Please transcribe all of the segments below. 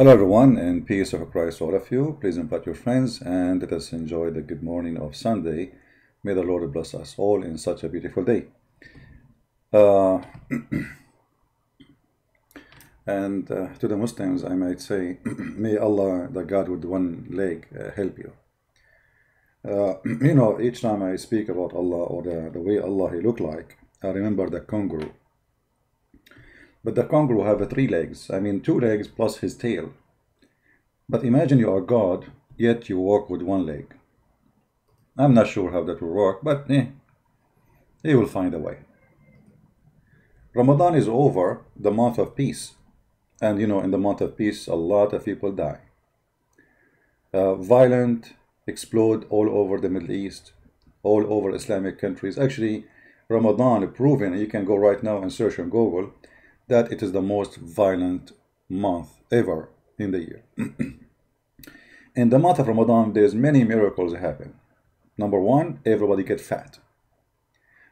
Hello everyone, and peace of Christ to all of you. Please invite your friends and let us enjoy the good morning of Sunday. May the Lord bless us all in such a beautiful day. To the Muslims, I might say, may Allah, the God with one leg, help you. Each time I speak about Allah or the way Allah he look like, I remember the kangaroo. But the kangaroo have three legs. I mean, two legs plus his tail. But imagine you are God, yet you walk with one leg. I'm not sure how that will work, but he will find a way. Ramadan is over, the month of peace. And in the month of peace, a lot of people die. Violent explode all over the Middle East, all over Islamic countries. Actually, Ramadan proven, you can go right now and search on Google, that it is the most violent month ever in the year. In the month of Ramadan, there's many miracles happen. Number one, everybody get fat,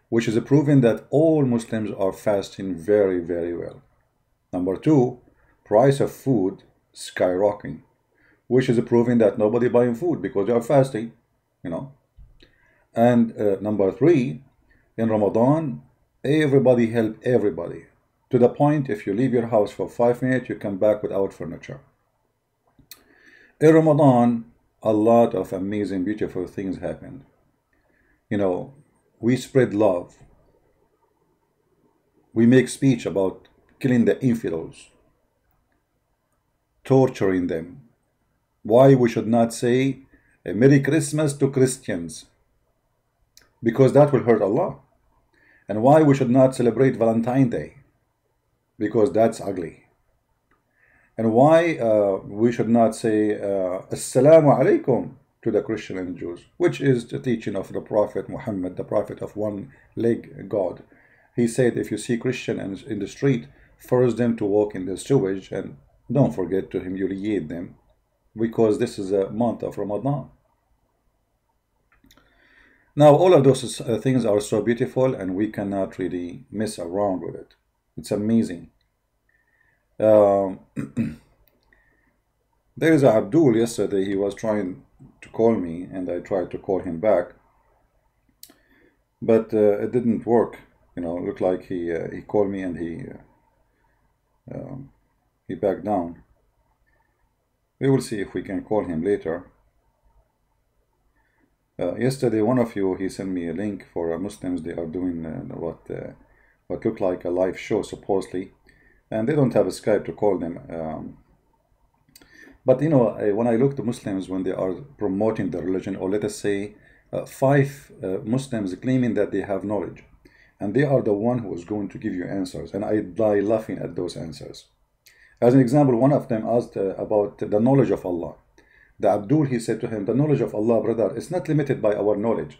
which is a proven that all Muslims are fasting very, very well. Number two, price of food skyrocketing, which is a proven that nobody buying food because they are fasting, And number three, in Ramadan, everybody help everybody. To the point, if you leave your house for 5 minutes, you come back without furniture. In Ramadan, a lot of amazing, beautiful things happen. We spread love. We make speech about killing the infidels, torturing them. Why we should not say a Merry Christmas to Christians? Because that will hurt Allah. And why we should not celebrate Valentine's Day? Because that's ugly. And why we should not say Assalamu alaikum to the Christian and Jews, which is the teaching of the Prophet Muhammad, the Prophet of one leg God. He said, if you see Christian in the street, force them to walk in the sewage and don't forget to humiliate them, because this is a month of Ramadan. Now, all of those things are so beautiful, and we cannot really mess around with it. It's amazing. There is a Abdul yesterday. He was trying to call me, and I tried to call him back, but it didn't work. Looked like he called me and he backed down. We will see if we can call him later. Yesterday, one of you, he sent me a link for Muslims. They are doing what looked like a live show, supposedly, and they don't have a Skype to call them. But when I look to Muslims when they are promoting the religion, or let us say 5 Muslims claiming that they have knowledge, and they are the one who is going to give you answers, and I die laughing at those answers. As an example, one of them asked about the knowledge of Allah. The Abdul, he said to him, the knowledge of Allah, brother, is not limited by our knowledge.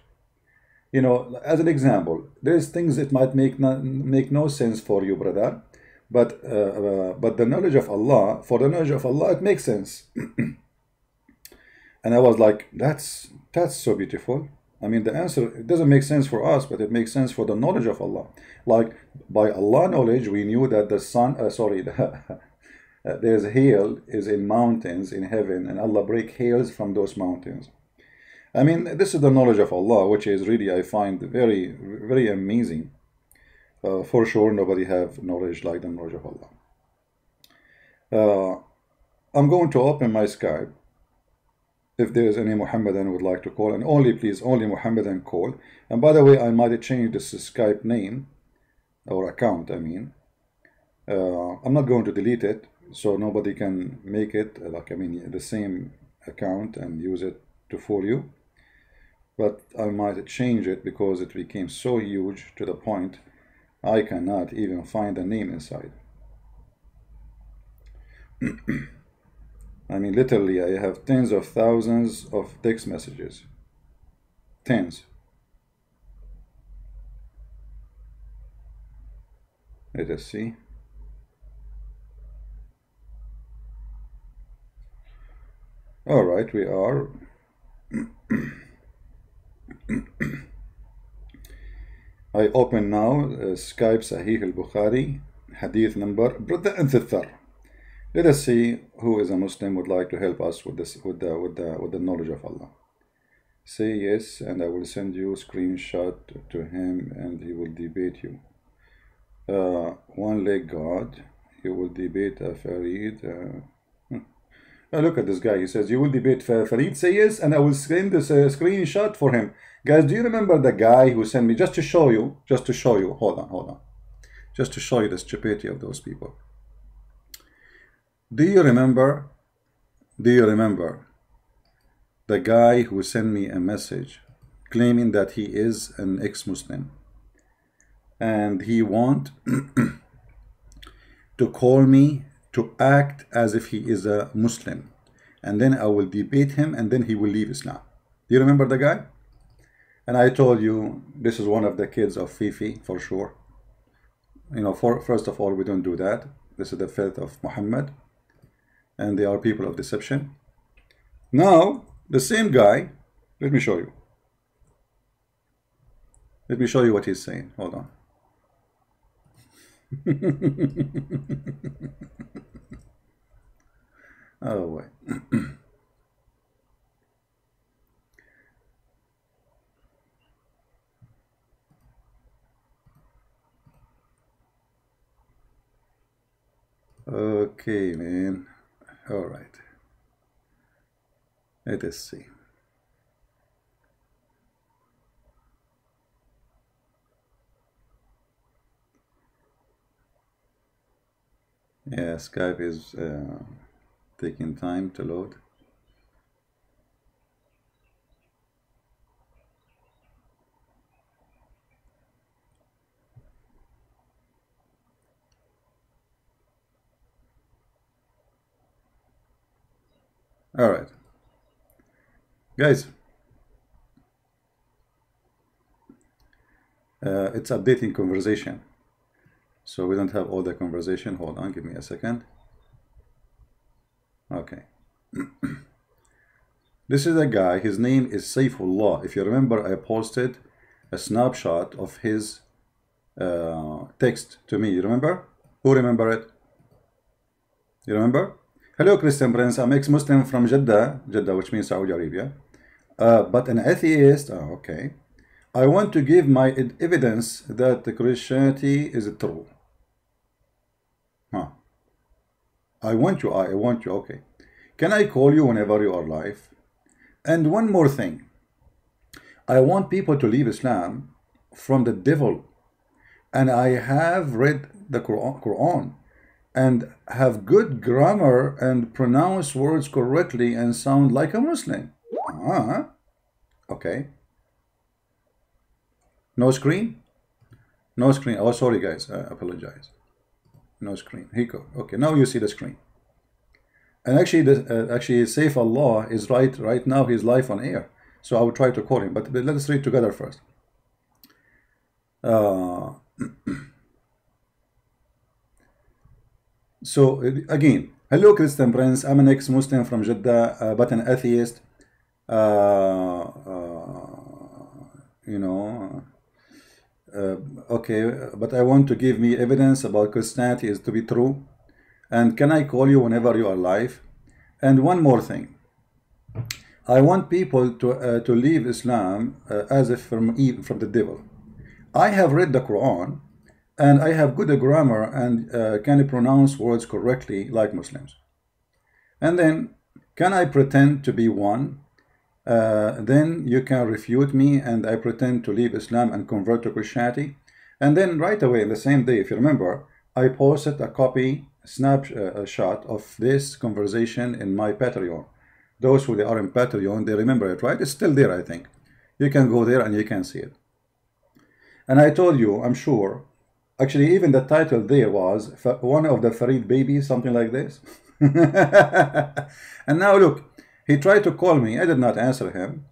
As an example, there's things that might make no sense for you, brother, but the knowledge of Allah, for the knowledge of Allah, it makes sense. And I was like, that's so beautiful. I mean, the answer, it doesn't make sense for us, but it makes sense for the knowledge of Allah. Like, by Allah knowledge, we knew that the sun, there's hail is in mountains in heaven, and Allah break hails from those mountains. I mean, this is the knowledge of Allah, which is really, I find, very, very amazing. For sure, nobody have knowledge like the knowledge of Allah. I'm going to open my Skype. If there is any Muhammadan who would like to call, and please, only Muhammadan call. And by the way, I might change this Skype name, or account, I mean. I'm not going to delete it, so nobody can make it, the same account and use it to fool you. But I might change it because it became so huge to the point I cannot even find a name inside. I mean, literally, I have tens of thousands of text messages. Tens. Let us see. All right, we are. I open now Skype Sahih al-Bukhari, hadith number, brother and sister, Let us see who is a Muslim would like to help us with this, with the knowledge of Allah. Say yes, and I will send you a screenshot to him, and he will debate you. One leg God, you will debate Farid. Look at this guy. He says you will debate Farid. Say yes, and I will send this screenshot for him. Guys, do you remember the guy who sent me, just to show you, hold on, just to show you the stupidity of those people. Do you remember the guy who sent me a message claiming that he is an ex-Muslim and he want to call me to act as if he is a Muslim, and then I will debate him, and then he will leave Islam? Do you remember the guy? And I told you this is one of the kids of Fifi for sure. You know, first of all, we don't do that. This is the faith of Muhammad, and they are people of deception. Now, the same guy, let me show you. Let me show you what he's saying. Hold on. Oh, wait. Okay, man. All right. Let us see. Yeah, Skype is taking time to load. All right, guys, it's updating conversation, so we don't have all the conversation. Hold on, give me a second. Okay. This is a guy, his name is Saifullah. If you remember, I posted a snapshot of his text to me. You remember? Who remember it? You remember? Hello, Christian Prince. I'm ex-Muslim from Jeddah, which means Saudi Arabia, but an atheist. Oh, okay. I want to give my evidence that Christianity is true. Huh. I want you. Okay. Can I call you whenever you are live? And one more thing. I want people to leave Islam from the devil. And I have read the Quran and have good grammar and pronounce words correctly and sound like a Muslim. Okay. No screen? No screen. Oh, sorry, guys. I apologize. No screen. Here you go. Okay, now you see the screen. And actually, Saifullah is right now. He's live on air. So I will try to call him. But let us read together first. So again, hello, Christian Prince. I'm an ex-Muslim from Jeddah, but an atheist. Okay, but I want to give me evidence about Christianity is to be true. And can I call you whenever you are live? And one more thing. I want people to leave Islam as if from the devil. I have read the Quran, and I have good grammar and can pronounce words correctly like Muslims. And then, can I pretend to be one? Then you can refute me, and I pretend to leave Islam and convert to Christianity. And then right away, in the same day, if you remember, I posted a snapshot of this conversation in my Patreon. Those who are in Patreon, they remember it, right? It's still there, I think. You can go there and you can see it. And I told you, I'm sure, actually even the title there was one of the Farid babies, something like this. And now look, he tried to call me. I did not answer him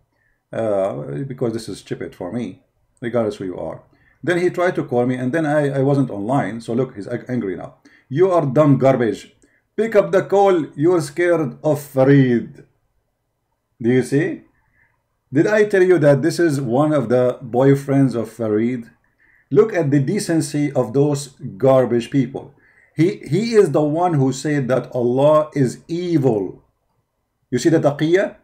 because this is stupid for me, regardless who you are. Then he tried to call me, and then I wasn't online. So look, he's angry now. You are dumb garbage. Pick up the call. You're scared of Farid. Do you see? Did I tell you that this is one of the boyfriends of Farid? Look at the decency of those garbage people. He is the one who said that Allah is evil. You see the taqiyya?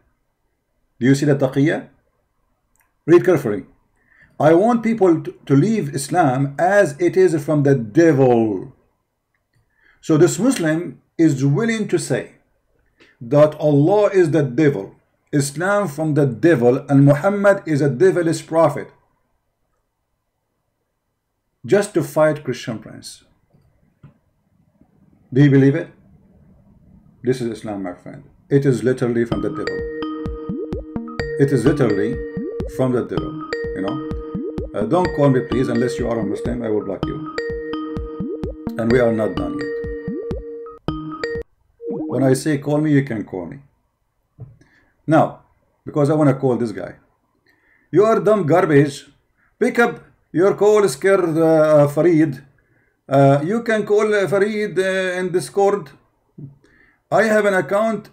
Do you see the taqiyya? Read carefully. I want people to leave Islam as it is from the devil. So this Muslim is willing to say that Allah is the devil, Islam from the devil, and Muhammad is a devilish prophet, just to fight Christian Prince. Do you believe it? This is Islam, my friend. It is literally from the devil. It is literally from the devil, you know. Don't call me, please, unless you are a Muslim. I will block you. And we are not done yet. When I say call me, you can call me. Now, because I want to call this guy. You are dumb garbage. Pick up your call, scared Farid. You can call Farid in Discord. I have an account,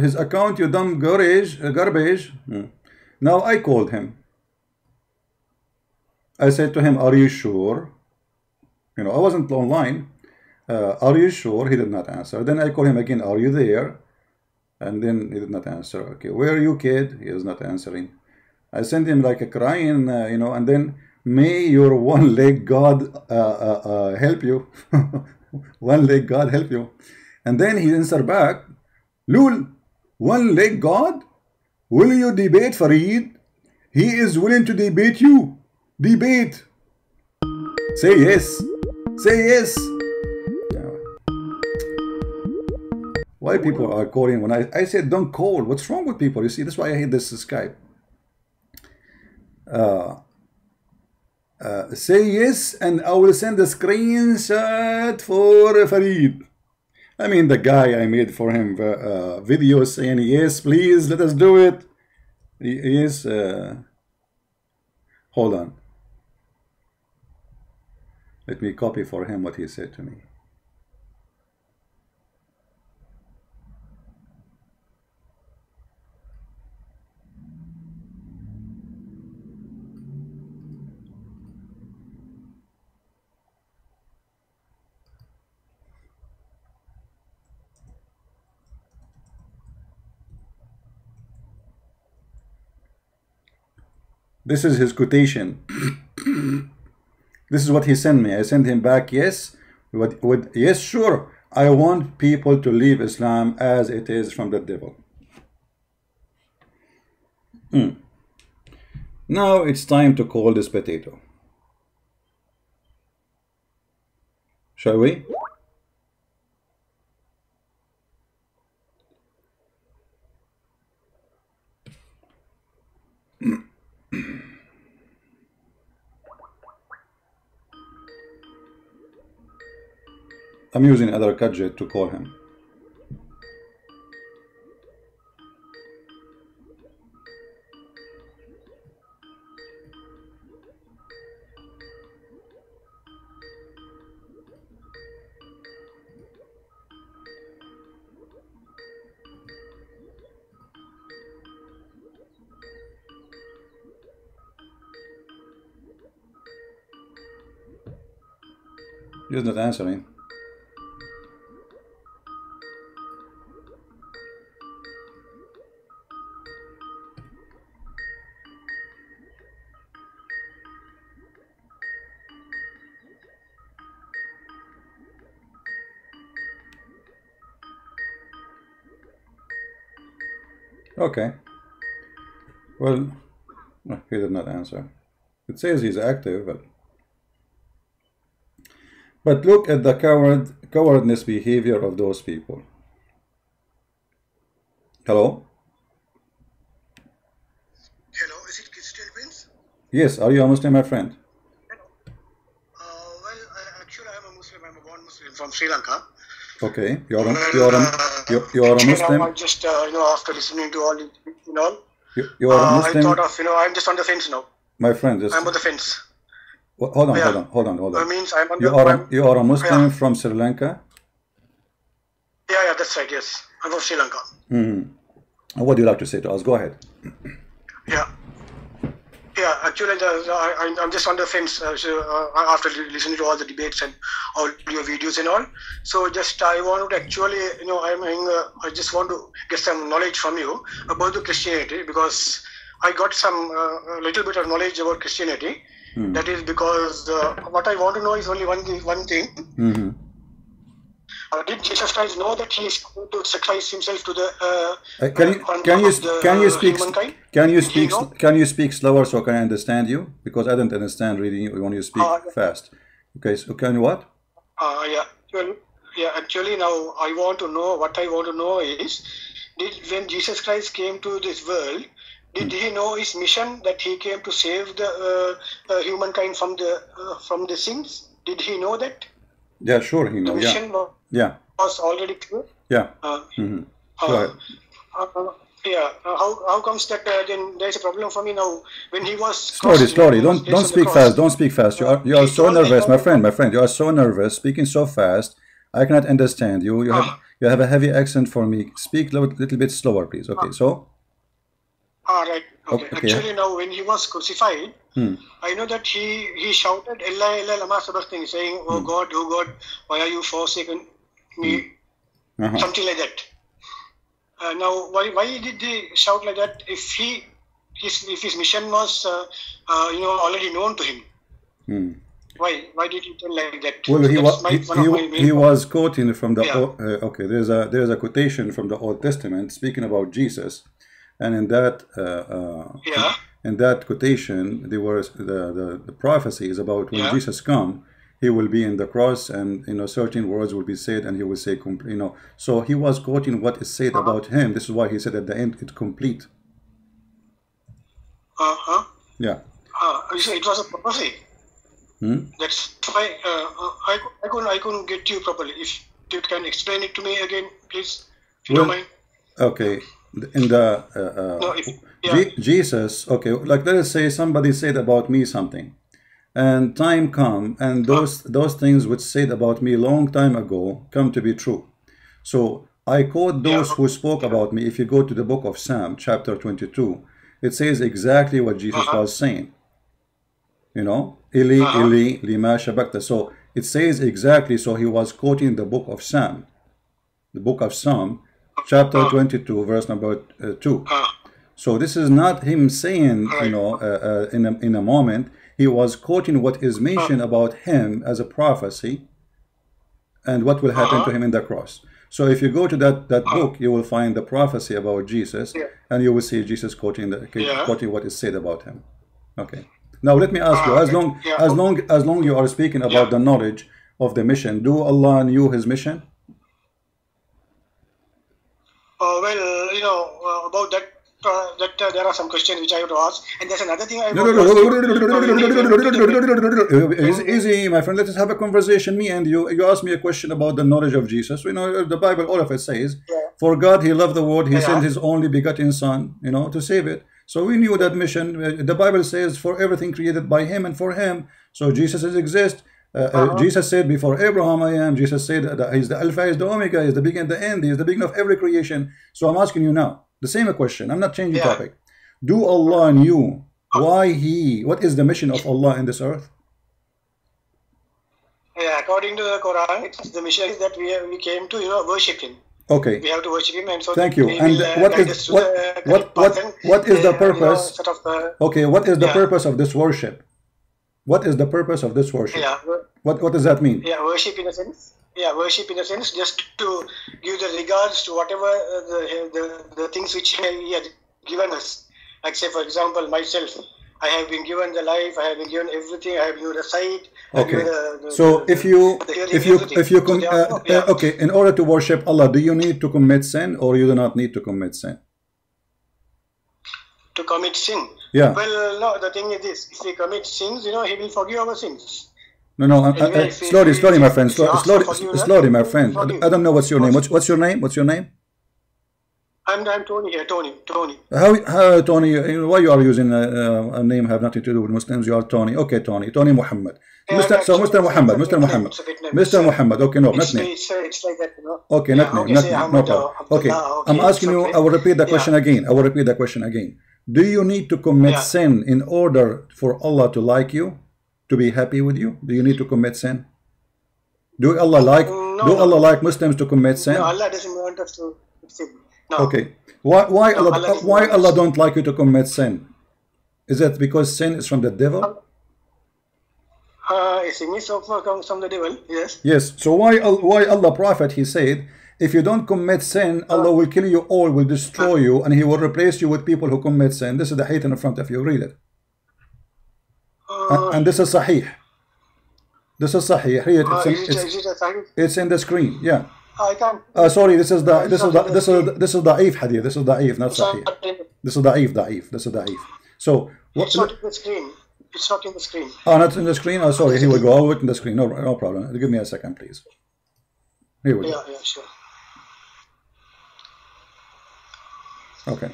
his account, you dumb garbage. Now I called him. I said to him, are you sure? You know, I wasn't online. Are you sure? He did not answer. Then I called him again, are you there? And then he did not answer. Okay, where are you, kid? He is not answering. I sent him like a crying, you know, and then, may your one-leg God help you. One-leg God help you. And then he answered back, Lul, one-leg God? Will you debate Farid? He is willing to debate you. Debate. Say yes. Say yes. Why people are calling when I said don't call? What's wrong with people? You see, that's why I hate this Skype. Say yes, and I will send a screenshot for Farid. I mean, the guy I made for him video saying yes, please, let us do it. Yes. Hold on. Let me copy for him what he said to me. This is his quotation. This is what he sent me. I sent him back, yes. Yes, sure. I want people to leave Islam as it is from the devil. Now it's time to call this potato. Shall we? I'm using other gadget to call him. He's not answering. Okay. Well, he did not answer. It says he's active, but look at the cowardness behavior of those people. Hello? Hello, is it Christian Prince? Yes, are you a Muslim, my friend? Hello. Well, actually, I'm a Muslim. I'm a born Muslim from Sri Lanka. Okay, you are a Muslim. I just, after listening to all, you are a Muslim. I thought of, I'm just on the fence now. My friend, just... I'm on the fence. Hold on. That means I'm on you are a Muslim from Sri Lanka? Yeah, that's right, yes. I'm from Sri Lanka. What do you like to say to us? Go ahead. Yeah. Yeah, actually, I'm just on the fence after listening to all the debates and all your videos and all. So just I want to actually, I just want to get some knowledge from you about the Christianity, because I got some little bit of knowledge about Christianity. That is because what I want to know is only one thing. Did Jesus Christ know that he is going to sacrifice himself to the can you speak slower so can I understand you, because I don't understand reading you when you speak fast. Okay, so can you what? Actually now I want to know, what I want to know is, when Jesus Christ came to this world, did he know his mission, that he came to save the humankind from the sins? Did he know that? Yeah, sure, he knows. Yeah. Was already clear. Yeah. Go ahead. How comes that then there is a problem for me now when he was slowly. Don't speak fast. Don't speak fast. You are so nervous, my friend. You are so nervous, speaking so fast. I cannot understand you. You have a heavy accent for me. Speak a little bit slower, please. Okay, so. All right. Okay. Actually, now when he was crucified, I know that he shouted, "Ella, Ella, lama sabachthani," saying, "Oh God, why are you forsaken me?" Something like that. Now, why did he shout like that? If his mission was already known to him, why did he tell like that? Well, he was quoting from the okay. There's a quotation from the Old Testament speaking about Jesus. And in that quotation, there was the prophecy is about when Jesus come, he will be in the cross, and certain words will be said, and he will say, So he was quoting what is said about him. This is why he said at the end, it's complete. Yeah. So it was a prophecy. That's why I couldn't get you properly. If you can explain it to me again, please, if you don't mind. Okay. In the Jesus, okay, like let us say somebody said about me something, and time come, and those things which said about me long time ago come to be true. So I quote those who spoke about me. If you go to the book of Psalm chapter 22, it says exactly what Jesus was saying. Eli, Eli, lima shabakta. So it says exactly. So he was quoting the book of Psalm, chapter 22, verse number 2. So this is not him saying, in a moment. He was quoting what is mentioned about him as a prophecy and what will happen to him in the cross. So if you go to that book, you will find the prophecy about Jesus, and you will see Jesus quoting what is said about him. Okay. Now let me ask you, as long you are speaking about the knowledge of the mission, do Allah knew his mission? About that, there are some questions which I have to ask, and there's another thing I Easy, my friend. Let us have a conversation. Me and you. You ask me a question about the knowledge of Jesus. The Bible, all of it says, "For God, He loved the world; He sent His only begotten Son, to save it." So we knew that mission. The Bible says, "For everything created by Him and for Him." So Jesus exists. Jesus said, "Before Abraham I am." Jesus said that He's the Alpha, He's the Omega, He's the beginning and the end, He's the beginning of every creation. So I'm asking you now the same question. I'm not changing topic. Do Allah knew what is the mission of Allah in this earth? According to the Quran, the mission is that we came to worship Him. Okay. We have to worship Him, and so thank you. And what is the purpose? Okay, what is the purpose of this worship? What is the purpose of this worship? What does that mean? Worship in a sense. Worship in a sense, just to give the regards to whatever the things which He had given us. Like say, for example, myself, I have been given the life, I have been given everything, I have given the sight. Okay. So if you okay, in order to worship Allah, do you need to commit sin, or you do not need to commit sin? To commit sin? Yeah. Well, no. The thing is this: if we commit sins, He will forgive our sins. No. Slowly, my friend. Slowly, my friend. I don't know what's your name. What's your name? What's your name? I'm Tony here. Tony. How Tony? Why you are using a name have nothing to do with Muslims? You are Tony. Okay, Tony Muhammad. Mr. Muhammad. Okay, no, not name. It's like that, Okay, not name. No problem. Okay, I'm asking you. I will repeat the question again. Do you need to commit sin in order for Allah to like you, to be happy with you? Do you need to commit sin? Do Allah like Allah like Muslims to commit sin? No, Allah doesn't want us to sin. No. Okay. Why Allah don't like you to commit sin? Is it because sin is from the devil? Sin is comes from the devil. Yes. Yes. So why Allah Prophet, he said, if you don't commit sin, Allah will kill you all, will destroy you, and He will replace you with people who commit sin. This is the hadith in front of you. Read it. And this is Sahih. This is Sahih. Read it. It's in the screen. Yeah. I can't. Sorry. This is da'if hadith. This is da'if, not Sahih. This is da'if. This is da'if. So it's not in the screen. It's not in the screen. Oh, not in the screen. Oh, sorry. Here we go. I'll put in the screen. No problem. Give me a second, please. Here we go. Yeah, sure. Okay.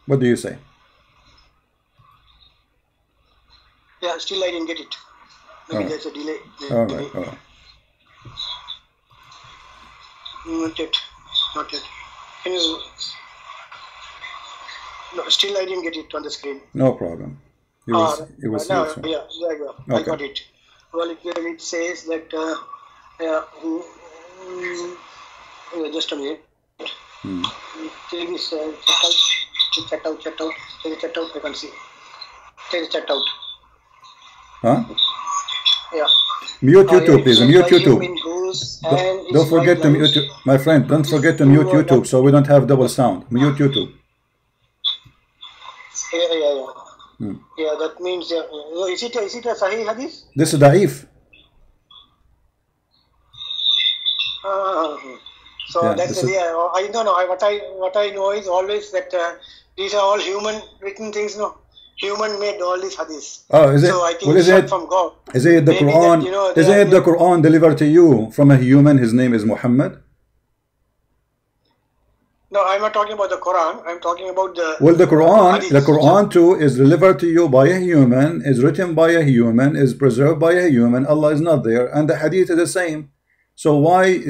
What do you say? Yeah, still I didn't get it. Maybe there's a delay. All right. Not yet. Can you? No, still I didn't get it on the screen. No problem. You will see it soon. Yeah, there you go. I got it. Well, it says that. Just a minute. Take this check out. Take the chat out. I can see. Take the chat out. Huh? Yeah. Mute YouTube, please. Mute YouTube. Don't forget to mute, my friend. Don't forget to mute YouTube, so we don't have double sound. Mute YouTube. Yeah. Yeah, that means. Is it a Sahih hadith? This is da'if. So yeah, that's I don't know. What I know is always that these are all human written things. No, human made all these hadiths. Oh, is it? So I think it's from God. Is it the Quran? That, is it the Quran delivered to you from a human? His name is Muhammad. No, I'm not talking about the Quran. I'm talking about the. Well, the Quran too is delivered to you by a human, is written by a human, is preserved by a human. Allah is not there, and the hadith is the same. So why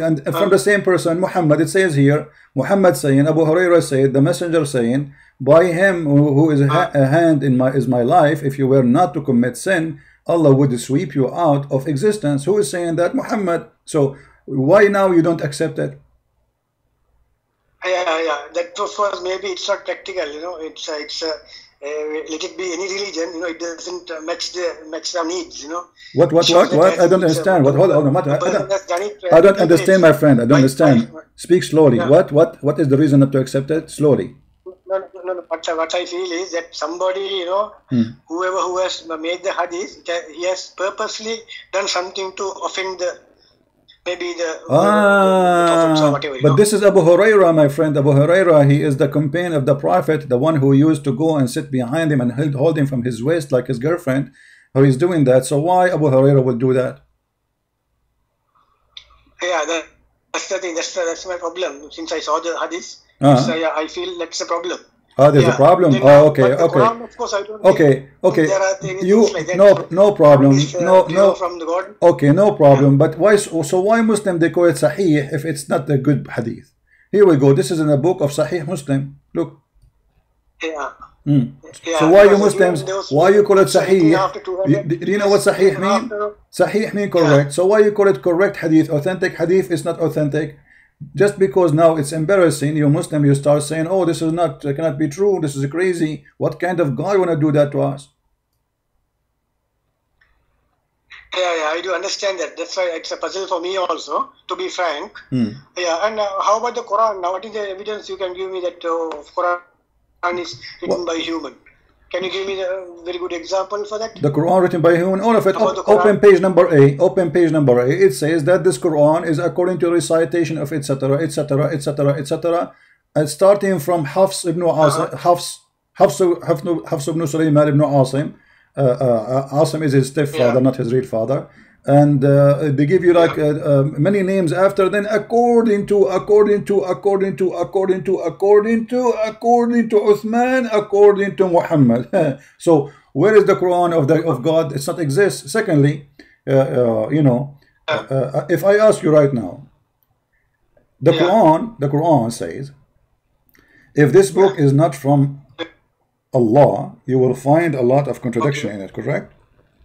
and from the same person, Muhammad, it says here, Muhammad saying, Abu Hurairah said, the messenger saying, by him who is a hand is my life, if you were not to commit sin, Allah would sweep you out of existence. Who is saying that? Muhammad. So why now you don't accept it? Yeah. That was maybe it's not practical, it's let it be any religion, it doesn't match the needs, What? I don't understand. What? Hold on. I don't understand, my friend. I don't understand. Speak slowly. Yeah. What is the reason not to accept it? Slowly. No. What I feel is that somebody, whoever who has made the hadith, he has purposely done something to offend maybe the or whatever. But this is Abu Hurairah, my friend. Abu Hurairah, he is the companion of the Prophet, the one who used to go and sit behind him and hold him from his waist like his girlfriend. Or he's doing that. So why Abu Hurairah would do that? Yeah, that's the thing. That's my problem. Since I saw the hadith, I feel that's a problem. There's a problem. Okay. Quran, of course, I don't okay. There are things like that. No problem. No. From the God. Okay, no problem. But why? So why Muslim they call it Sahih if it's not a good hadith? Here we go. This is in the book of Sahih Muslim. Look. Yeah. So why you Muslims? Why you call it Sahih? Do you know what Sahih mean? Sahih mean correct. So why you call it correct hadith? Authentic hadith is not authentic. Just because now it's embarrassing, you Muslim, you start saying, oh, this is not, cannot be true, this is crazy. What kind of God want to do that to us? Yeah, I do understand that. That's why it's a puzzle for me also, to be frank. Yeah, and how about the Quran? Now, what is the evidence you can give me that Quran is written by human? Can you give me a very good example for that? The Quran written by human, all of it. Open page number A. Open page number A. It says that this Quran is according to recitation of etc. And starting from Hafs ibn Sulaiman ibn Asim. Asim is his stepfather, not his real father. And they give you like many names after, then according to Uthman, according to Muhammad. So where is the Quran of God? It's not exist. Secondly, if I ask you right now, the Quran says, if this book is not from Allah, you will find a lot of contradiction in it, correct?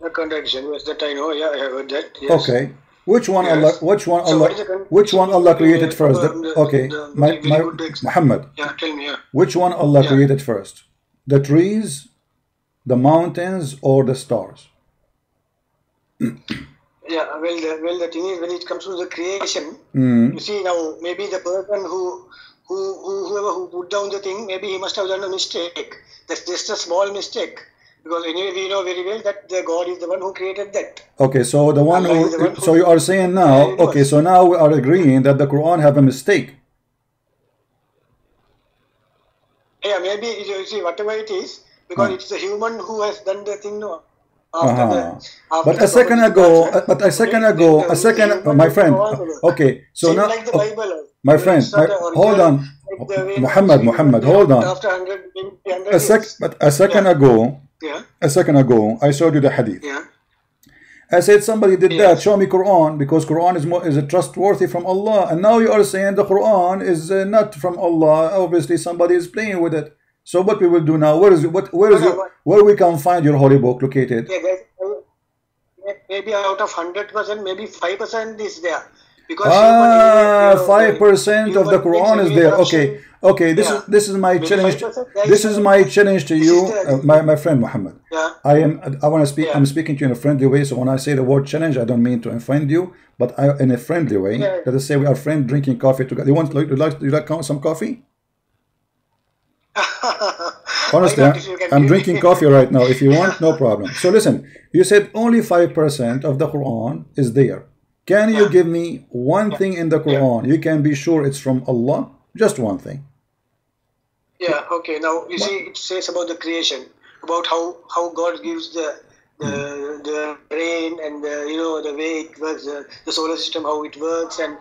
The contradiction, yes, that I know. Yeah, I heard that. Yes. Okay. Which one Yes. Allah? Which one So Allah? what is the Which one Allah created first? Okay, very good Muhammad. Yeah, tell me. Yeah. Which one Allah Yeah. created first? The trees, the mountains, or the stars? Yeah, well, the thing is, when it comes to the creation, Mm. you see now, maybe the person whoever who put down the thing, maybe he must have done a mistake. That's just a small mistake, because anyway we know very well that the God is the one who created that. Okay, so the one Allah is who, the one who so you are saying now, created the okay, universe. so now we are agreeing that the Quran have a mistake. Yeah, maybe you see whatever it is, because Huh. it's the human who has done the thing. No, after Uh-huh. after But the a second prophet ago, departure, but a second the ago, a human second, will my friend, go on to work. okay, so Same now, like the Bible. my friend, It's not the hold original, on, like the way Muhammad, hold on. after 100 years. But a second Yeah. ago, Yeah, I showed you the hadith. yeah. I said somebody did that. Yes. Show me Quran, because Quran is a trustworthy from Allah. And now you are saying the Quran is not from Allah. Obviously, somebody is playing with it. So what we will do now? Where is it? Where we can find your holy book located? Yeah, maybe out of 100%, maybe 5% is there. Because 5% of the Quran is there. Okay. This is my Maybe challenge. 5%, This is my challenge to This you, is the- my friend Muhammad. Yeah. I want to speak. Yeah. I'm speaking to you in a friendly way. So when I say the word challenge, I don't mean to offend you, but in a friendly way. Yeah. Let us say we are friends drinking coffee together. You like some coffee? Honestly, Why not, if you can I'm give drinking me? coffee right now. If you want, no problem. So listen, you said only 5% of the Quran is there. Can you Yeah. give me one thing in the Quran you can be sure it's from Allah? Just one thing. Yeah, okay. Now you see, it says about the creation, about how God gives the rain and the way it works, the solar system, how it works, and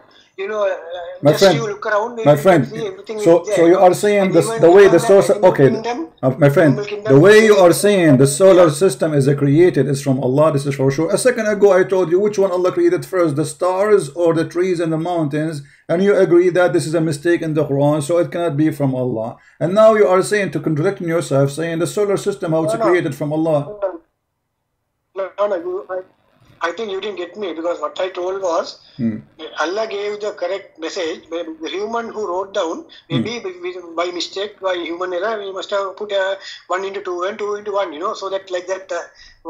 My just friend, you look around, my you friend, can see everything is so there, you are saying And this, even the way even the source, animal okay, kingdom, my friend, animal kingdom, the way you says- are saying the solar system is created is from Allah, this is for sure. A second ago I told you which one Allah created first, the stars or the trees and the mountains, and you agree that this is a mistake in the Quran, so it cannot be from Allah. And now you are saying, to contradict yourself, saying the solar system, how it's No. created from Allah. No, I think you didn't get me, because what I told was Allah gave the correct message. The human who wrote down, maybe by mistake, by human error, we must have put 1 into 2 and 2 into 1, so that like that,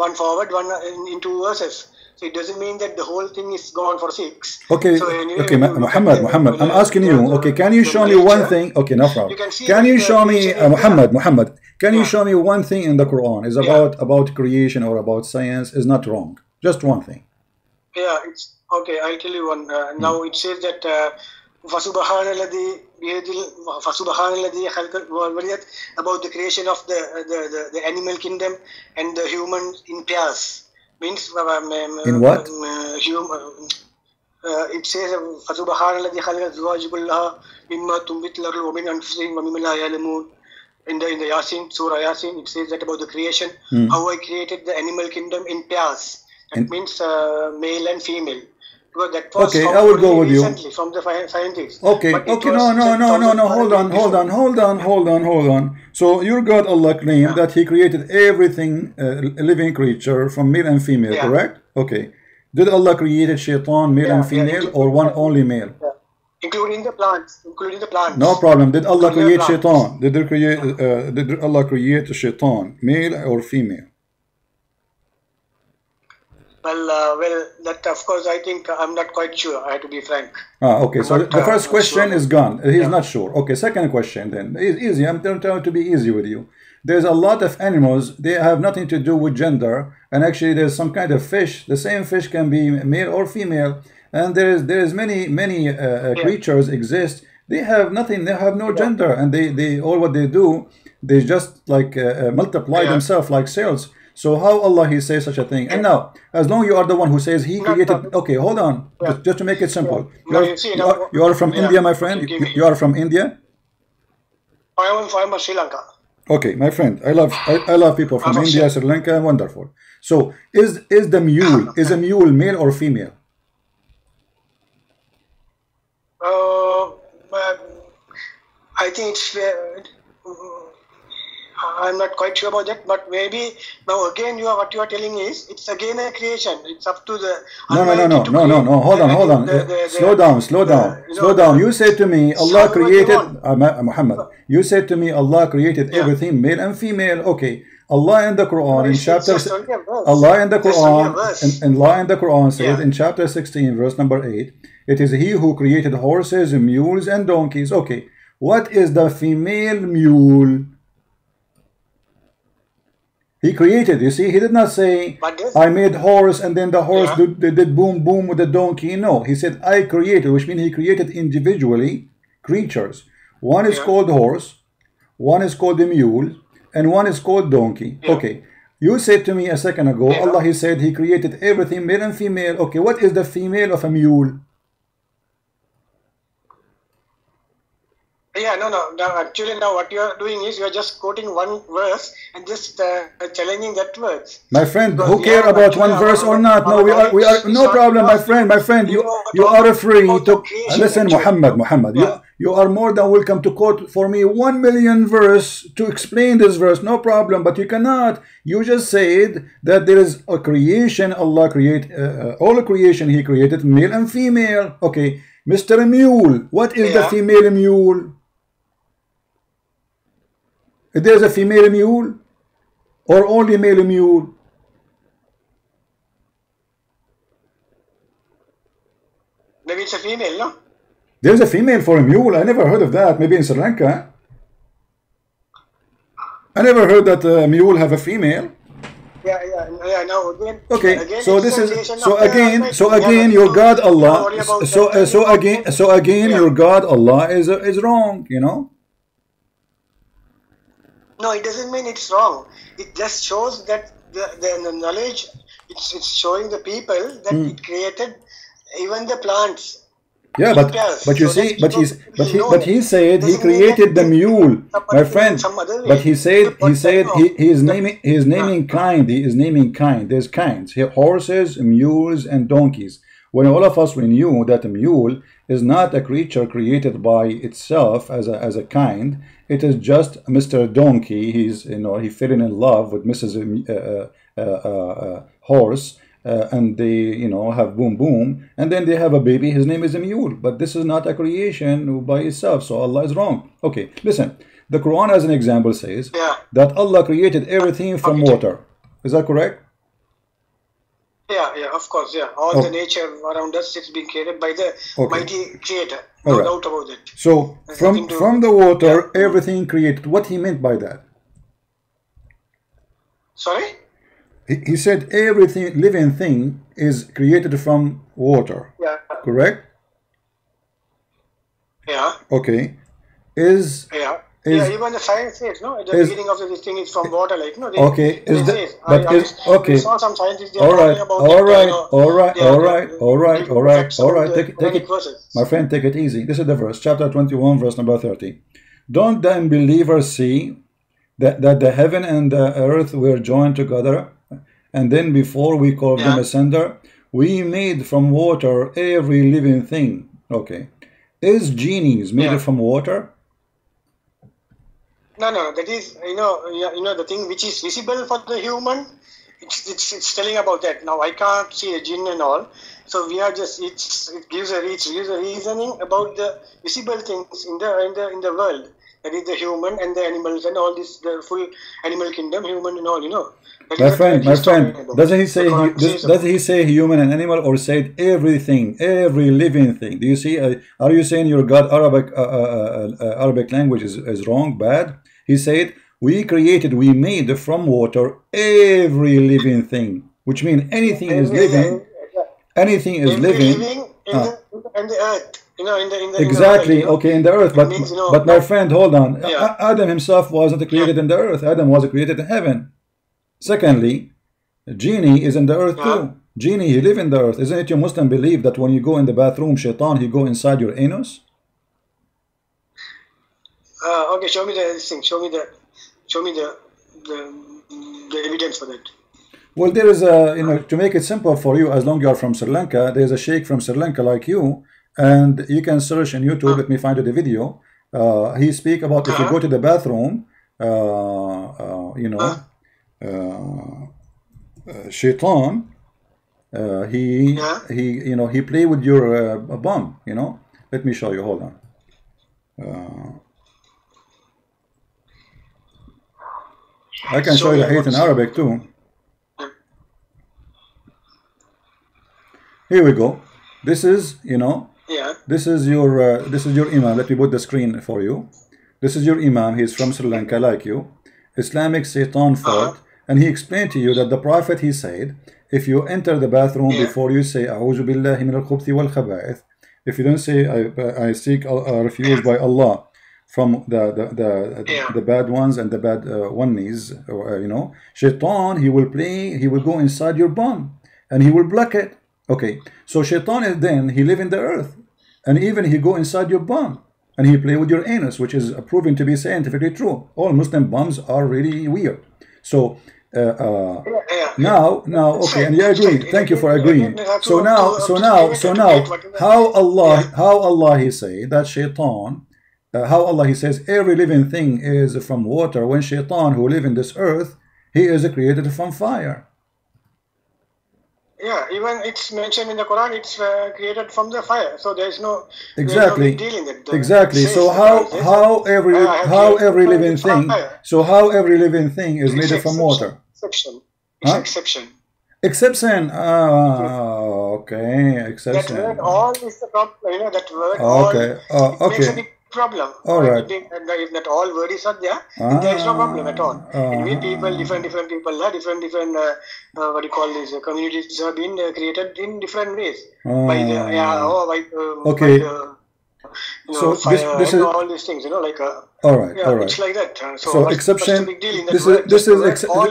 one forward, one in 2 verses. So it doesn't mean that the whole thing is gone for 6. Okay, So anyway, okay, when you look at Muhammad, I'm asking you, okay, can you the show me one literature, thing? Okay, no problem. you can see Can that you the show me, creation is Muhammad, can you Yeah. show me one thing in the Quran is Yeah. about creation or about science is not wrong? Just one thing. Yeah, it's okay. I'll tell you one. Now it says that فَسُبْحَانَ الَّذِي خَلَقَ الْوَلِيَةَ, about the creation of the animal kingdom and the human in pairs. Means In what? It says فَسُبْحَانَ الَّذِي خَلَقَ الْأَزْوَاجَ كُلَّهَا مِمَّا تُنبِتُ الْأَرْضُ وَمِنْ أَنفُسِهِمْ وَمِمَّا لَا يَعْلَمُونَ. In the Yasin, Surah Yasin, it says that about the creation, how I created the animal kingdom in pairs. That means male and female. Because that was Okay, found I will go only with you. recently from the scientists. Okay, But it okay, was no, 10,000 hold on, hold on. So your God Allah claimed that He created everything, living creature from male and female, Yeah. correct? Okay. Did Allah created shaitan, male and Yeah, female, yeah, or one only male? Including the plants. No problem. Did Allah Including the create plants. shaitan? Did Allah create shaitan, male or female? Well, that of course I think I'm not quite sure. I have to be frank. Okay. So not, the first question sure. is gone. He's not sure. Okay. Second question then. It's easy. I'm trying to be easy with you. There's a lot of animals. They have nothing to do with gender, and actually there's some kind of fish. The same fish can be male or female, and there's many creatures exist. They have nothing. They have no gender, and they all what they do, they just like multiply themselves like cells. So how Allah He says such a thing? And now, as long you are the one who says He created. Okay, hold on. Just to make it simple. You are from India, my friend. You are from India. I'm from Sri Lanka. Okay, my friend. I love people from India, Sri Lanka. Wonderful. So is the mule a mule male or female? I think it's I'm not quite sure about that, but maybe now again what you are telling is it's again a creation. It's up to the No. Almighty to create. Hold on. Slow down. Slow down. You said to me, Allah created, Muhammad, you said to me, Allah created everything, male and female. Okay. Allah in the Quran, in chapter, Allah in the Quran says in chapter 16, verse number 8, it is He who created horses, mules, and donkeys. Okay. What is the female mule? He created, you see, he did not say, I made horse and then the horse did boom boom with the donkey. No, he said, I created, which means he created individually creatures. One is called horse, one is called a mule, and one is called donkey. Okay, you said to me a second ago, Allah, he said he created everything, male and female. Okay, what is the female of a mule? Yeah, no. Actually, now what you are doing is you are just quoting one verse and just challenging that verse. My friend, who care about one verse or not? No, we are no problem, my friend. You are free to listen, Muhammad. You are more than welcome to quote for me 1,000,000 verse to explain this verse. No problem, but you cannot. You just said that there is a creation. Allah create all creation. He created male and female. Okay, Mr. Mule. What is the female mule? There's a female mule or only male mule? Maybe it's a female, no? There's a female for a mule. I never heard of that. Maybe in Sri Lanka. I never heard that a mule have a female. Yeah. Now again. Okay. Again, so this is so again your God Allah. So again your God Allah is wrong. You know. No, it doesn't mean it's wrong. It just shows that the knowledge, it's showing the people that it created even the plants. Yeah, but you see, but he said he created the mule, my friend. But he said he is naming kind. He is naming kind. There's kinds. Horses, mules, and donkeys. When all of us we knew that a mule is not a creature created by itself as a kind. It is just Mr. Donkey. He's he fell in love with Mrs. Horse, and they have boom boom, and then they have a baby. His name is a mule. But this is not a creation by itself. So Allah is wrong. Okay, listen. The Quran, as an example, says that Allah created everything from water. Is that correct? Yeah, of course, yeah. All the nature around us is being created by the mighty creator. No doubt about it. So from the water, everything created. What he meant by that? Sorry? He said everything living thing is created from water. Yeah. Correct? Yeah. Okay. Even the science says, no, at the beginning of this thing is from water, like, no. Okay. I saw some scientists talking about all right. Take it, my friend. Take it easy. This is the verse, chapter 21, verse number 30. Don't the unbelievers see that the heaven and the earth were joined together, and then before we called them asunder, we made from water every living thing. Okay. Is genies made from water? No. That is, the thing which is visible for the human. It's telling about that. Now I can't see a jinn and all, so we are just it gives a reasoning about the visible things in the world. That is the human and the animals and all this, the full animal kingdom, human and all. My friend, does he say human and animal, or said everything, every living thing? Do you see? Are you saying your God Arabic language is wrong, bad? He said we made from water every living thing, which means anything is living. Anything is living in the earth. Exactly. Okay, in the earth, but my friend, hold on. Adam himself wasn't created in the earth. Adam was created in heaven. Secondly, genie is in the earth too. Genie, he live in the earth. Isn't it your Muslim belief that when you go in the bathroom, shaitan, he go inside your anus? Okay, show me the thing. Show me the evidence for that. Well, there is a to make it simple for you, as long as you are from Sri Lanka, there is a sheikh from Sri Lanka like you. And you can search on YouTube. Let me find you the video. He speak about if you go to the bathroom, you know, Shaitan, you know, he play with your bum, you know. Let me show you, hold on. I can show you the hadith in Arabic too. Here we go. This is, you know, this is your imam. Let me put the screen for you. This is your imam. He's from Sri Lanka, like you. Islamic Shaitan thought, and he explained to you that the Prophet, he said, if you enter the bathroom before you say A'udhu billahi min al-khubthi wal khaba'ith, if you don't say I seek refuge by Allah from the bad ones and the bad onesies, you know, Shaitan, he will go inside your bum and he will block it. Okay, so Shaitan is then, he live in the earth, and even he go inside your bum and he play with your anus, which is proven to be scientifically true. All Muslim bums are really weird. So now, okay, and you agree. Thank you for agreeing. So now, how Allah he say that Shaitan, how Allah he says every living thing is from water, when Shaitan, who live in this earth, he is created from fire. Yeah, even it's mentioned in the Quran, it's created from the fire. So there is no exactly deal in it. Exactly. So how every living thing is made from water? Exception. It's exception. Exception. Okay. Exception. That word all is the problem. You know that word. Okay. All, makes a big problem. All right. If that all word is not there, there is no problem at all. And we people, different people, different what do you call this? Communities have been created in different ways. By the okay. You know, so this is all these things, you know, like all right. It's like that. So exception.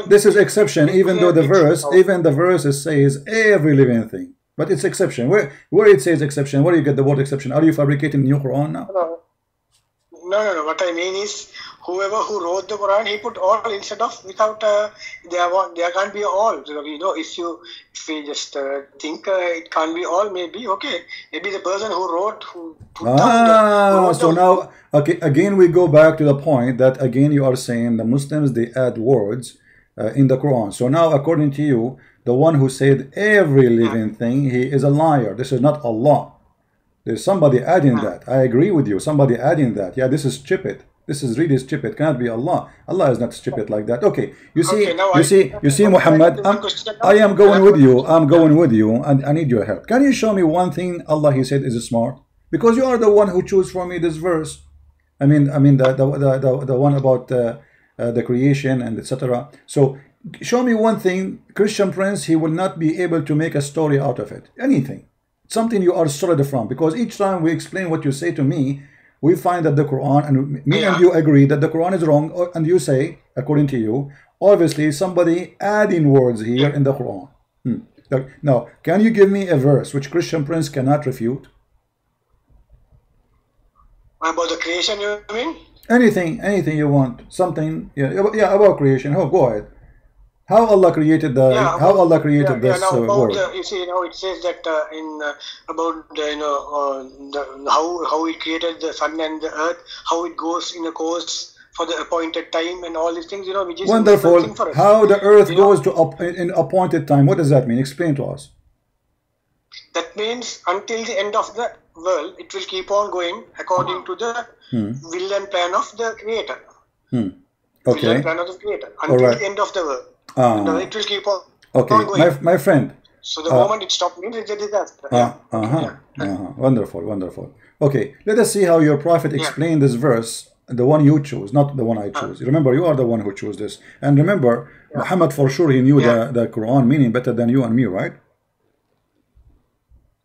This is exception. Even though the verse says every living thing, but it's exception. Where it says exception, where do you get the word exception? Are you fabricating new Quran now? No. What I mean is, whoever who wrote the Quran, he put all instead of without. There can't be all. You know, if we just think it can't be all, maybe okay. Maybe the person who wrote so now okay. Again, we go back to the point that again you are saying the Muslims, they add words in the Quran. So now, according to you, the one who said every living thing, he is a liar. This is not Allah. There's somebody adding that. I agree with you. Somebody adding that. Yeah, this is stupid. This is really stupid. Cannot be Allah. Allah is not stupid like that. Okay. You see, Muhammad. I am going with you. I'm going with you, and I need your help. Can you show me one thing Allah he said is smart? Because you are the one who chose for me this verse. I mean the one about the creation and etc. So show me one thing. Christian Prince, he will not be able to make a story out of it. Anything. Something you are solid from, because each time we explain what you say to me, we find that the Quran, and me and you agree that the Quran is wrong, and you say, according to you, obviously somebody adding words here in the Quran. Now, can you give me a verse which Christian Prince cannot refute? About the creation, you mean? Anything you want. Something, yeah, about creation. Oh, go ahead. How Allah created this world? You see, it says that about how He created the sun and the earth, how it goes in a course for the appointed time, and all these things, which is wonderful. For us. How the earth goes to in appointed time? What does that mean? Explain to us. That means until the end of the world, it will keep on going according to the will and plan of the Creator. Okay. Will and plan of the Creator until the end of the world. It will keep on going. My friend. So the moment it stops means it's a disaster. Wonderful. Okay, let us see how your Prophet explained this verse, the one you choose, not the one I choose. Remember, you are the one who chose this. And remember, Muhammad, for sure, he knew the Quran meaning better than you and me, right?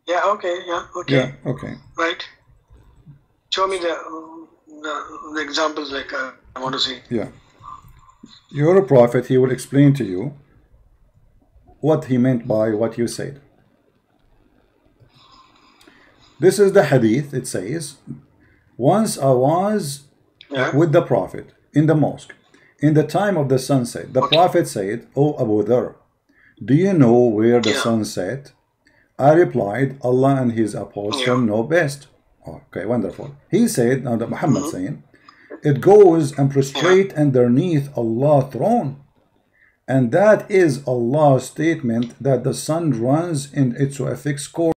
Yeah, okay. Right. Show me the examples like I want to see. Yeah. Your Prophet, he will explain to you what he meant by what you said. This is the hadith. It says, once I was with the Prophet in the mosque in the time of the sunset. The Prophet said, "O Abu Dharr, do you know where the sun set?" I replied, "Allah and his apostle know best." Okay, wonderful. He said, now that Muhammad saying, It goes and prostrate underneath Allah's throne. And that is Allah's statement that the sun runs in its a fixed course.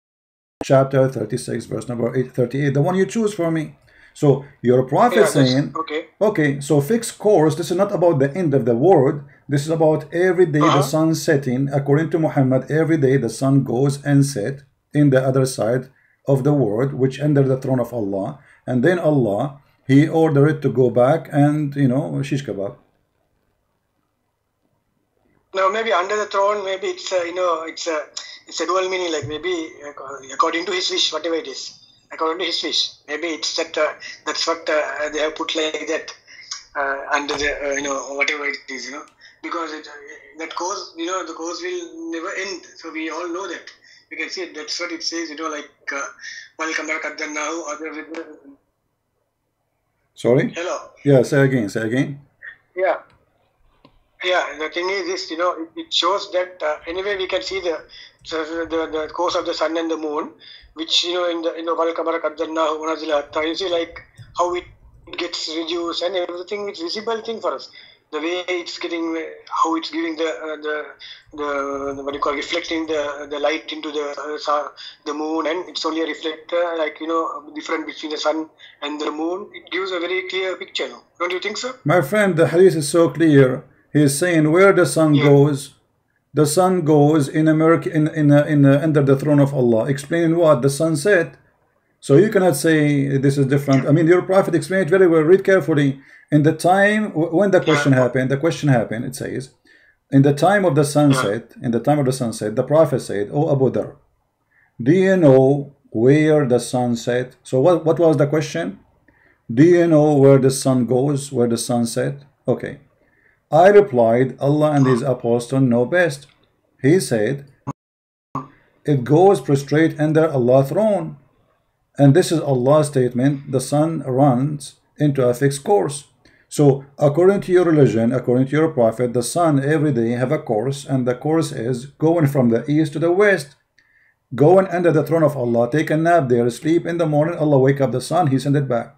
Chapter 36, verse number 38, the one you choose for me. So your prophet saying, okay, so fixed course, this is not about the end of the world. This is about every day the sun setting. According to Muhammad, every day the sun goes and set in the other side of the world, which under the throne of Allah. And then Allah, He ordered it to go back and, you know, shish kebab. No, maybe under the throne, maybe it's you know, it's a dual meaning. Like maybe according to His wish, whatever it is, according to His wish. Maybe it's that that's what they have put like that under the you know, whatever it is, you know, because that course, you know, the course will never end. So we all know that. You can see it. That's what it says, you know, like Sorry? Hello. Yeah, say again, say again. Yeah. Yeah, the thing is this, you know, it shows that anyway we can see the course of the sun and the moon, which, you know, in the you see like how it gets reduced and everything. It's visible thing for us. The way it's getting, how it's giving the what you call, reflecting the light into the moon, and it's only a reflector, like, you know, different between the sun and the moon. It gives a very clear picture, no? Don't you think so? My friend, the hadith is so clear. He's saying where the sun goes. The sun goes in America, under the throne of Allah. Explaining what? The sunset. So you cannot say this is different. I mean, your prophet explained it very well. Read carefully. In the time when the question happened, it says, in the time of the sunset, the prophet said, "Oh Abu Dhar, do you know where the sun set?" So what was the question? Do you know where the sun goes, where the sun set? Okay. I replied, Allah and His apostle know best. He said, it goes prostrate under Allah's throne. And this is Allah's statement, the sun runs into a fixed course. So according to your religion, according to your prophet, the sun every day have a course, and the course is going from the east to the west, going under the throne of Allah, take a nap there, sleep in the morning, Allah wake up the sun, He send it back.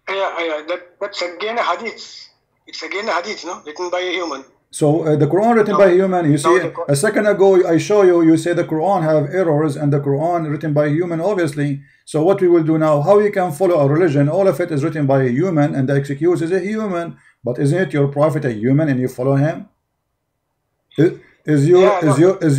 Yeah, that's again a hadith. It's again a hadith, no? Written by a human. So the Quran written by a human, you see, a second ago I show you, you say the Quran have errors and the Quran written by a human, obviously. So what we will do now, how you can follow a religion, all of it is written by a human and the excuse is a human, but isn't it your prophet a human and you follow him? Is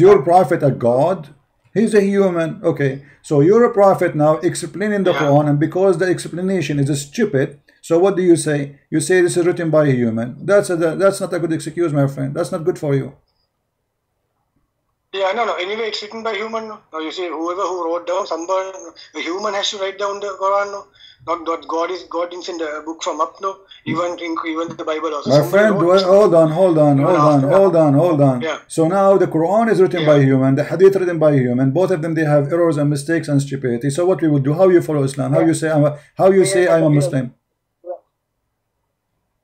your prophet a God? He's a human. Okay, so you're a prophet now explaining the Quran, and because the explanation is stupid, so what do you say? You say this is written by a human. That's not a good excuse, my friend. That's not good for you. Yeah, no. Anyway, it's written by human. No, you see, whoever who wrote down, a human has to write down the Quran. No, not God is in the book from up. No, even the Bible also. My friend, hold on. Yeah. So now the Quran is written by a human, the Hadith written by a human. Both of them, they have errors and mistakes and stupidity. So what we would do? How you follow Islam? How you say I'm a Muslim?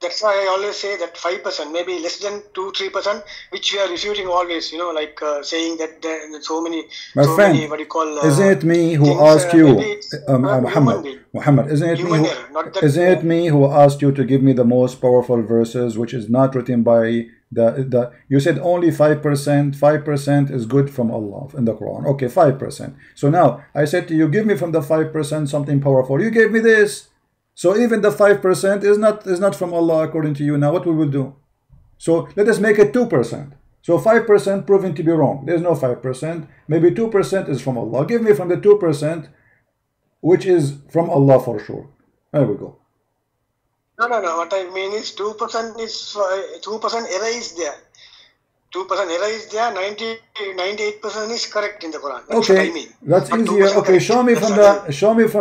That's why I always say that 5%, maybe less than 2-3%, which we are refuting always, you know, like saying that there are so many, what you call, isn't it me who asked you, Muhammad, isn't it me who asked you to give me the most powerful verses, which is not written by you said only 5% is good from Allah in the Quran. Okay, 5%. So now I said to you, give me from the 5% something powerful. You gave me this. So even the 5% is not from Allah according to you. Now what we will do? So let us make it 2%. So 5% proven to be wrong. There's no 5%. Maybe 2% is from Allah. Give me from the 2%, which is from Allah for sure. There we go. No. What I mean is 2% is 2% error is there. 2% error is there. 98% is correct in the Quran. That's okay, what I mean. That's easier. Okay, show me from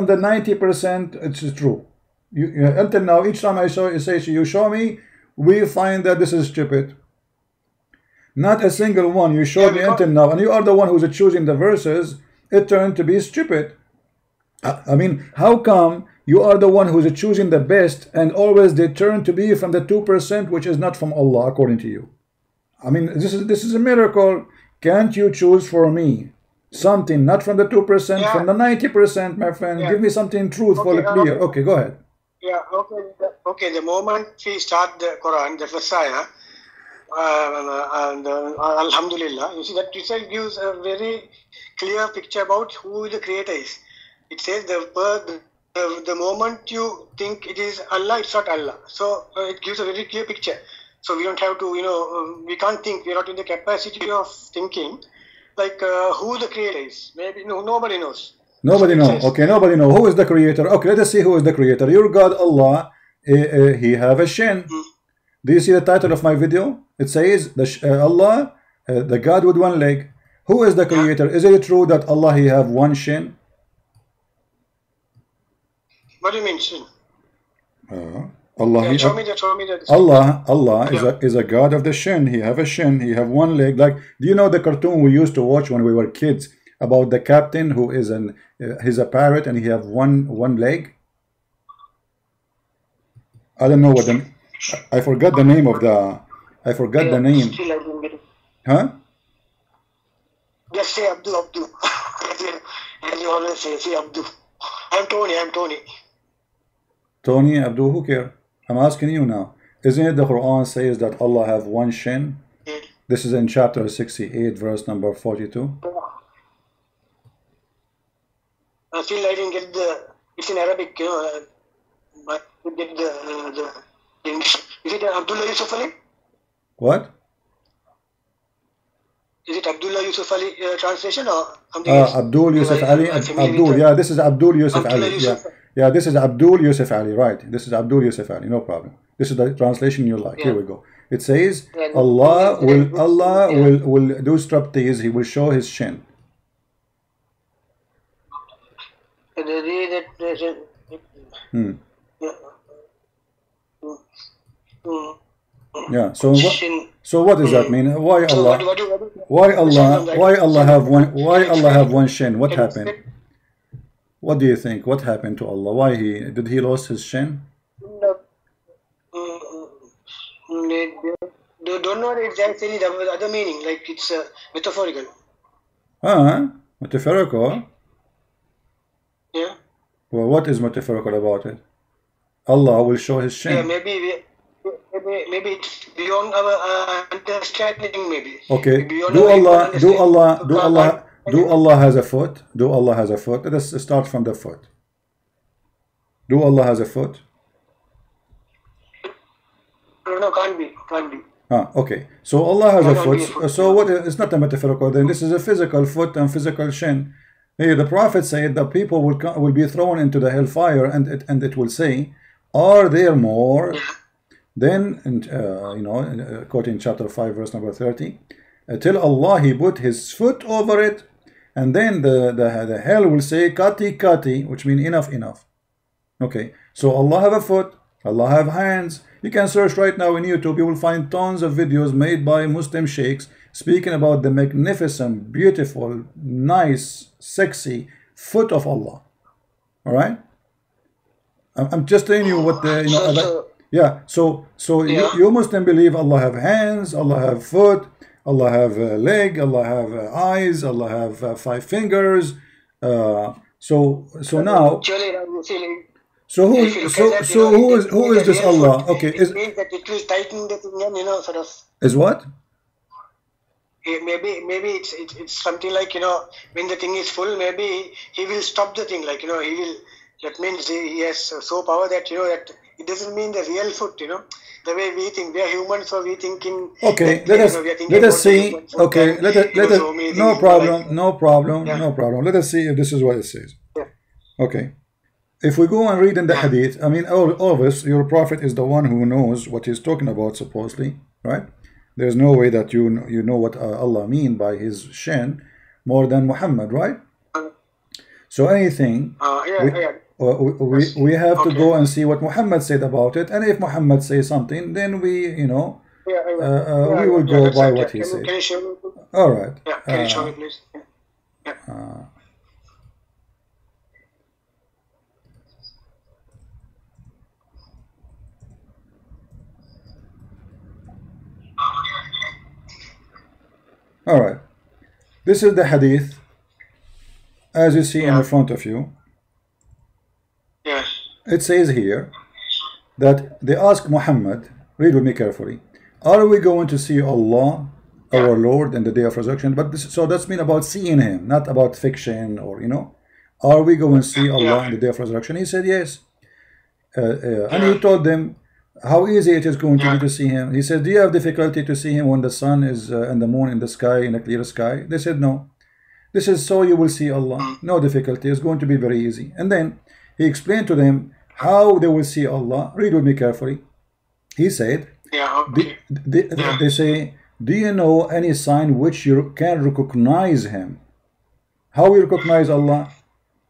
the 90%. It's true. Until now, each time I say to you, show me, we find that this is stupid. Not a single one. You showed me until now, and you are the one who's choosing the verses. It turned to be stupid. I mean, how come you are the one who's choosing the best, and always they turn to be from the 2%, which is not from Allah, according to you? I mean, this is a miracle. Can't you choose for me Something, not from the 2%, Yeah. from the 90%, my friend. Yeah. Give me something truthful, Okay, clear. okay. Okay, go ahead. Yeah, okay. Okay, the moment we start the Quran, the Messiah, and Alhamdulillah, you see that itself gives a very clear picture about who the Creator is. It says the moment you think it is Allah, it's not Allah. So it gives a very clear picture. So we don't have to, we can't think. We're not in the capacity of thinking like who the Creator is. Maybe nobody knows. Nobody know. Okay, nobody know. Who is the creator? Okay, let us see who is the creator. Your God, Allah, He have a shin. Do you see the title of my video? It says Allah, the God with one leg. Who is the creator? Is it true that Allah He have one shin? What do you mean shin? Allah, Yeah, show me that. Allah is a God of the shin. He have a shin. He have one leg. Like, do you know the cartoon we used to watch when we were kids about the captain who is he's a parrot and he have one leg? I don't know what I forgot the name of the. I forgot the name. Still I didn't get it. Huh? Just say Abdul. As you always say Abdul. I'm Tony. Tony, Abdul, who care? I'm asking you now. Isn't it the Quran says that Allah have one shin? Yeah. This is in chapter 68, verse number 42. Still I didn't get it's in Arabic, but you get the English. Is it Abdullah Yusuf Ali? What? Is it Abdullah Yusuf Ali translation or something else? Abdul Yusuf Ali. Abdul, yeah, this is Abdul Yusuf Ali. Yeah, this is Abdul Yusuf Ali, right? This is Abdul Yusuf Ali, no problem. This is the translation you like. Yeah. Here we go. It says Allah will do striptease. He will show his shin. Yeah. So what does that mean? Why Allah? Why Allah have one shin? What happened? What do you think? What happened to Allah? Why did he lost his shin? They don't know if there's any other meaning, like it's metaphorical. Metaphorical? Yeah. Well, what is metaphorical about it? Allah will show his shin. Yeah, maybe it's beyond our understanding. Maybe. Okay. Do Allah has a foot? Do Allah has a foot? Let us start from the foot. Do Allah has a foot? No, can't be. Okay. So Allah has a foot. So what? It's not a metaphorical. Then this is a physical foot and physical shin. Here the Prophet said that people will be thrown into the hellfire, and it will say, "Are there more?" Then, quoting chapter 5, verse number 30, till Allah He put His foot over it, and then the hell will say, "Kati kati," which means enough. Okay. So Allah have a foot. Allah have hands. You can search right now in YouTube. You will find tons of videos made by Muslim sheikhs speaking about the magnificent, beautiful, nice, sexy foot of Allah. All right. I'm just telling you what the yeah. So you Muslim believe Allah have hands, Allah have foot, Allah have a leg, Allah have eyes, Allah have 5 fingers. So now. So who is this Allah? Okay, it means that it will tighten the thing, sort of. Is what? Maybe it's something like when the thing is full, maybe He will stop the thing, like He will. That means He has so power that that it doesn't mean the real foot, the way we think. We are humans, so we think in. Okay, let us see. Okay, let us. No problem. Let us see if this is what it says. Yeah. Okay. If we go and read in the hadith, I mean, all of us, your prophet is the one who knows what he's talking about, supposedly, right? There's no way that you know what Allah mean by his shin more than Muhammad, right? So anything, we have to go and see what Muhammad said about it, and if Muhammad says something, then we will go by what he said. Can you show me? All right. Yeah, can you show me, please? All right. This is the hadith as you see in front of you, it says here that they ask Muhammad, read with me carefully, are we going to see Allah, our Lord, in the day of resurrection? But this, so that's mean about seeing him, not about fiction, or are we going to see Allah in the day of resurrection? He said yes. And he told them how easy it is going to be to see him. He said, do you have difficulty to see him when the sun is and the moon in the sky, in a clear sky? They said no. This is so you will see Allah. No difficulty. It's going to be very easy. And then he explained to them how they will see Allah. Read with me carefully. He said, they say, do you know any sign which you can recognize him? How we recognize Allah?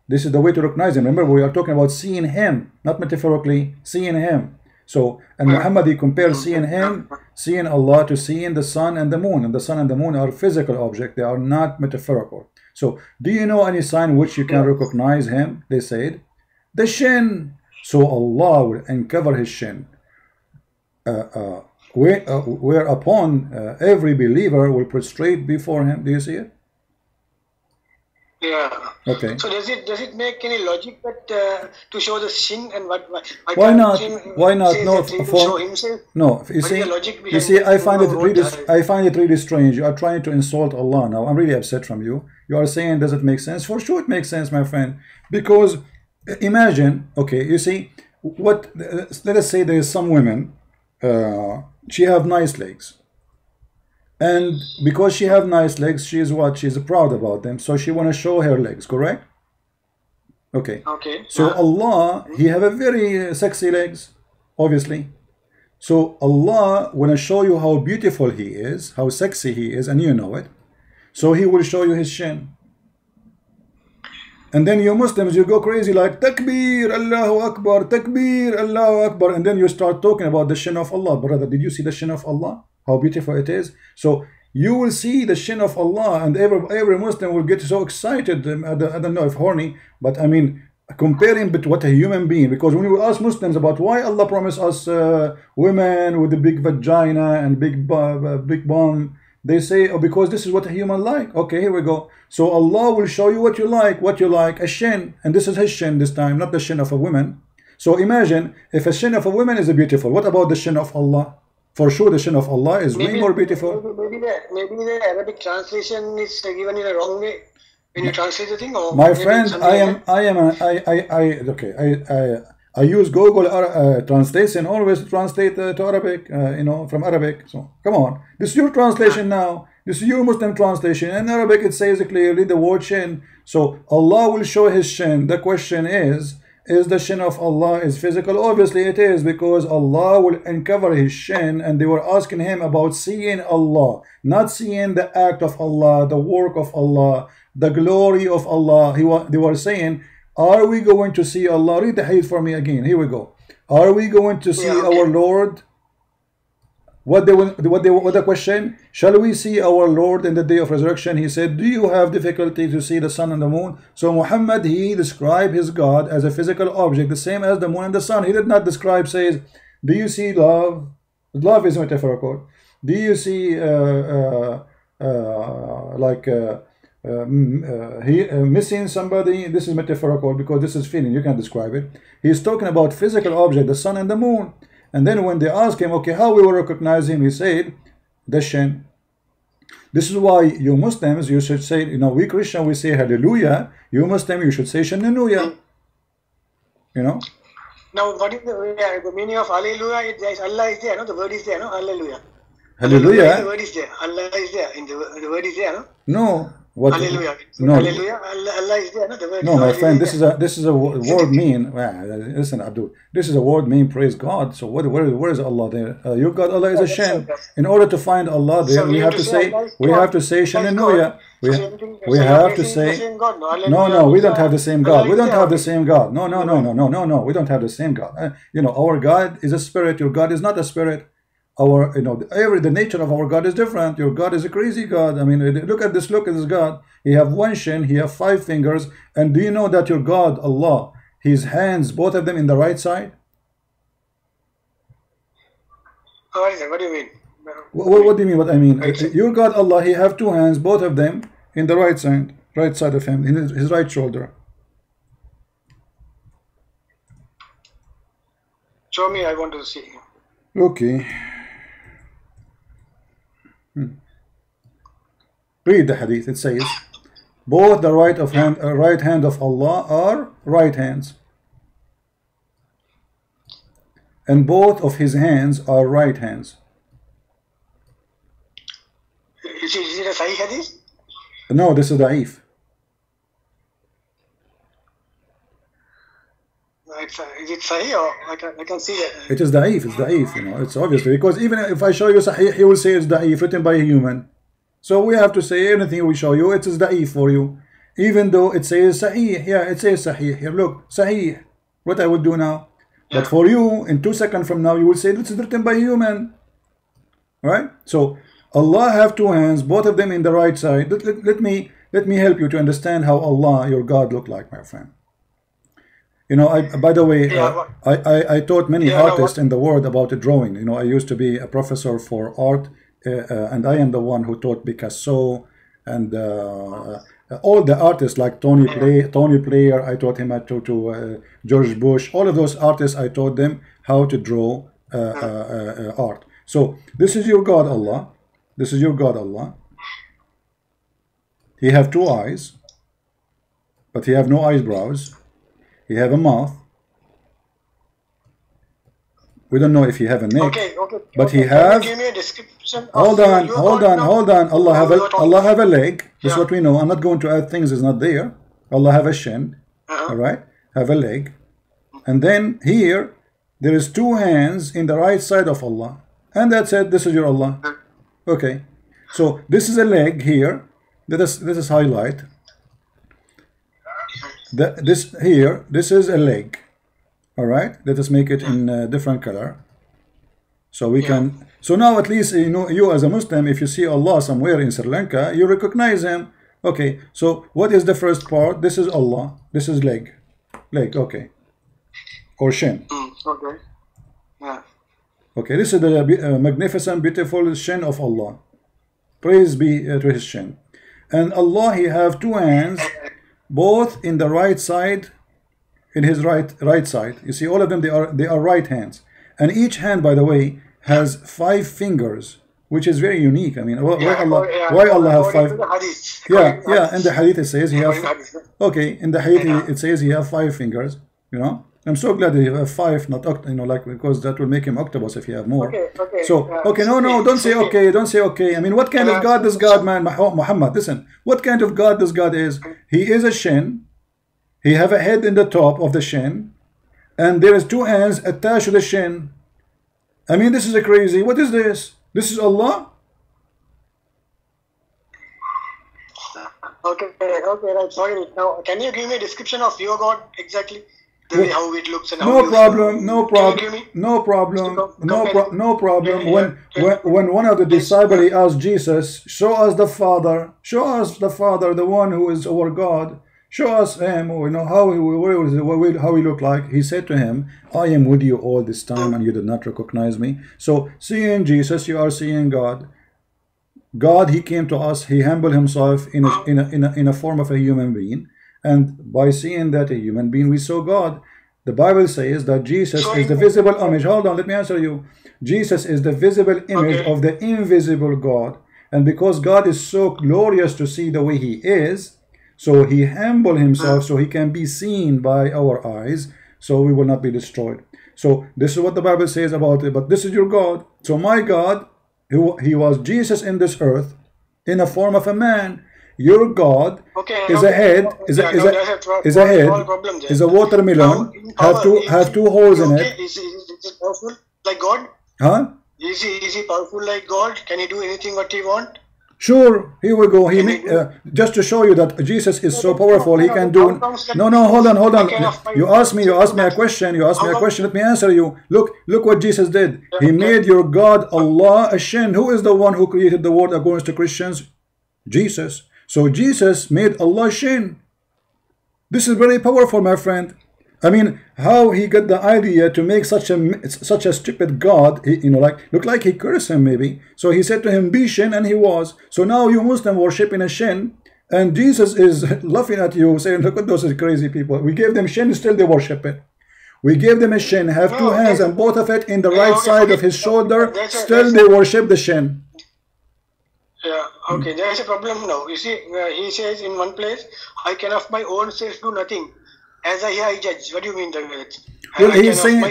This is the way to recognize him. Remember, we are talking about seeing him, not metaphorically, seeing him. So, and Muhammad, he compares seeing him, seeing Allah, to seeing the sun and the moon. And the sun and the moon are physical objects. They are not metaphorical. So, do you know any sign which you can recognize him? They said, the shin. So Allah will uncover his shin. Whereupon every believer will prostrate before him. Do you see it? Yeah. Okay. So does it make any logic that to show the shin and what? Why not? Why not? No, show himself. No. You see, I find it really strange. You are trying to insult Allah now. I'm really upset from you. You are saying, does it make sense? For sure, it makes sense, my friend. Because imagine, okay, you see, what? Let us say there is some women. She have nice legs. And because she have nice legs, she is what? She's proud about them. So she want to show her legs, correct? Okay. Okay. So Allah, he have a very sexy legs, obviously. So Allah want to show you how beautiful he is, how sexy he is, and you know it. So he will show you his shin. And then you Muslims, you go crazy like Takbir, Allahu Akbar, Takbir, Allahu Akbar. And then you start talking about the shin of Allah. Brother, did you see the shin of Allah? How beautiful it is. So you will see the shin of Allah, and every Muslim will get so excited. I don't know if horny, but I mean comparing with what a human being. Because when we ask Muslims about why Allah promised us women with a big vagina and big bum, they say, oh, because this is what a human like. Okay, here we go. So Allah will show you what you like, a shin, and this is his shin this time, not the shin of a woman. So imagine if a shin of a woman is beautiful, what about the shin of Allah? For sure, the shin of Allah is way more beautiful. Maybe the Arabic translation is given in a wrong way when you translate the thing. Or my friend, I use Google translation always to translate to Arabic, from Arabic. So come on, this is your translation now. This is your Muslim translation. In Arabic, it says clearly the word shin. So Allah will show his shin. The question is the shin of Allah is physical? Obviously it is, because Allah will uncover his shin, and they were asking him about seeing Allah, not seeing the act of Allah, the work of Allah, the glory of Allah. They were saying, are we going to see Allah? Read the hadith for me again. Here we go. Are we going to see our Lord? What the question? Shall we see our Lord in the day of resurrection? He said, do you have difficulty to see the sun and the moon? So Muhammad, he described his God as a physical object, the same as the moon and the sun. He did not describe, says, do you see love? Love is metaphorical. Do you see missing somebody? This is metaphorical, because this is feeling. You can describe it. He's talking about physical object, the sun and the moon. And then when they ask him, okay, how we will recognize him, he said, the shin. This is why you Muslims, you should say, we Christian, we say hallelujah. You Muslim, you should say shannuya. Now, what is the meaning of hallelujah? Allah is there, no? The word is there, no? Hallelujah. Hallelujah. The word is there. Allah is there. The word is there, no? No. What? Hallelujah. No. Hallelujah. Allah is there. No, the word no, my friend. This is a word mean. Listen, Abdul. This is a word mean. Praise God. So where is Allah there? Your God, Allah is a shin. In order to find Allah there, we have to say Shannuya. We have to say no. We don't have the same God. We don't have the same God. No. We don't have the same God. Our God is a spirit. Your God is not a spirit. The nature of our God is different. Your God is a crazy God. I mean, look at this God. He have one shin, he have 5 fingers. And do you know that your God, Allah, his hands, both of them in the right side? What do you mean? What do you mean what I mean? Your God, Allah, he have 2 hands, both of them in the right side. right side of him, in his right shoulder. Show me, I want to see. Okay. Read the hadith. It says, both the right hand of Allah are right hands, and both of his hands are right hands. Is it a Sahih hadith? No, this is da'if. Is it Sahih, or I can see that? It is da'if. It's da'if. You know, it's obviously, because even if I show you Sahih, he will say it's da'if, written by a human. So we have to say anything we show you, it is da'if for you, even though it says Sahih. Yeah, it says Sahih here. Look, Sahih. What I would do now? Yeah. But for you, in 2 seconds from now, you will say this is written by a human. Right? So Allah have two hands, both of them in the right side. Let me help you to understand how Allah, your God, look like, my friend. You know, by the way, I taught many artists in the world about drawing. You know, I used to be a professor for art, and I am the one who taught Picasso and all the artists like Tony Player. I taught him to George Bush. All of those artists, I taught them how to draw art. So this is your God, Allah. This is your God, Allah. He have two eyes, but he have no eyebrows. He have a mouth. We don't know if he have a neck. But he have. Give me a description. Hold on. Allah have a leg. That's what we know. I'm not going to add things is not there. Allah have a shin. All right. Have a leg, and then here there is two hands in the right side of Allah, and that's it. This is your Allah. Okay. So this is a leg here. Let us highlight. This is a leg. All right, let us make it in a different color, so we can. So now at least you know, you as a Muslim, if you see Allah somewhere in Sri Lanka, you recognize him. Okay, so what is the first part? This is Allah. This is leg. Okay, or shin. Okay. Yeah. Okay, this is the magnificent, beautiful shin of Allah. Praise be to His shin. And Allah, He have two hands, both in the right side. In his right side, you see all of them, they are right hands, and each hand, by the way, has 5 fingers, which is very unique. I mean, why Allah have 5? Yeah. In the hadith it says he have. Okay, in the hadith it says he have 5 fingers. You know, I'm so glad that he have 5, not like, because that will make him octopus if he have more. Okay, no, don't say okay. I mean, what kind of God this God, man? Muhammad, listen. What kind of God this God is? He is a shin. He have a head in the top of the shin, and there is 2 hands attached to the shin. I mean, this is a crazy. What is this? This is Allah? Okay, right. Sorry. Now, can you give me a description of your God exactly? The way how it looks and how no problem. When one of the disciples asked Jesus, show us the Father, the one who is our God. Show us him, you know, how he look like. He said to him, I am with you all this time and you did not recognize me. So seeing Jesus, you are seeing God. God, He came to us, He humbled Himself in a form of a human being. And by seeing that a human being, we saw God. The Bible says that Jesus is the visible image. Hold on, let me answer you. Jesus is the visible image of the invisible God. And because God is so glorious to see the way He is, so He humbled Himself so He can be seen by our eyes, so we will not be destroyed. So this is what the Bible says about it. But this is your God. So my God, He was Jesus in this earth in a form of a man. Your God is a head, is a watermelon, have two holes in it. Is he powerful like God? Huh? Is he powerful like God? Can He do anything what He want? Sure, here we go. Just to show you that Jesus is so powerful, He can do. No, hold on. You asked me a question. Let me answer you. Look what Jesus did. He made your God Allah a shin. Who is the one who created the world according to Christians? Jesus. So Jesus made Allah shin. This is very powerful, my friend. I mean, how he got the idea to make such a stupid God, look like he cursed him maybe. So he said to him, be shin, and he was. So now you Muslim worship in a shin, And Jesus is laughing at you, saying, look at those crazy people. We gave them shin, still they worship it. We gave them a shin, have two hands and both of it in the right side of his shoulder, still they worship the shin. Yeah, okay, there is a problem now. You see, he says in one place, I can of my own self do nothing. As I judge. What do you mean by that? Well, he's saying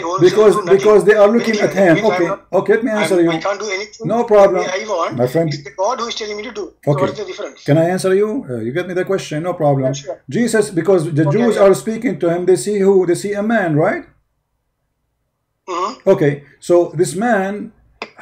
because they are looking at him. Okay, okay, let me answer you. I can't do anything. No problem. I want. My friend. It's the God who is telling me to do. Okay. So what is the difference? Can I answer you? You get me the question? No problem. Yeah, sure. Jesus, because the Jews are speaking to him, they see who? They see a man, right? Okay, so this man,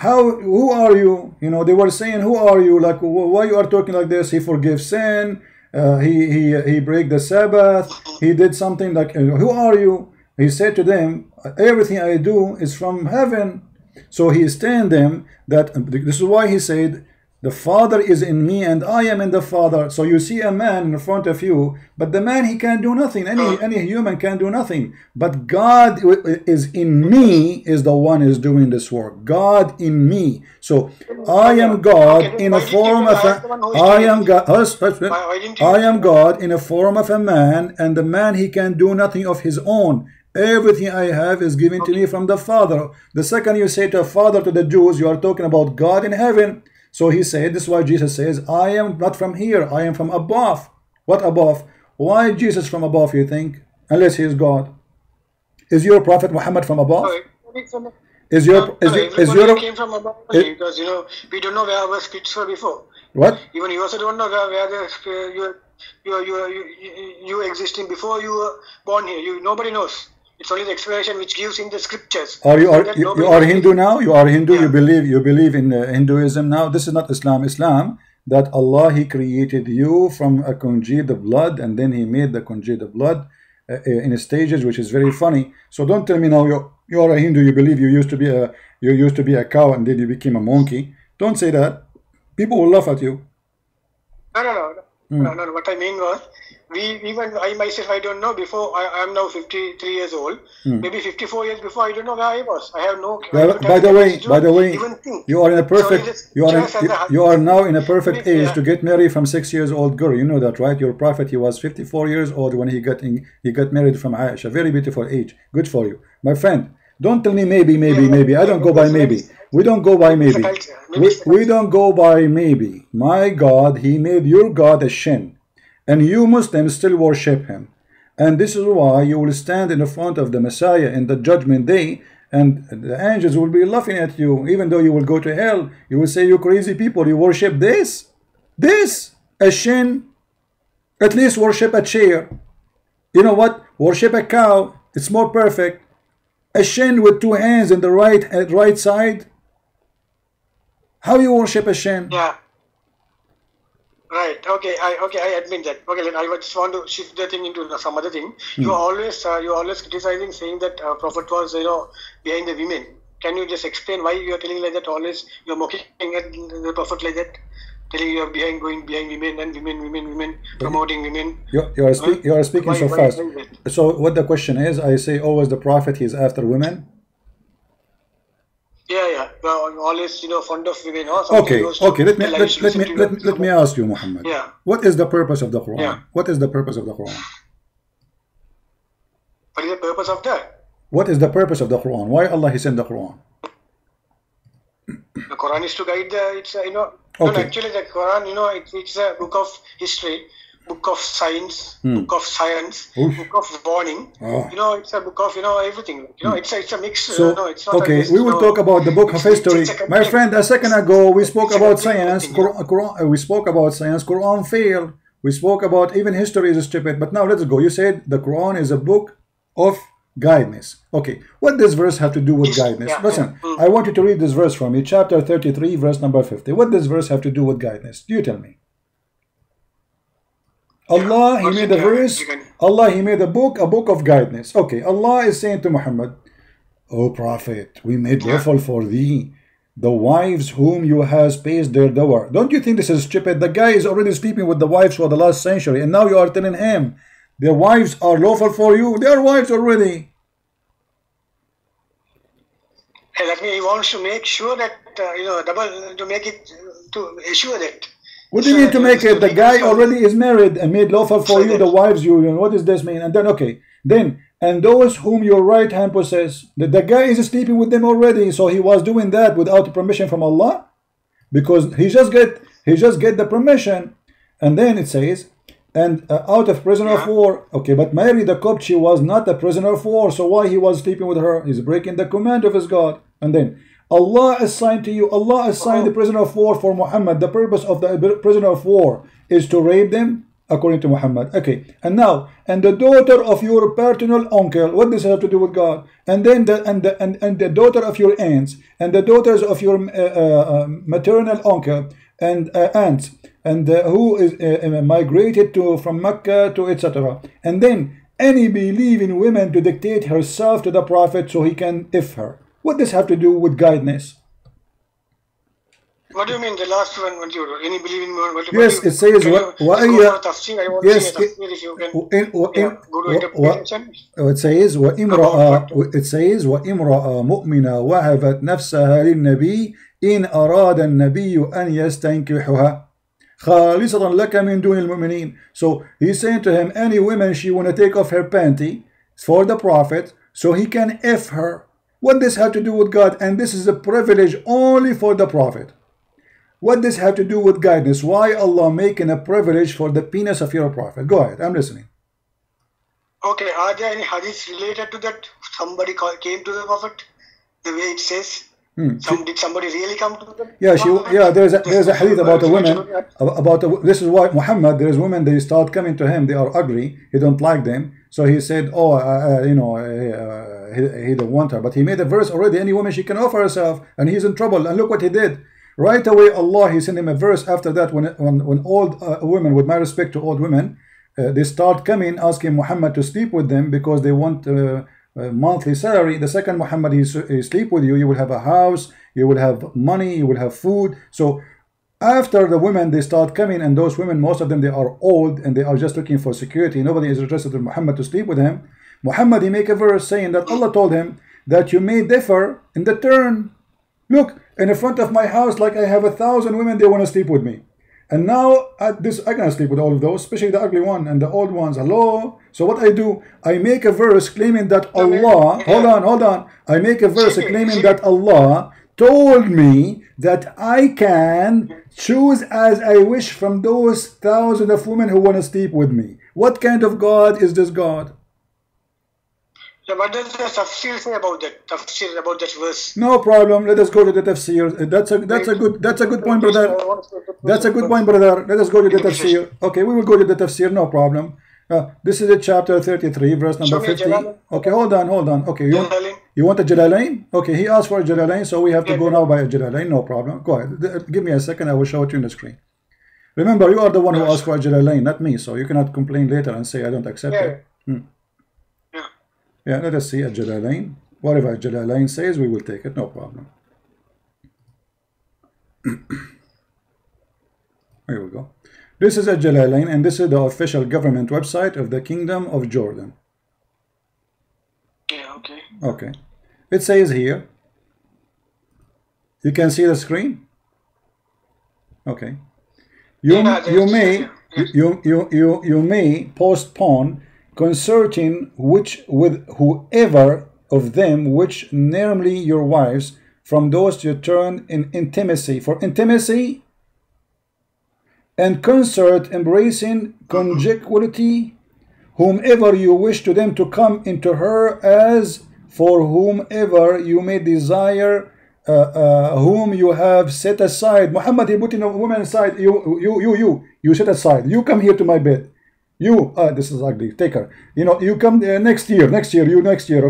who are you? You know, they were saying, who are you? Like, why you are talking like this? He forgives sin. He break the Sabbath. He did something like, who are you? He said to them, everything I do is from heaven. So he is telling them that this is why he said, the Father is in me and I am in the Father. So you see a man in front of you, but the man, he can do nothing. Any human can do nothing. But God is in me, is the one is doing this work. God in me. So I am God in a form of I am God in a form of a man, and the man, he can do nothing of his own. Everything I have is given to me from the Father. The second you say to Father to the Jews, you are talking about God in heaven. So he said, this is why Jesus says, I am not from here, I am from above. What above? Why Jesus from above, you think? Unless he is God. Is your Prophet Muhammad from above? Is your came from above, because we don't know where our spirits were before. What? Even you also don't know where you existing before you were born here. Nobody knows. It's only the explanation which gives in the scriptures. You are Hindu now? You are Hindu? Yeah. You believe in Hinduism now? This is not Islam. Islam, that Allah, he created you from a congealed blood, and then he made the congealed blood in stages, which is very funny. So don't tell me now you are a Hindu, you believe you used to be a cow and then you became a monkey. Don't say that. People will laugh at you. No. What I mean was, even I myself, I don't know. Before I am now 53 years old. Maybe 54 years before, I don't know where I was. I have no. By the way, you are in a perfect. You are now in a perfect age to get married from 6-year-old girl. You know that, right? Your Prophet, he was 54 years old when he got married from Aisha. Very beautiful age. Good for you, my friend. Don't tell me maybe. I don't go by maybe. We don't go by maybe. We don't go by maybe. My God, he made your God a shin, and you Muslims still worship him. And this is why you will stand in the front of the Messiah in the judgment day, and the angels will be laughing at you. Even though you will go to hell, you will say, you crazy people, you worship this, a shin. At least worship a chair. You know what? Worship a cow. It's more perfect. A shin with two hands in the right side. How you worship a shin? Yeah. Right. Okay. I admit that. Okay. Then I just want to shift the thing into some other thing. You are always criticizing, saying that Prophet was behind the women. Can you just explain why you are telling like that? Always you are mocking at the Prophet like that, telling you are going behind women and women, promoting women. You are speaking so fast. So what the question is? I say always the Prophet, he is after women. Yeah. Well, always fond of women. Or okay. Let me ask you, Muhammad. Yeah. What is the purpose of the Quran? Yeah. What is the purpose of the Quran? What is the purpose of that? What is the purpose of the Quran? Why Allah he sent the Quran? The Quran is to guide Okay. No, actually the Quran, it's a book of history, book of science, book of science, book of warning. It's a book of everything. It's a mix. So it's not okay, we will talk about the book of history. My friend, a second ago we spoke about science. We spoke about science. Quran failed. We spoke about even history is stupid. But now let's go. You said the Quran is a book of guidance. Okay, what does verse have to do with guidance? Listen, I want you to read this verse from me, chapter 33, verse number 50. What does verse have to do with guidance? You tell me. Allah, he made a verse. Allah, he made a book of guidance. Okay, Allah is saying to Muhammad, O Prophet, we made lawful for thee the wives whom you have spaced their dower. Don't you think this is stupid? The guy is already sleeping with the wives for the last century, and now you are telling him their wives are lawful for you. They are wives already. Hey, that means he wants to make sure that to make it to assure that What do you mean to make it? The guy already is married and made lawful for you the wives union. What does this mean? And then, okay, then, and those whom your right hand possess, the guy is sleeping with them already, so he was doing that without permission from Allah, because he just get the permission. And then it says, and out of prisoner of war. Okay, but Mary the Copt, she was not a prisoner of war, so why he was sleeping with her? He's breaking the command of his God. And then Allah assigned to you, Allah assigned the prisoner of war for Muhammad. The purpose of the prisoner of war is to rape them, according to Muhammad. Okay, and now, and the daughter of your paternal uncle, what does it have to do with God? And then the daughter of your aunts, and the daughters of your maternal uncle and aunts, and who is migrated from Mecca to etc. And then any believing woman to dictate herself to the Prophet so he can if her. What does have to do with guidance? What do you mean the last one? What you any believing woman? Yes, it says it says وَإِمْرَأَ مُؤْمِنَةً وَهَبَتْ نَفْسَهَا لِلنَّبِيِّ إِنْ أَرَادَ النَّبِيُّ أَنْ يَسْتَنْكِحُهَا خَالِصَةً لَكَ مِنْ دُونِ الْمُؤْمِنِينَ. So he's saying to him, any woman she want to take off her panty for the Prophet so he can F her. What does have to do with God? And this is a privilege only for the Prophet. What does have to do with guidance? Why Allah making a privilege for the penis of your Prophet? Go ahead, I'm listening. Okay, are there any hadiths related to that? Somebody came to the Prophet, the way it says. Did somebody really come to them? Yeah, there's a hadith about a woman. This is why Muhammad, there's women, they start coming to him, they are ugly, he don't like them, so he said, oh, he don't want her, but he made a verse already, any woman she can offer herself, and he's in trouble. And look what he did. Right away, Allah, he sent him a verse after that, when old women, with my respect to old women, they start coming asking Muhammad to sleep with them because they want monthly salary. The second Muhammad he sleep with you, you will have a house, you will have money, you will have food. So after the women, they start coming, and those women, most of them, they are old and they are just looking for security. Nobody is interested in Muhammad to sleep with him. Muhammad, he make a verse saying that Allah told him that you may differ in the turn. Look, in the front of my house, like I have 1,000 women, they want to sleep with me. And now at this, I cannot sleep with all of those, especially the ugly one and the old ones. Hello. So what I do, I make a verse claiming that Allah, hold on. I make a verse claiming that Allah told me that I can choose as I wish from those thousands of women who want to sleep with me. What kind of God is this God? So what does the tafsir say about that? Tafsir about that verse? No problem. Let us go to the tafsir. That's a good point, brother. That's a good point, brother. Let us go to the tafsir. Okay, we will go to the tafsir. No problem. This is the chapter 33, verse number 50. Okay, hold on. Okay, you want a Jalalain? Okay, he asked for a Jalalain, so we have to go now by a Jalalain. No problem. Go ahead. Give me a second. I will show it to you on the screen. Remember, you are the one who asked for a Jalalain, not me. So you cannot complain later and say I don't accept it. Yeah, let us see a Jalalain. Whatever a Jalalain says, we will take it. No problem. Here we go. This is a Jalalain, and this is the official government website of the Kingdom of Jordan. Yeah, okay. Okay. It says here, you can see the screen? Okay. You may postpone concerting with whoever of them which namely your wives from those you turn in intimacy for intimacy and concert embracing conjugality whomever you wish to them to come into her as for whomever you may desire whom you have set aside. Muhammad, he put in a woman aside. You set aside. You come here to my bed. You, this is ugly. Take her. You know, you come next year.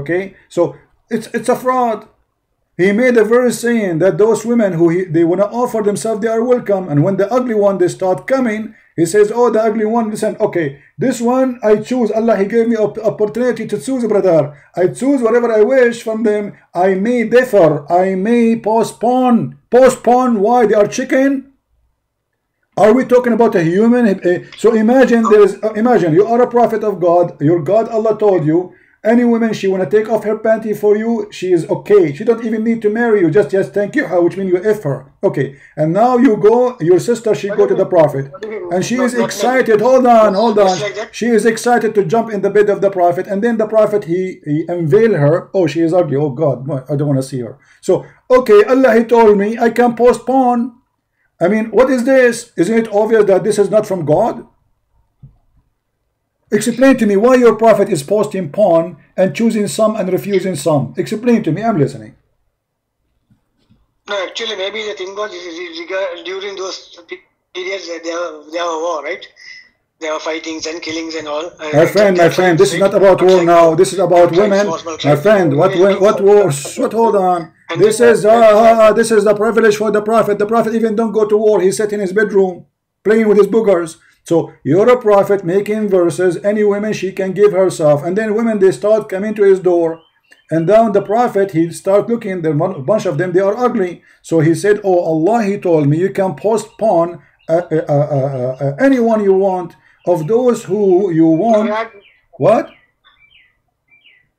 Okay. So it's a fraud. He made a verse saying that those women who they want to offer themselves, they are welcome. And when the ugly one they start coming, he says, "Oh, the ugly one, listen. Okay, this one I choose. Allah, He gave me opportunity to choose, brother. I choose whatever I wish from them. I may differ. I may postpone. Postpone. Why? They are chicken." Are we talking about a human? So imagine imagine you are a prophet of God. Your God, Allah told you, Any woman she want to take off her panty for you, she is okay. She don't even need to marry you. Just thank you her, which means you F her. Okay. And now you go, your sister, she go to the Prophet. And she is excited. Hold on. She is excited to jump in the bed of the Prophet. And then the Prophet, he unveil her. Oh, she is ugly. Oh God, I don't want to see her. So, okay, Allah, he told me I can postpone. I mean, what is this? Isn't it obvious that this is not from God? Explain to me why your Prophet is posting porn and choosing some and refusing some. Explain to me, I'm listening. No, actually, maybe the thing was during those periods they have a war, right? There were fightings and killings and all. My friend, this is not about war now. This is about women. My friend, what wars? What? Hold on. This is the privilege for the Prophet. The Prophet even don't go to war. He sat in his bedroom playing with his boogers. So you're a prophet making verses, any woman she can give herself, and then women they start coming to his door, and down the prophet he start looking, there a bunch of them, they are ugly. So he said, oh Allah, he told me you can postpone anyone you want, of those who you want. What?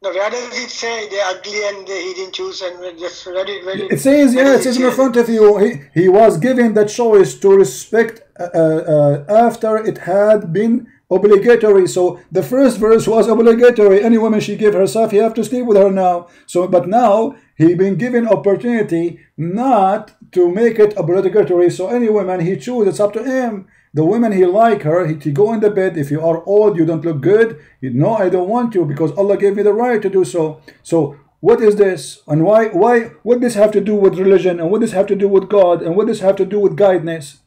No, where does it say they're ugly and he didn't choose and just read it? It says, yeah, it says in front of you. He was given the choice to respect after it had been obligatory. So the first verse was obligatory. Any woman she gave herself, he have to sleep with her now. So, but now he been given opportunity not to make it obligatory. So any woman he choose, it's up to him. The women he like her, he go in the bed. If you are old, you don't look good, you know, I don't want you because Allah gave me the right to do so. So what is this? And why what this have to do with religion, and what this have to do with God, and what this have to do with guidance?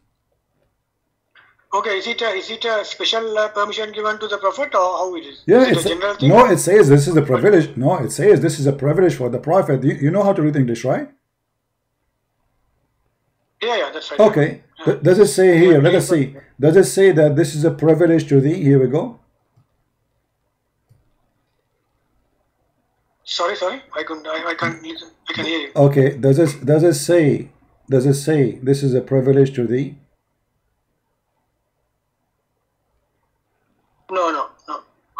Okay, is it a special permission given to the Prophet, or how it is? Yeah, is it a general thing? No, it says this is a privilege. No, it says this is a privilege for the Prophet. You know how to read English, right? Yeah, that's right. Okay. Yeah. Does it say here? Let us see. Does it say that this is a privilege to thee? Here we go. Sorry, I can't listen. I can hear you. Okay. Does it say this is a privilege to thee? No.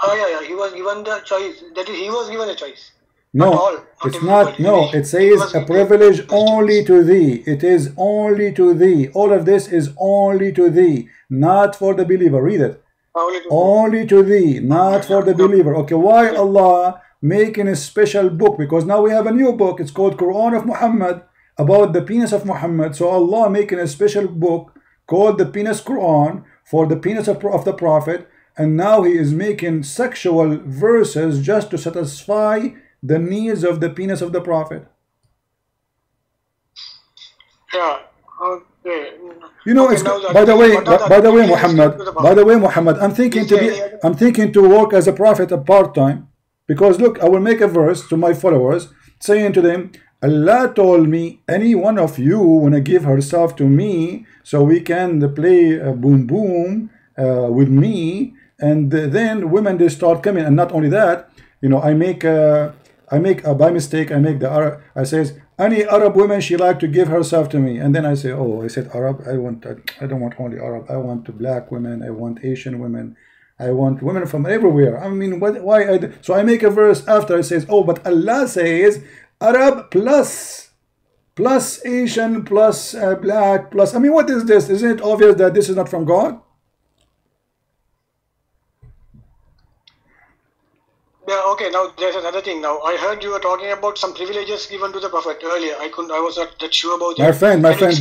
Oh yeah. He was given the choice. That is, he was given a choice. No, it's not. No, it says a privilege only to thee. It is only to thee. All of this is only to thee, not for the believer. Read it. Only to thee, not for the believer. Okay, why Allah making a special book? Because now we have a new book. It's called Quran of Muhammad, about the penis of Muhammad. So Allah making a special book called the Penis Quran for the penis of the Prophet. And now he is making sexual verses just to satisfy the needs of the penis of the Prophet. Yeah. Okay. You know, it's, by the way, Muhammad, I'm thinking to work as a prophet a part-time, because look, I will make a verse to my followers saying to them, Allah told me any one of you wanna give herself to me so we can play boom boom with me, and then women they start coming. And not only that, you know, I make by mistake, I make the Arab, I says any Arab woman she like to give herself to me, and then I say, oh, I said Arab, I don't want only Arab, I want black women, I want Asian women, I want women from everywhere. I mean, why? So I make a verse after, it says, oh, but Allah says Arab plus Asian plus black plus. I mean, what is this? Isn't it obvious that this is not from God? Yeah, okay, now there's another thing. Now I heard you were talking about some privileges given to the Prophet earlier. I was not that sure about that. My friend,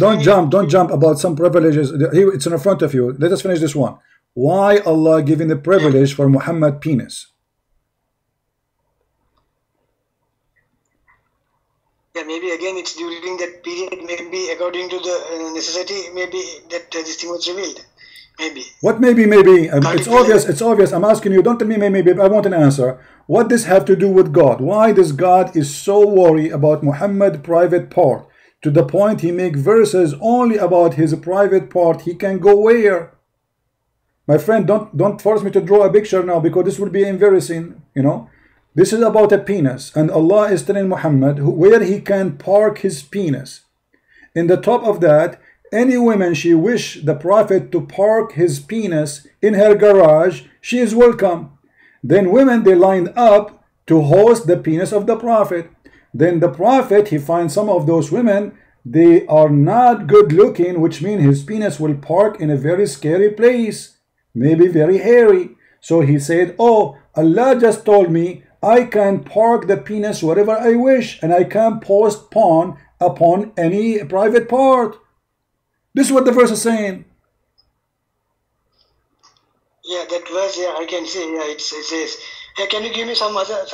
don't jump about some privileges. Here, it's in front of you. Let us finish this one. Why Allah giving the privilege for Muhammad penis? Yeah, maybe again it's during that period, maybe according to the necessity, maybe that this thing was revealed. Maybe. What maybe? It's obvious. I'm asking you, don't tell me maybe, I want an answer. What does have to do with God? Why does God is so worried about Muhammad private part, to the point he make verses only about his private part? He can go where? My friend, don't force me to draw a picture now, because this will be embarrassing, you know. This is about a penis, and Allah is telling Muhammad where he can park his penis. In the top of that, any woman she wish the Prophet to park his penis in her garage, she is welcome. Then women they lined up to host the penis of the Prophet. Then the Prophet, he finds some of those women, they are not good looking, which means his penis will park in a very scary place, maybe very hairy. So he said, oh, Allah just told me I can park the penis wherever I wish, and I can post porn upon any private part. This is what the verse is saying. Yeah, that verse, yeah, I can see. Yeah, it says. Yeah, can you give me some other,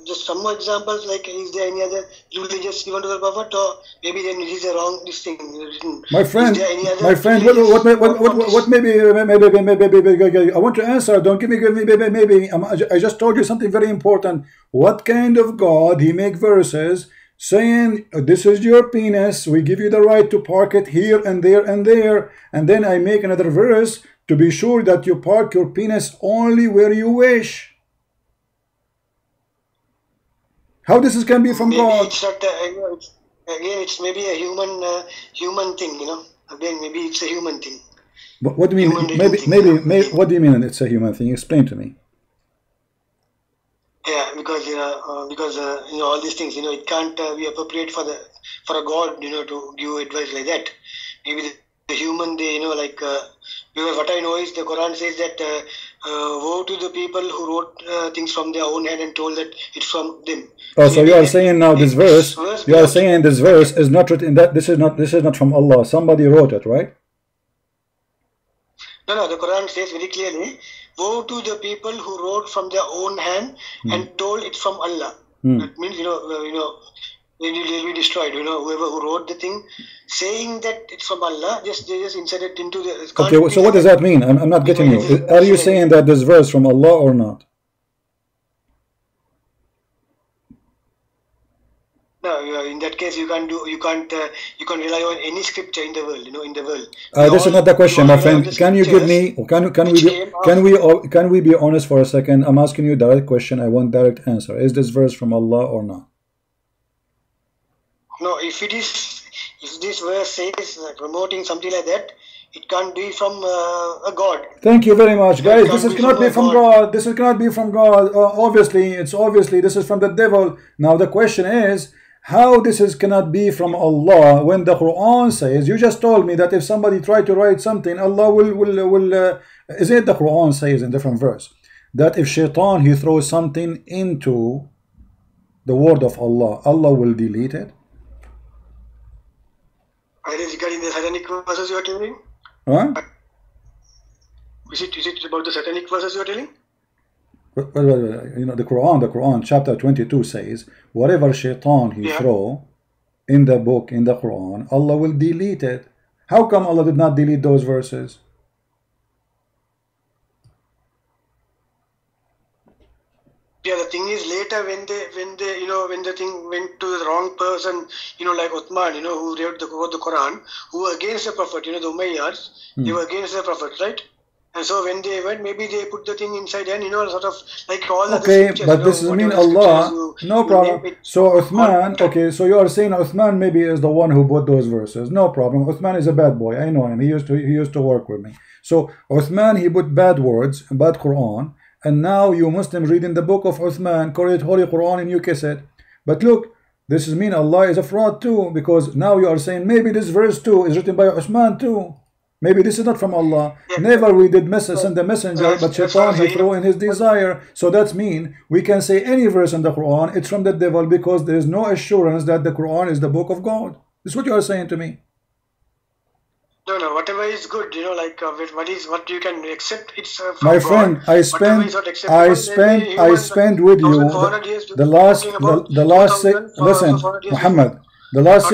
just some more examples? Like, is there any other religious given to the Prophet, or maybe then it is a wrong this thing written? My friend, what maybe I want to answer. Don't give me maybe. I just told you something very important. What kind of God he make verses saying this is your penis, we give you the right to park it here and there and there, and then I make another verse to be sure that you park your penis only where you wish. How this can be from maybe God? It's not, again, it's maybe a human thing, you know. Again, maybe it's a human thing. What do you mean? Maybe. What do you mean? It's a human thing. Explain to me. Yeah, because all these things, it can't be appropriate for a God, to give advice like that. Maybe the human, because what I know is the Quran says that woe to the people who wrote things from their own hand and told that it's from them. Oh, so you are saying now this verse? You are saying this verse is not written. That this is not from Allah. Somebody wrote it, right? No. The Quran says very clearly, woe to the people who wrote from their own hand and told it's from Allah. That means, they will be destroyed. Whoever who wrote the thing, saying that it's from Allah, they just insert it into the. Okay, so what does that mean? I'm not getting you. Are you saying that this verse from Allah or not? No, in that case, you can't rely on any scripture in the world. In the world. This is not the question, my friend. Can you give me? Can we be honest for a second? I'm asking you a direct question. I want direct answer. Is this verse from Allah or not? No, if this verse says promoting something like that, it can't be from a God. Thank you very much, guys. This cannot be from God. This cannot be from God. Obviously, this is from the devil. Now the question is, how this cannot be from Allah when the Quran says? You just told me that if somebody tried to write something, Allah will is it the Quran says in different verse that if Shaitan he throws something into the word of Allah, Allah will delete it? Regarding the satanic verses you are telling? Huh? Is it about the satanic verses you are telling? The Quran chapter 22 says whatever Shaitan he throw in the book, in the Quran, Allah will delete it. How come Allah did not delete those verses? Yeah, the thing is later when the thing went to the wrong person, like Uthman, who wrote the Quran, who were against the Prophet, the Umayyads, they were against the Prophet, right? And so when they went, maybe they put the thing inside and, sort of like all the scriptures. But this doesn't mean Allah, no problem. So Uthman, okay, so you are saying Uthman maybe is the one who put those verses. No problem. Uthman is a bad boy. I know him. He used to work with me. So Uthman, he put bad words, bad Quran. And now you Muslims reading the book of Uthman, call it Holy Quran, and you kiss it. But look, this is mean Allah is a fraud too, because now you are saying maybe this verse too is written by Uthman too. Maybe this is not from Allah. Never we did send the messenger, but Shaitan he threw in his desire. So that's mean we can say any verse in the Quran, it's from the devil, because there is no assurance that the Quran is the book of God. This is what you are saying to me. No, whatever is good, what you can accept, it's from my friend, God. I spent with you the last listen, Muhammad, the last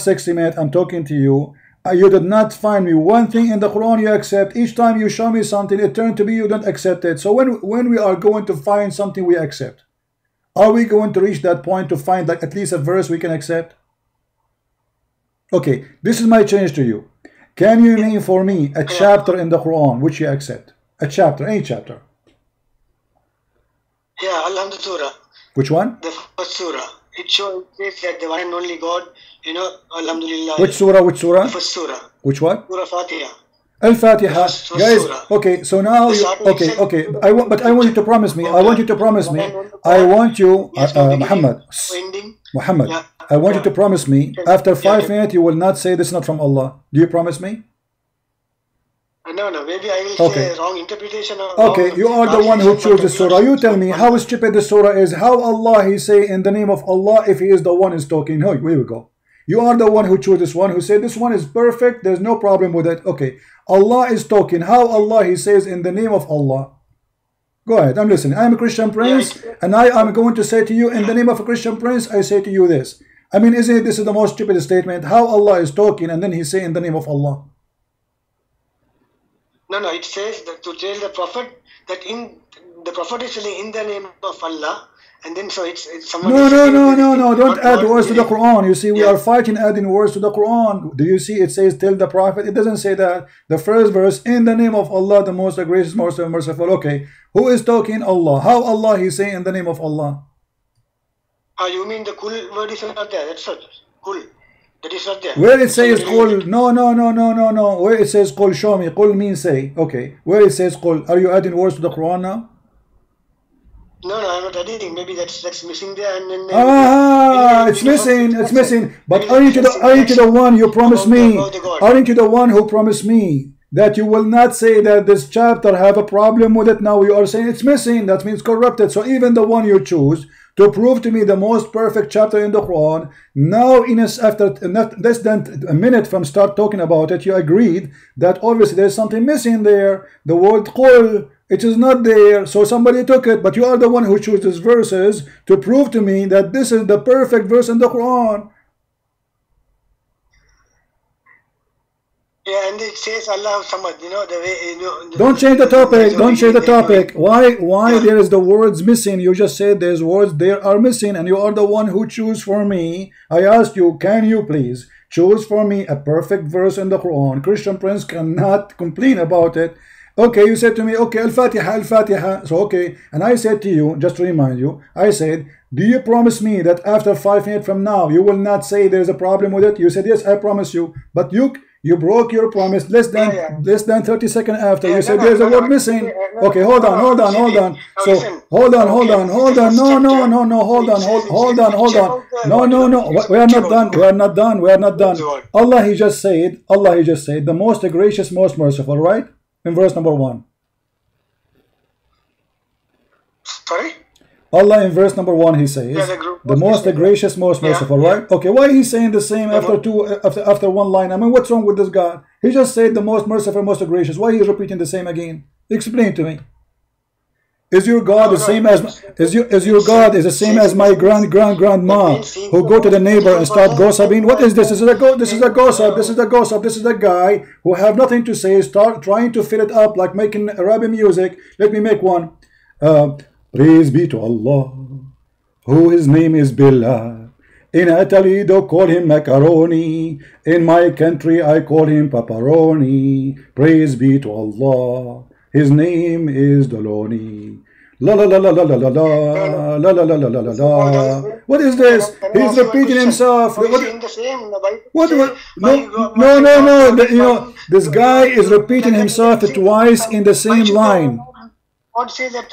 60 minutes I'm talking to you. You did not find me one thing in the Quran you accept. Each time you show me something, it turned to be you don't accept it. So when we are going to find something we accept, are we going to reach that point to find like at least a verse we can accept? Okay, this is my challenge to you. Can you name for me a chapter in the Quran which you accept? A chapter, any chapter. Yeah, Al-Hamd Surah. Which one? The first surah. It says that the one and only God, Alhamdulillah. Which surah? The first surah. Which one? Surah Fatiha. Al-Fatiha, first guys. surah. Okay, so now The you, starting okay, itself. okay. But I want you to promise me. I want you to promise me. I want you, Muhammad, Ending. Muhammad. Yeah. I want you to promise me. After 5 minutes, you will not say this is not from Allah. Do you promise me? No, maybe I will say wrong interpretation. Okay, you are the one who chose the surah. You tell me how stupid the surah is. How Allah he say in the name of Allah if he is the one who's talking? No, here we go. You are the one who chose this one, who said this one is perfect. There's no problem with it. Okay, Allah is talking. How Allah he says in the name of Allah? Go ahead, I'm listening. I'm a Christian prince, and I am going to say to you in the name of a Christian prince, I say to you this. I mean, isn't it, this is the most stupid statement? How Allah is talking and then he say in the name of Allah? No, it says that to tell the Prophet that the Prophet is saying in the name of Allah, and then so it's someone. No. Don't add words to the Quran. You see, we are fighting adding words to the Quran. Do you see? It says tell the Prophet. It doesn't say that. The first verse, in the name of Allah, the most gracious, most merciful. Okay, who is talking? Allah. How Allah he say in the name of Allah? You mean the kul word is not there? That's what kul. That is not there. Where it says qul, no. Where it says qul, show me. Qul means say. Okay. Where it says qul, are you adding words to the Quran now? No, I'm not adding. Maybe that's missing there, and then. It's missing. But aren't you the one you promised me? Aren't you the one who promised me that you will not say that this chapter have a problem with it? Now you are saying it's missing. That means corrupted. So even the one you choose to prove to me the most perfect chapter in the Quran, now after not less than a minute from start talking about it, you agreed that obviously there's something missing there. The word qul, it is not there, so somebody took it, but you are the one who chooses verses to prove to me that this is the perfect verse in the Quran. Yeah, and it says Allah Samad, the way, Don't change the topic, don't change the topic. Why there is the words missing? You just said there's words there are missing, and you are the one who choose for me. I asked you, can you please choose for me a perfect verse in the Quran? Christian Prince cannot complain about it. Okay, you said to me, okay, Al-Fatiha. So, okay, and I said to you, just to remind you, I said, do you promise me that after 5 minutes from now, you will not say there's a problem with it? You said, yes, I promise you. But you broke your promise less than 30 seconds after. You said there's a word missing. Okay, hold on. So, hold on. No. We are not done. Allah, he just said, the most gracious, most merciful, right? In verse number 1. Sorry? Allah in verse number 1 he says, the most gracious, most merciful, right? Okay, why is he saying the same after one line? I mean, what's wrong with this God? He just said the most merciful, most gracious. Why is he repeating the same again? Explain to me. Is your God the same as the same as my grandma who go to the neighbor and start gossiping? What is this? This is a gossip. This is a guy who have nothing to say, start trying to fill it up like making Arabic music. Let me make one. Praise be to Allah, who his name is Billah. In Toledo call him macaroni. In my country I call him pepperoni. Praise be to Allah. His name is Doloni. La la la la la la la la la la la la la la. What is this? He's repeating himself. What? No. This guy is repeating himself twice in the same line. God say that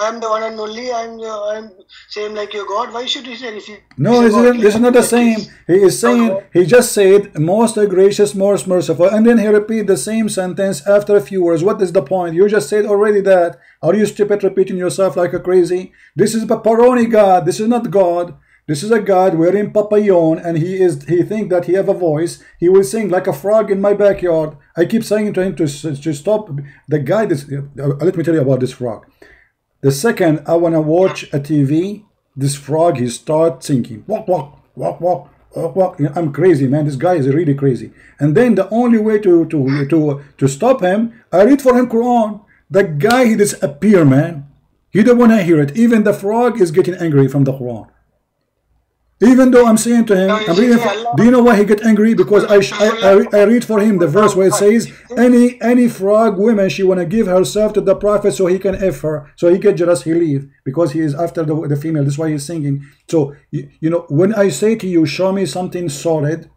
I'm the one and only. I'm same like your God. Why should he say this? No, this is not the same. He is saying, he just said most gracious, most merciful, and then he repeat the same sentence after a few words. What is the point? You just said already that. Are you stupid repeating yourself like a crazy? This is pepperoni God. This is not God. This is a God wearing papillon, and he think that he have a voice. He will sing like a frog in my backyard. I keep saying to him to stop. The guy, let me tell you about this frog. The second I want to watch a TV, this frog, he start singing. Walk, walk, walk, walk, walk, walk. I'm crazy, man. This guy is really crazy. And then the only way to stop him, I read for him Quran. The guy, he disappear, man. He don't want to hear it. Even the frog is getting angry from the Quran. Even though I'm saying to him, do you know why he get angry? Because I read for him the verse where it says, any frog woman, she want to give herself to the Prophet so he can F her, so he can jealous, he leave, because he is after the female. That's why he's singing. So, when I say to you, show me something solid,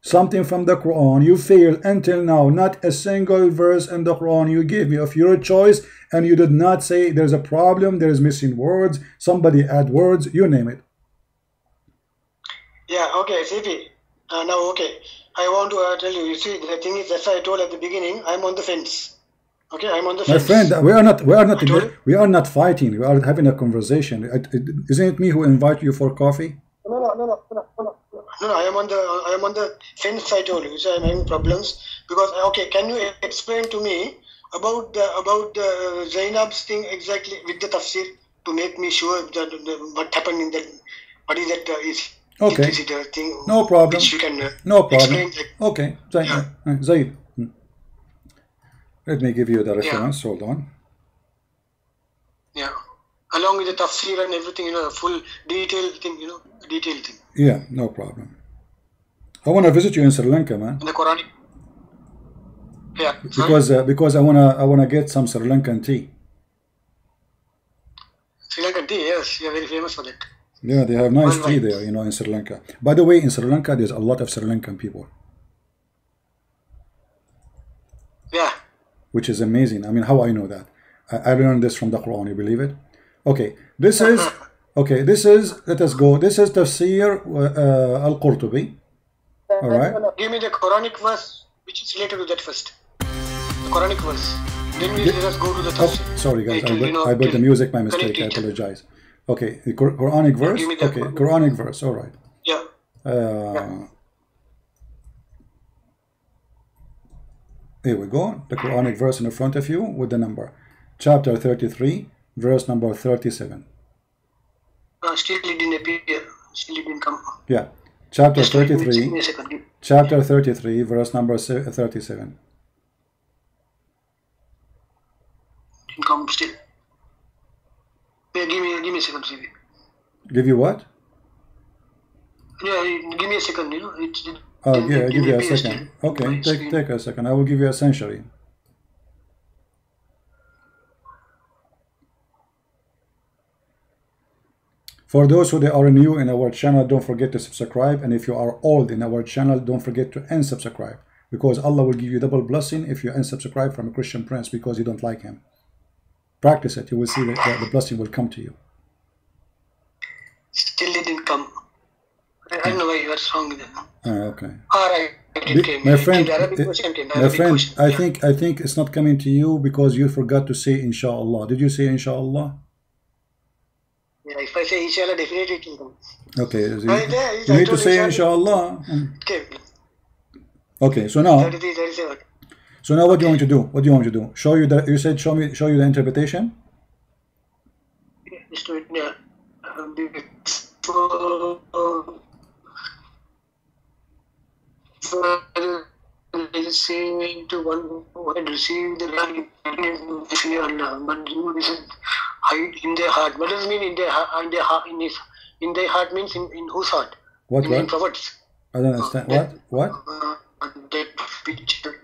something from the Quran. You fail until now. Not a single verse in the Quran you gave me of your choice, and you did not say there's a problem, there is missing words, somebody add words, you name it. Yeah, okay, CP. Now, okay. I want to tell you, you see, the thing is, that's why I told at the beginning, I'm on the fence. Okay, I'm on the fence. My friend, we are not fighting. We are having a conversation. Isn't it me who invited you for coffee? No, I am on the fence. I told you, so I'm having problems because okay. Can you explain to me about the Zainab's thing exactly with the tafsir to make me sure that what happened in that? What is that? Okay. Is it a thing? No problem. Which you can no problem. Explain, okay. Zaid. Let me give you the reference. Hold on. Yeah. Along with the tafsir and everything, full detailed thing, detailed thing. Yeah, no problem. I want to visit you in Sri Lanka, man. In the Quranic. Yeah. Because I wanna get some Sri Lankan tea. Sri Lankan tea, yes, you're very famous for that. Yeah, they have nice tea there, in Sri Lanka. By the way, in Sri Lanka, there's a lot of Sri Lankan people. Yeah. Which is amazing. I mean, how I know that? I learned this from the Quran. You believe it? Okay, this is let us go. This is Tafsir al-Qurtubi. All right. Give me the Quranic verse which is related to that first. The Quranic verse. Then we let us go to the Tafsir. Oh, sorry guys, I put the music by mistake. I apologize. Okay, the Quranic verse. Okay, Quranic verse. All right. Yeah. Here we go. The Quranic verse in front of you with the number. Chapter 33, verse number 37. Still it didn't appear. Still it didn't come. Yeah. Chapter 33. Chapter 33, verse number 37. Didn't come still. Yeah, give me a second, CV. Give you what? Yeah, give me a second. Oh, yeah, I'll give you a second. Okay, take a second. I will give you a century. For those who are new in our channel, don't forget to subscribe. And if you are old in our channel, don't forget to unsubscribe. Because Allah will give you double blessing if you unsubscribe from a Christian prince because you don't like him. Practice it. You will see that the blessing will come to you. Still it didn't come. I don't know why you are wrong with that. Okay. All right. My friend, I think it's not coming to you because you forgot to say inshallah. Did you say inshallah? Yeah, if I say inshallah, definitely it will come. Okay. You need to say inshallah. Okay. So now. 33, 37. So now what do you want to do? What do you want to do? Show you the. You said show you the interpretation. Just do it. Yeah. Saying to one who had received the land fear Allah, but you listen, hide in their heart. What does it mean in their heart? In their heart means in whose heart? What? In prophets. I don't understand. What? That picture.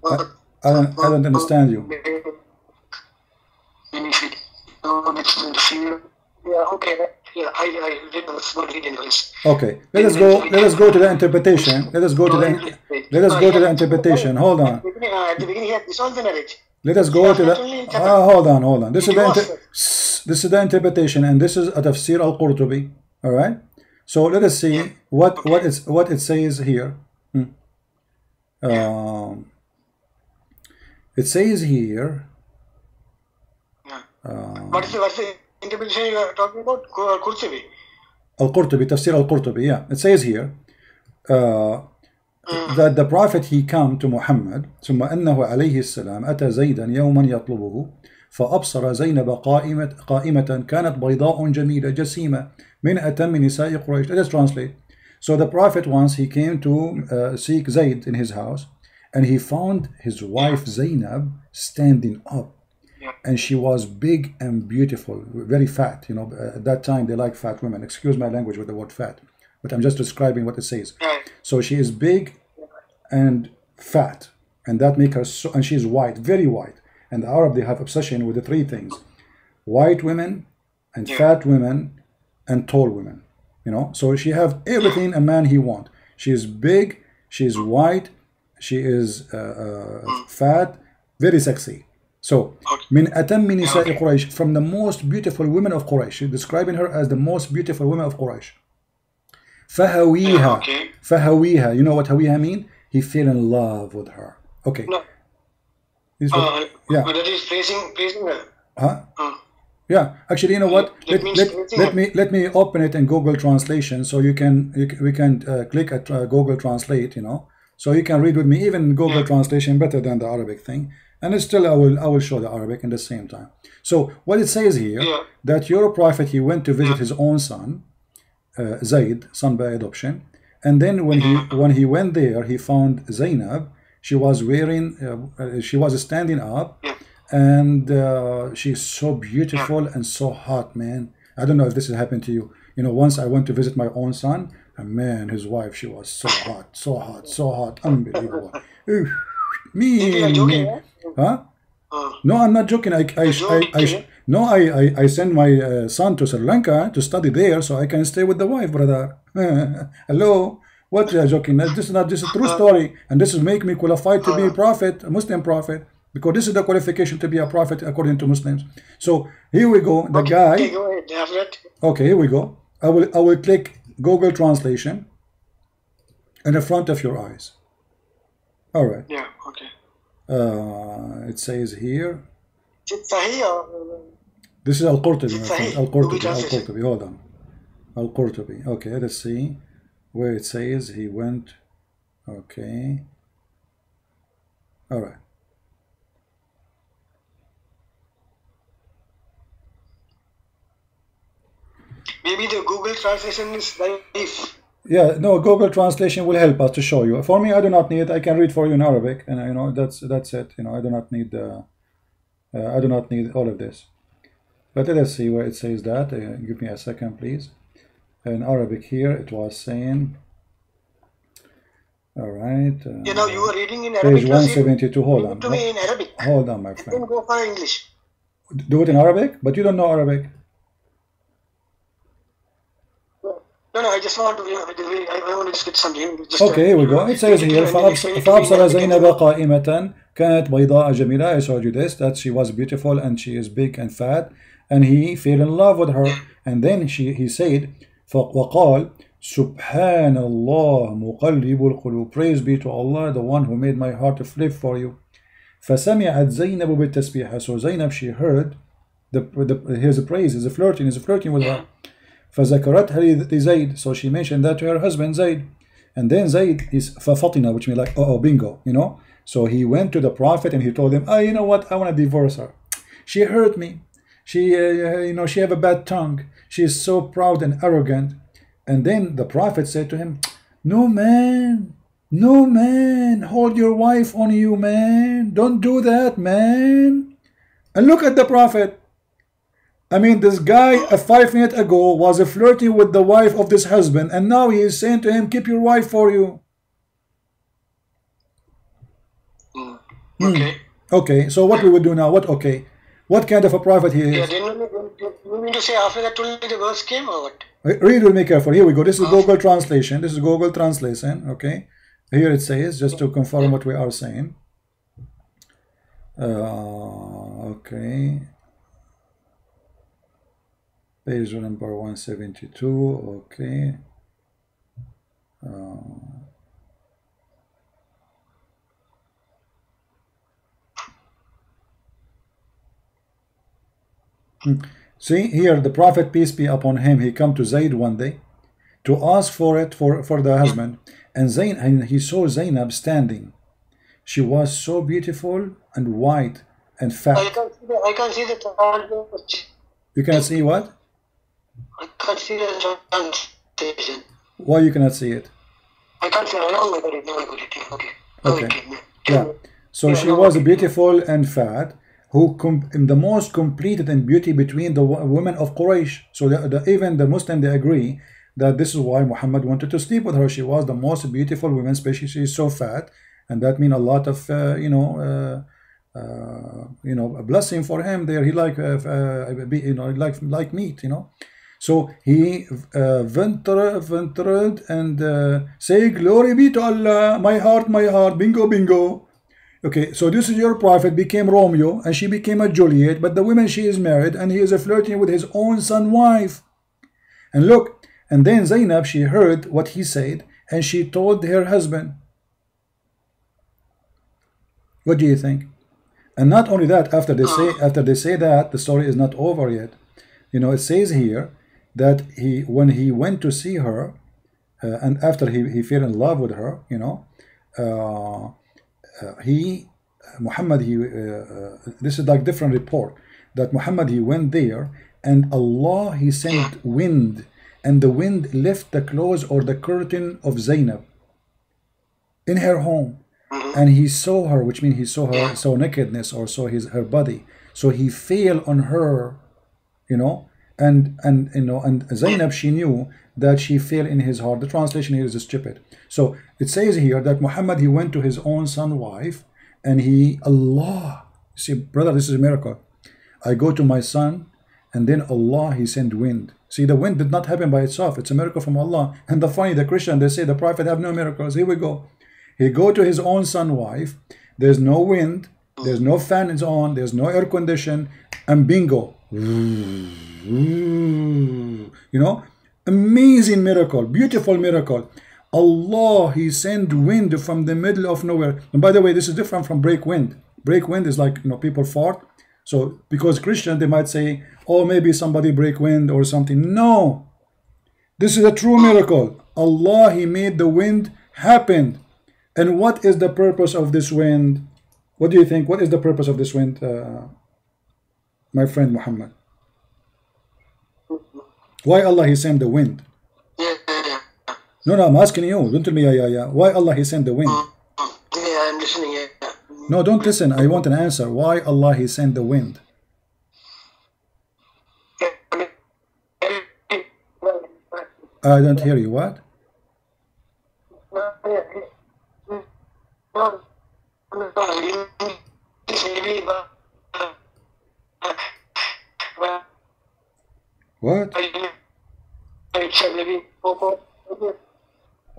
I don't understand you. Benefit. Yeah. Okay. Yeah, I read the English. Okay, let us go to the interpretation. Let us go to the interpretation. Hold on. At the beginning, it's all the knowledge. Let us go to the. Hold on. This is the interpretation, and this is a Tafsir al-Qurtubi. All right. So let us see what it says here. It says here. What's the interpretation you are talking about? Qurtubi. Al-Qurtubi, Tafsir al-Qurtubi, yeah. It says here that the Prophet, he come to Muhammad ثم أنه عليه السلام أتى زيدا يوما يطلبه فأبصر زينب قائمة كانت بيضاء جميلة جسيمة من أتم نساء قريش. Let us translate. So the Prophet once he came to seek Zayd in his house, and he found his wife Zainab standing up. And she was big and beautiful, very fat. At that time they like fat women. Excuse my language with the word fat, but I'm just describing what it says. So she is big and fat, and that make her so. And she is white, very white. And the Arab, they have obsession with the three things: white women, and fat women, and tall women. So she have everything a man he want. She is big, She is white. She is fat, very sexy. So, من أتم نساء قريش, from the most beautiful women of Quraysh. She's describing her as the most beautiful women of Quraysh. فهويها, فهويها. You know what هويها mean? He fell in love with her. Okay. No. Yeah. But that is praising her. Huh? Yeah. Actually, you know what? Let me open it in Google Translation, so we can click at Google Translate. You know, so you can read with me. Even Google Translation better than the Arabic thing. And still, I will show the Arabic in the same time. So what it says here, that your prophet, he went to visit his own son, Zayd, son by adoption, and then when he went there, he found Zainab. She was wearing, she was standing up, and she's so beautiful and so hot, man. I don't know if this has happened to you. You know, once I went to visit my own son, and man, his wife, she was so hot, so hot, so hot, unbelievable. Me. Huh? No, I'm not joking. I send my son to Sri Lanka to study there, so I can stay with the wife, brother. Hello, what you are joking? This is a true story, and this is make me qualified to be a prophet, a Muslim prophet, because this is the qualification to be a prophet according to Muslims. So here we go. The guy. Okay, go ahead. Okay, here we go. I will click Google Translation in the front of your eyes. All right. Yeah. Okay. It says here. Sahih. This is Al-Qurtubi. Al-Qurtubi. Hold on. Al-Qurtubi. Okay, let's see where it says he went. Okay. All right. Maybe the Google translation is naive. Yeah, no, Google Translation will help us to show you. For me, I do not need it. I can read for you in Arabic, and you know that's it. You know, I do not need all of this. But let us see where it says that. Give me a second, please. In Arabic here, it was saying. All right. You know, you were reading in Arabic. Page 172. Hold on. To me in Arabic. Hold on, my friend. Then go for English. Do it in Arabic, but you don't know Arabic. No, I just want to. I want to get something. Okay, here we go. It says here, فأبصر زينب قائمة كانت بيضاء جميلة. I showed you this, that she was beautiful and she is big and fat, and he fell in love with her. And then he said, وقال سبحان الله مقلب القلوب. Praise be to Allah, the one who made my heart to flip for you. فسمعت زينب بالتسبيح. So Zainab, she heard here's a praise, he's flirting with her. فذكرتها لزيد. So she mentioned that to her husband Zayd. And then Zayd is ففطن, which means like, oh, bingo, you know. So he went to the Prophet and he told him, you know what, I want to divorce her. She hurt me. She, you know, she have a bad tongue. She is so proud and arrogant. And then the Prophet said to him, no man, hold your wife on you, man. Don't do that, man. And look at the Prophet. I mean, this guy 5 minutes ago was flirting with the wife of this husband, and now he is saying to him, keep your wife for you. Okay. Okay, so what we will do now? What kind of a prophet he is? Yeah, you mean to say after that only the verse came or what? Read with me carefully. Here we go. This is Google Translation. Okay. Here it says, just to confirm what we are saying. Okay. Page number 172. Okay. See here, the Prophet, peace be upon him, he come to Zayd one day to ask for it for the husband, and he saw Zainab standing. She was so beautiful and white and fat. I can't see the. You cannot see what? I can't see the translation. Why you cannot see it? I can't see it. No, I got it. Okay. Okay. Yeah. So she was beautiful and fat, who in the most completed in beauty between the women of Quraysh. So even the Muslim, they agree that this is why Muhammad wanted to sleep with her. She was the most beautiful woman, especially she is so fat, and that means a lot of a blessing for him there. He like like meat, you know. So he ventured and say, glory be to Allah, my heart, bingo, bingo. Okay, so this is your prophet became Romeo and she became a Juliet, but the woman she is married and he is flirting with his own son wife. And look, and then Zainab, she heard what he said and she told her husband. What do you think? And not only that, after they say that, the story is not over yet. You know, it says here that when he went to see her, and after he fell in love with her, you know, Muhammad, this is like different report, that Muhammad, he went there and Allah, he sent wind, and the wind left the clothes or the curtain of Zainab in her home, and he saw her, which means he saw her, saw nakedness or saw her body. So he fell on her, you know, and Zainab, she knew that she fell in his heart. The translation here is stupid. So it says here that Muhammad, he went to his own son wife and Allah, see brother, this is a miracle. I go to my son and then Allah, he sent wind. See, the wind did not happen by itself. It's a miracle from Allah. And the Christian, they say the prophet have no miracles. Here we go. He go to his own son wife. There's no wind. There's no fan is on. There's no air condition. And bingo. You know, amazing miracle, beautiful miracle. Allah, he sent wind from the middle of nowhere. And by the way, this is different from break wind. Break wind is like, you know, people fart. So because Christian, they might say, oh, maybe somebody break wind or something. No, this is a true miracle. Allah, he made the wind happen. And what is the purpose of this wind? What do you think? What is the purpose of this wind, my friend Muhammad? Why Allah, he sent the wind? No, I'm asking you. Don't tell me yeah. Why Allah, he sent the wind? Yeah, I'm listening. Yeah. No, don't listen. I want an answer. Why Allah, he sent the wind? I don't hear you. What? What?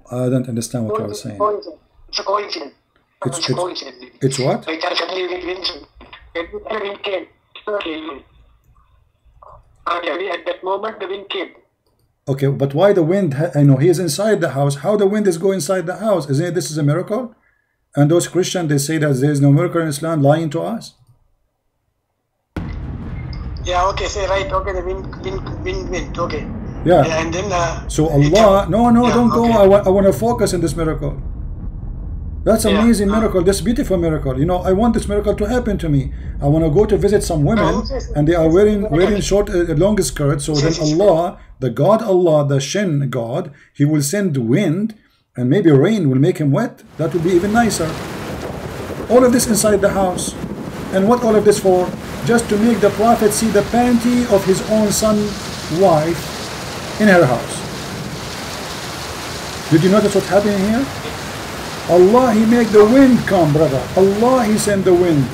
I don't understand what you are saying. It's a coincidence. It's what? At that moment, the wind came. Okay, but why the wind? I know he is inside the house. How the wind is going inside the house? Isn't it this is a miracle? And those Christians, they say that there is no miracle in Islam, lying to us. Yeah, okay, say right. Okay, the wind. Okay. Yeah. And then. So Allah, no, yeah, don't go. okay. I want to focus on this miracle. That's an amazing miracle. This beautiful miracle. You know, I want this miracle to happen to me. I want to go to visit some women, and they are wearing short, long skirts. So then Allah, the God Allah, the Shin God, he will send wind, and maybe rain will make him wet. That would be even nicer. All of this inside the house. And what all of this for? Just to make the Prophet see the panty of his own son wife in her house. Did you notice what's happening here? Allah, he made the wind come, brother. Allah, he sent the wind.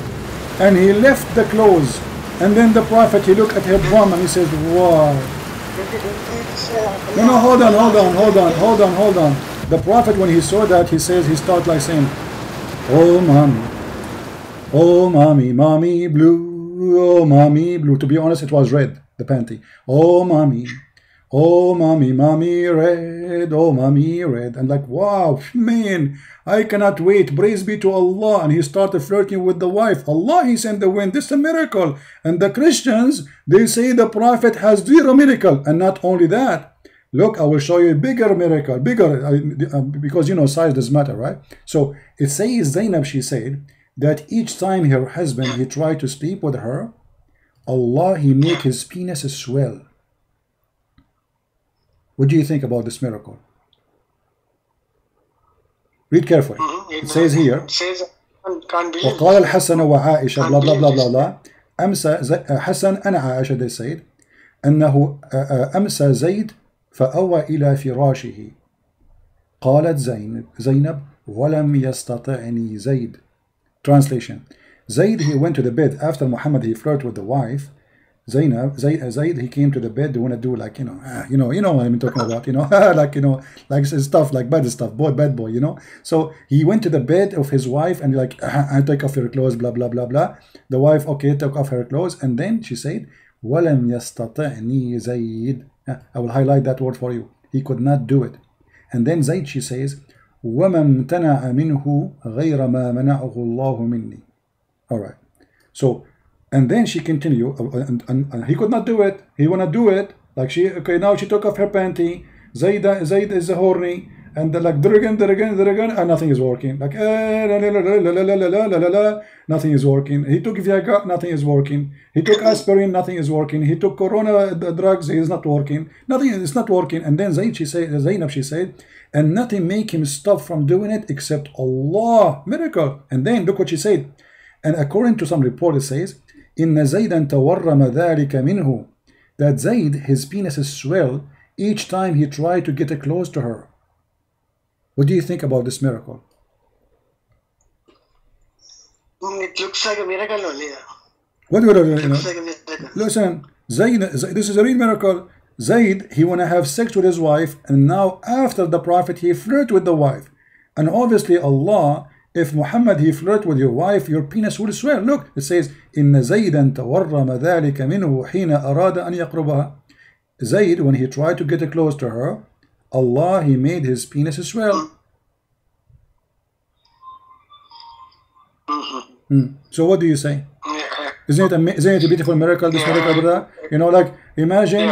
And he left the clothes. And then the Prophet, he looked at her bum and he says, wow. No, hold on. The Prophet, when he saw that, he says, he started like saying, oh, mommy blue, oh, mommy blue. To be honest, it was red, the panty. Oh, mommy red, oh, mommy red. And like, wow, man, I cannot wait. Praise be to Allah. And he started flirting with the wife. Allah, he sent the wind. This is a miracle. And the Christians, they say the Prophet has zero miracle. And not only that, look, I will show you a bigger miracle. Because, you know, size does matter, right? So it says Zainab, she said that each time her husband, he tried to sleep with her, Allah, he make his penis swell. What do you think about this miracle? Read carefully. It says here, وقال الحسن وعائشة blah blah blah blah blah. أمسى حسن أنا عائشة, they said أنه أمسى زيد فأوى إلى فراشه. قالت زينب ولم يستطعني زيد. Translation: Zayd, he went to the bed after Muhammad, he flirted with the wife, Zayd, he came to the bed. They want to do like, you know what I'm talking about, like, like stuff like bad stuff, bad boy, So he went to the bed of his wife and like, I take off your clothes, blah blah blah blah. The wife, okay, took off her clothes, and then she said, "Walam yastati'ni Zayd." I will highlight that word for you. He could not do it. And then Zayd, she says, وَمَا امْتَنَعَ مِنْهُ غَيْرَ مَا مَنَعَهُ اللَّهُ مِنِّي. All right. So, and then she continued, and he could not do it. He want to do it. Like okay, now she took off her panty. Zayd is horny. And like, and nothing is working. Like, nothing is working. He took Viagra, nothing is working. He took aspirin, nothing is working. He took corona drugs, it is not working. Nothing is not working. And then Zainab, she said, and nothing make him stop from doing it except Allah. Miracle. And then look what she said. And according to some report, it says, إِنَّ زَيْدًا تَوَرَّمَ ذَلِكَ مِنْهُ. That Zayd, his penis is swell each time he tried to get close to her. What do you think about this miracle? It looks like a miracle only. What would it looks like a miracle. Listen, Zayd, this is a real miracle. Zayd, he want to have sex with his wife, and now after the Prophet, he flirt with the wife. And obviously Allah, if Muhammad, he flirt with your wife, your penis will swell. Look, it says, إِنَّ زَيْدًا تَوَرَّمَ ذَلِكَ مِنْهُ حِينَ أَرَادَ أَنْ يَقْرُبَهَا. Zayd, when he tried to get close to her, Allah, he made his penis swell. So what do you say? Isn't it a beautiful miracle, this miracle, brother? Like imagine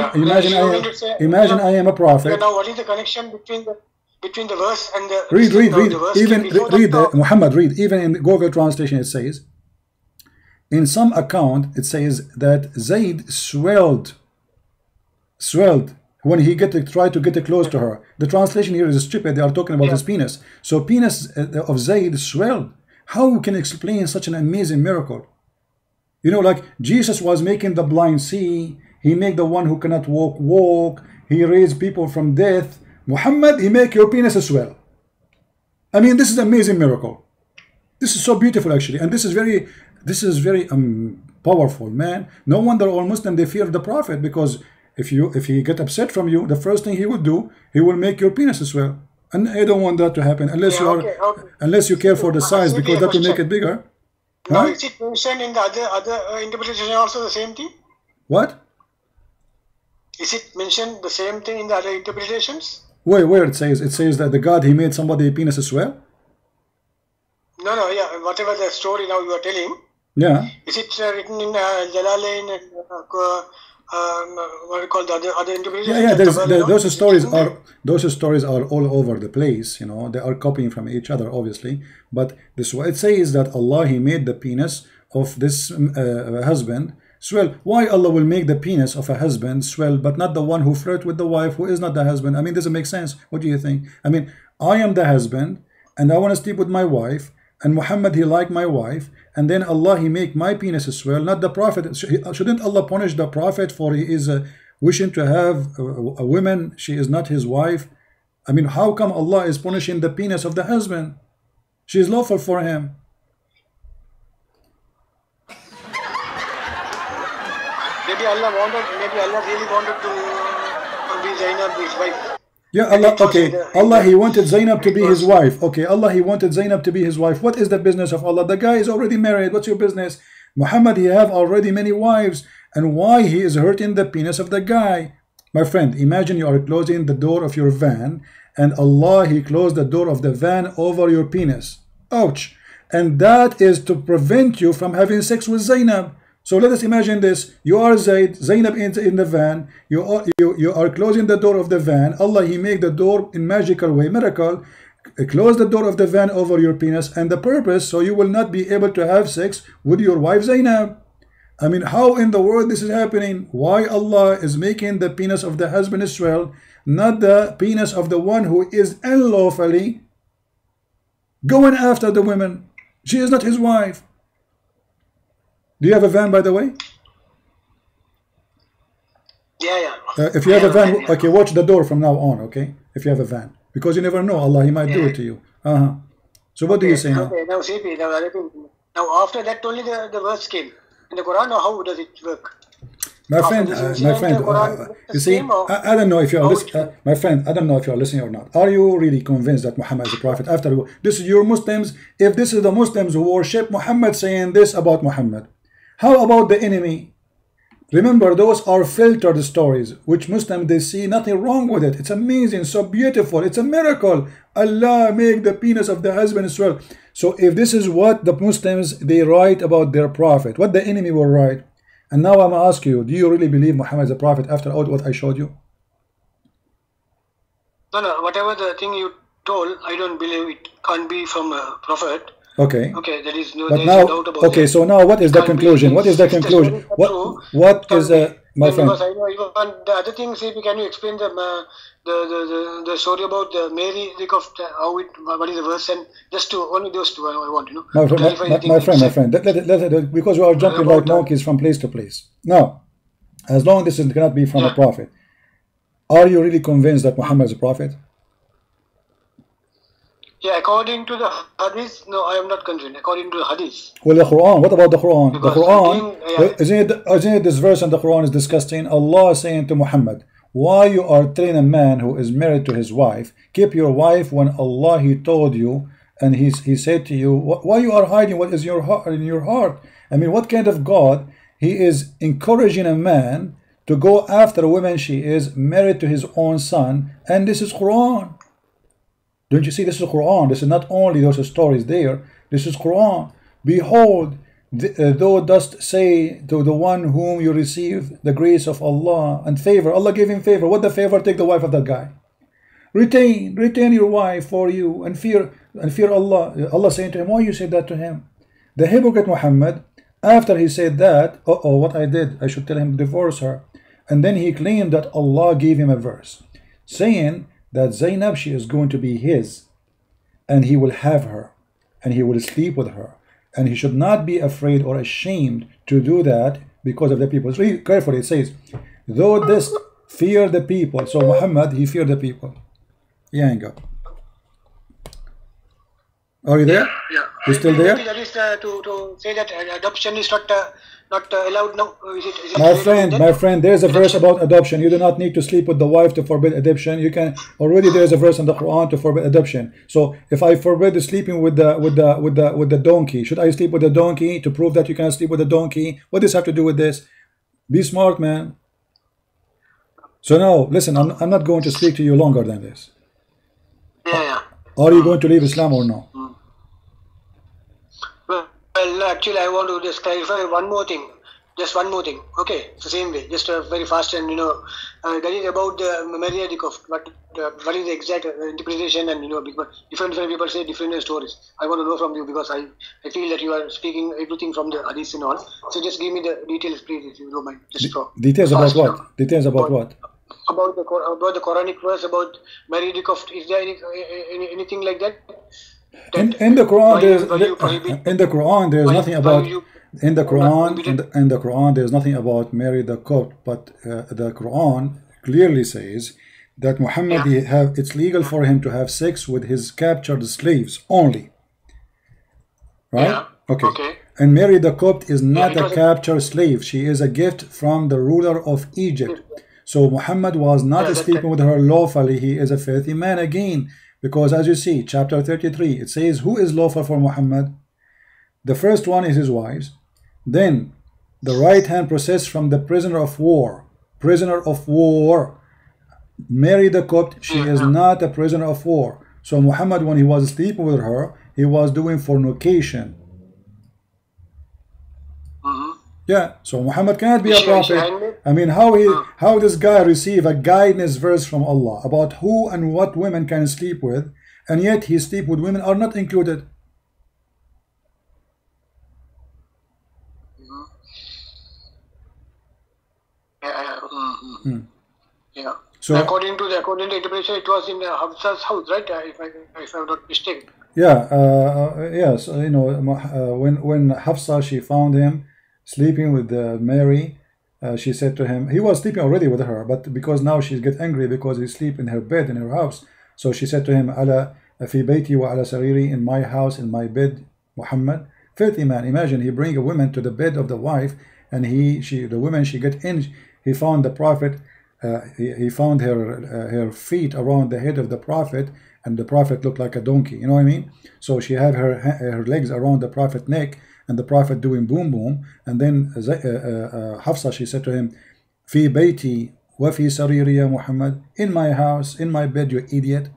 I am a prophet. Now what is the connection between the verse and the read Muhammad, read. Even in Google translation it says, in some account it says that Zayd swelled when he tried to get close to her. The translation here is stupid. They are talking about his penis. So penis of Zayd swelled. How can you explain such an amazing miracle? Like Jesus was making the blind see. He made the one who cannot walk. He raised people from death. Muhammad, he make your penis swell. I mean, this is an amazing miracle. This is so beautiful, actually, and this is very powerful, man. No wonder all Muslims, they fear the Prophet, because if he get upset from you, the first thing he would do, he will make your penis swell. And I don't want that to happen unless unless you care for the size, because that will make it bigger. Now, is it mentioned in the other interpretation also the same thing? What? Is it mentioned the same thing in the other interpretations? Where it says that the God, he made somebody penis swell? No, yeah, whatever the story now you are telling. Yeah. Is it written in Jalalain and what do you call the other interpretations? Yeah. Those stories are all over the place. They are copying from each other, obviously. But this what it says, that Allah, he made the penis of this husband swell. Why Allah will make the penis of a husband swell, but not the one who flirt with the wife, who is not the husband? I mean, doesn't make sense. What do you think? I mean, I am the husband, and I want to sleep with my wife, and Muhammad, he like my wife, and then Allah, he make my penis swell, not the Prophet. Shouldn't Allah punish the Prophet for he is wishing to have a woman, she is not his wife? I mean, how come Allah is punishing the penis of the husband? She is lawful for him. Maybe Allah really wanted to be Zainab, his wife. Yeah, Allah, okay. Allah, he wanted Zainab to be his wife. Okay, Allah, he wanted Zainab to be his wife. What is the business of Allah? The guy is already married. What's your business? Muhammad, he have already many wives. And why he is hurting the penis of the guy? My friend, imagine you are closing the door of your van, and Allah, he closed the door of the van over your penis. Ouch. And that is to prevent you from having sex with Zainab. So let us imagine this. You are Zainab in the van. You are closing the door of the van. Allah, he make the door in magical way, miracle. Close the door of the van over your penis, and the purpose, so you will not be able to have sex with your wife Zainab. I mean, how in the world this is happening? Why Allah is making the penis of the husband swell, not the penis of the one who is unlawfully going after the women? She is not his wife. Do you have a van, by the way? Yeah. If you have a van, okay, watch the door from now on, okay? If you have a van. Because you never know, Allah, he might do it to you. So what do you say now? Okay, now after that only the verse came. In the Quran, or how does it work? My friend, The you see, same, or I don't know if you are how listening, my friend. I don't know if you are listening or not. Are you really convinced that Muhammad is a prophet? After this is your Muslims. If this is the Muslims who worship Muhammad saying this about Muhammad, how about the enemy? Remember, those are filtered stories, which Muslims they see nothing wrong with it. It's amazing, so beautiful. It's a miracle. Allah make the penis of the husband swell. So if this is what the Muslims they write about their prophet, what the enemy will write. And now I'm ask you, do you really believe Muhammad is a prophet after all what I showed you? No, whatever the thing you told, I don't believe it can't be from a prophet. Okay. Okay, there is no, But there now, is no doubt about okay, that. so now what is the Can't be. conclusion? What is the If the conclusion? stories are true, What can't is be. my friend? Because I know even the other thing. See, can you explain the story about the Mary? Like of how it, what is the verse, and just to only those two I want, you know. My to friend, clarify the thing my you friend, said because we are jumping about like monkeys from place to place. Now, as long as this cannot be from a yeah. prophet, are you really convinced that Muhammad is a prophet? Yeah, according to the hadith, no, I am not convinced. According to the hadith, Well, the Quran, what about the Quran? The because Quran, again, yeah, isn't it this verse in the Quran is disgusting? Allah saying to Muhammad, why you are telling a man who is married to his wife, keep your wife when Allah He told you, and he said to you, why you are hiding what is in your heart? I mean, what kind of God? He is encouraging a man to go after a woman she is married to his own son, and this is Quran. Don't you see, this is Quran. This is not only those stories there. This is Quran. Behold, thou dost say to the one whom you receive the grace of Allah and favor. Allah gave him favor. What the favor? Take the wife of that guy. Retain your wife for you and fear Allah. Allah saying to him, why you said that to him? The hypocrite Muhammad, after he said that, what I did, I should tell him to divorce her. And then he claimed that Allah gave him a verse saying that Zainab, she is going to be his, and he will have her, and he will sleep with her, and he should not be afraid or ashamed to do that because of the people. Read carefully, it says, though this fear the people. So Muhammad, he feared the people. Yanga. Are you there? yeah. You still there? That is to say that adoption is not allowed now. Is it My friend, there's a verse about adoption. You do not need to sleep with the wife to forbid adoption. You can already, there's a verse in the Quran to forbid adoption. So if I forbid the sleeping with the donkey, should I sleep with the donkey to prove that you can sleep with the donkey? What does this have to do with this? Be smart, man. So now, listen, I'm not going to speak to you longer than this. Yeah. Are you going to leave Islam or no? Well, actually, I want to just clarify one more thing. Just one more thing. Okay, it's the same way. Just very fast, and that is about the Mariadic of what is the exact interpretation, and because different people say different stories. I want to know from you because I feel that you are speaking everything from the hadith and all. So just give me the details, please, if you don't mind. Just details about what? Details about what? About the Quranic verse about Mariadic of. Is there anything like that? In the Quran, there's nothing about. In the Quran, there's nothing about marry the Copt, but the Quran clearly says that Muhammad it's legal for him to have sex with his captured slaves only. Right? Yeah. Okay. And Mary the Copt is not a captured slave. She is a gift from the ruler of Egypt. So Muhammad was not sleeping with her lawfully. He is a filthy man again. Because as you see, chapter 33, it says, who is lawful for Muhammad? The first one is his wives. Then the right hand process from the prisoner of war. Mary the Copt, she is not a prisoner of war. So Muhammad, when he was sleeping with her, he was doing fornication. Yeah, so Muhammad cannot be a prophet. I mean, how this guy receive a guidance verse from Allah about who and what women can sleep with, and yet he sleep with women are not included. Yeah. So according to the interpretation, it was in Hafsa's house, right? If I'm not mistaken. Yeah. Yes. When Hafsa she found him sleeping with Mary, she said to him, he was sleeping already with her, but because now she gets angry because he sleep in her bed in her house, so she said to him, ala fi bayti wa ala sariri, in my house, in my bed, Muhammad. Filthy man. Imagine he bring a woman to the bed of the wife and the woman, she get in, he found the Prophet, he found her feet around the head of the Prophet, and the Prophet looked like a donkey, you know what I mean? So she had her legs around the Prophet neck, and the Prophet doing boom boom, and then Hafsa, she said to him, fi bayti wa fi sariri ya Muhammad, in my house, in my bed, you idiot.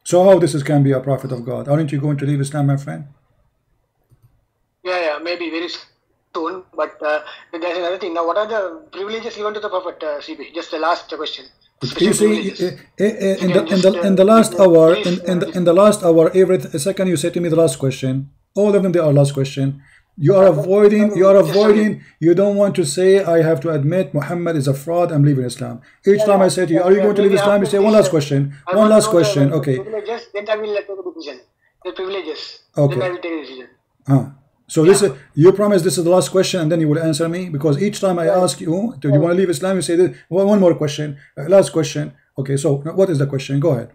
So how this can be a prophet of God? Aren't you going to leave Islam, my friend? Yeah, maybe very soon. But there's another thing. Now, what are the privileges given to the Prophet, CB? Just the last question. You see, in the last hour, in the last hour, every second you say to me the last question. All of them, they are last question. You are avoiding. You don't want to say, I have to admit Muhammad is a fraud, I'm leaving Islam. Each time I say to you, are you going to leave Islam? You say one last question. One last question. Okay. Then I will take a decision. The privileges. Okay. Then I will take a decision. So this is, you promise this is the last question, and then you will answer me, because each time I ask you, do you want to leave Islam? You say this, one more question, last question. Okay, so what is the question? Go ahead.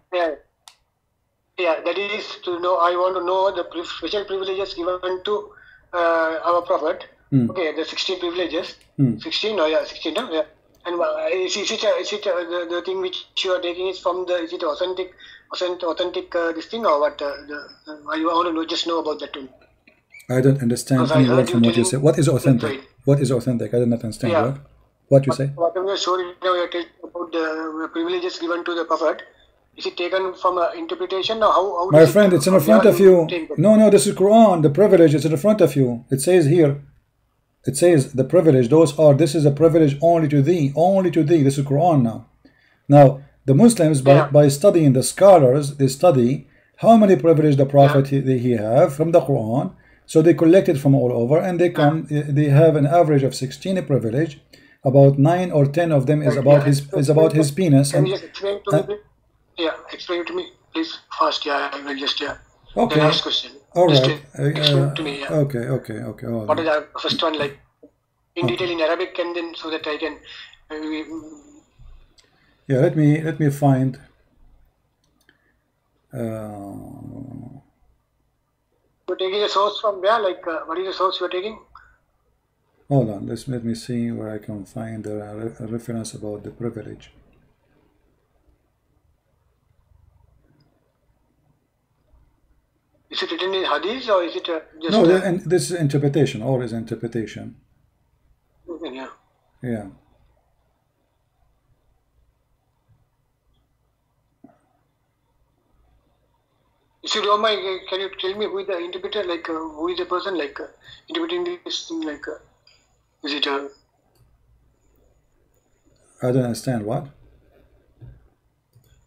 Yeah, that is to know. I want to know the special privileges given to our Prophet. Okay, the 16 privileges. 16? Oh yeah, 16. No? Yeah. And is it the thing which you are taking is from the, is it authentic this thing, or what? I want to know, just know about that too. I don't understand any word from what you say. What is authentic? What is authentic? I did not understand. Yeah. What you say? Whatever you showed, you are talking about the privileges given to the Prophet. Is it taken from an interpretation, or how my friend, it's in front of you. No, this is Quran. The privilege is in front of you. It says here. It says the privilege. This is a privilege only to thee. Only to thee. This is Quran now. Now the Muslims, by studying the scholars, they study how many privilege the Prophet he have from the Quran. So they collect it from all over, and they have an average of 16 privilege. About 9 or 10 of them is about his penis. Can you just explain to me? Yeah, explain to me, please. Fast, I will just, Okay. The last question. All right. Explain to me, Okay. What is the first one, like, in detail in Arabic, and then so that I can... let me find... You're taking a source from where? Like, what is the source you're taking? Hold on, let me see where I can find a reference about the privilege. Is it written in Hadith, or is it just... No, this is interpretation, always interpretation. Yeah. If you don't mind, can you tell me who is the interpreter, like who is the person like interpreting this thing, like is it I don't understand what?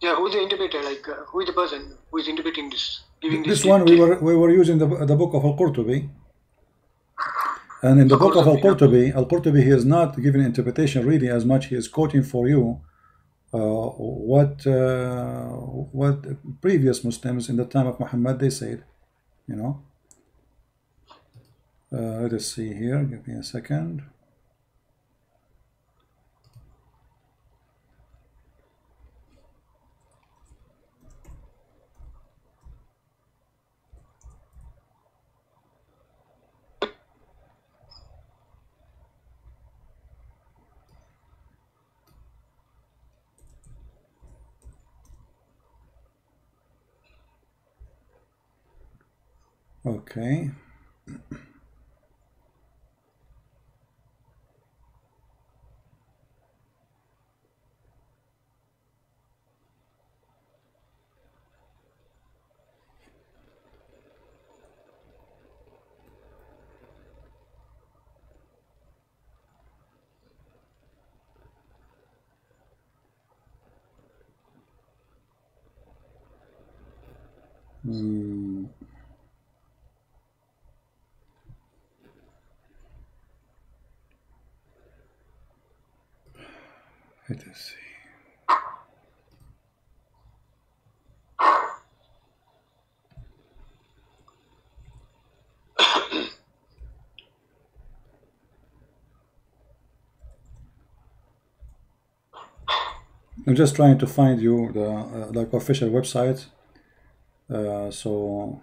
Yeah, who is the interpreter, like who is the person who is interpreting this? This one we were using the book of Al-Qurtubi, and in the book of Al-Qurtubi he is not giving interpretation really as much. He is quoting for you what previous Muslims in the time of Muhammad they said, you know. Let us see here. Give me a second. Okay. Let us see. I'm just trying to find you the like official website. So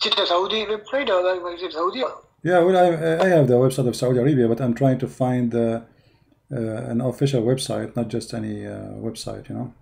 Is it a Saudi website or is it Saudi? Yeah, well, I have the website of Saudi Arabia, but I'm trying to find an official website, not just any website, you know.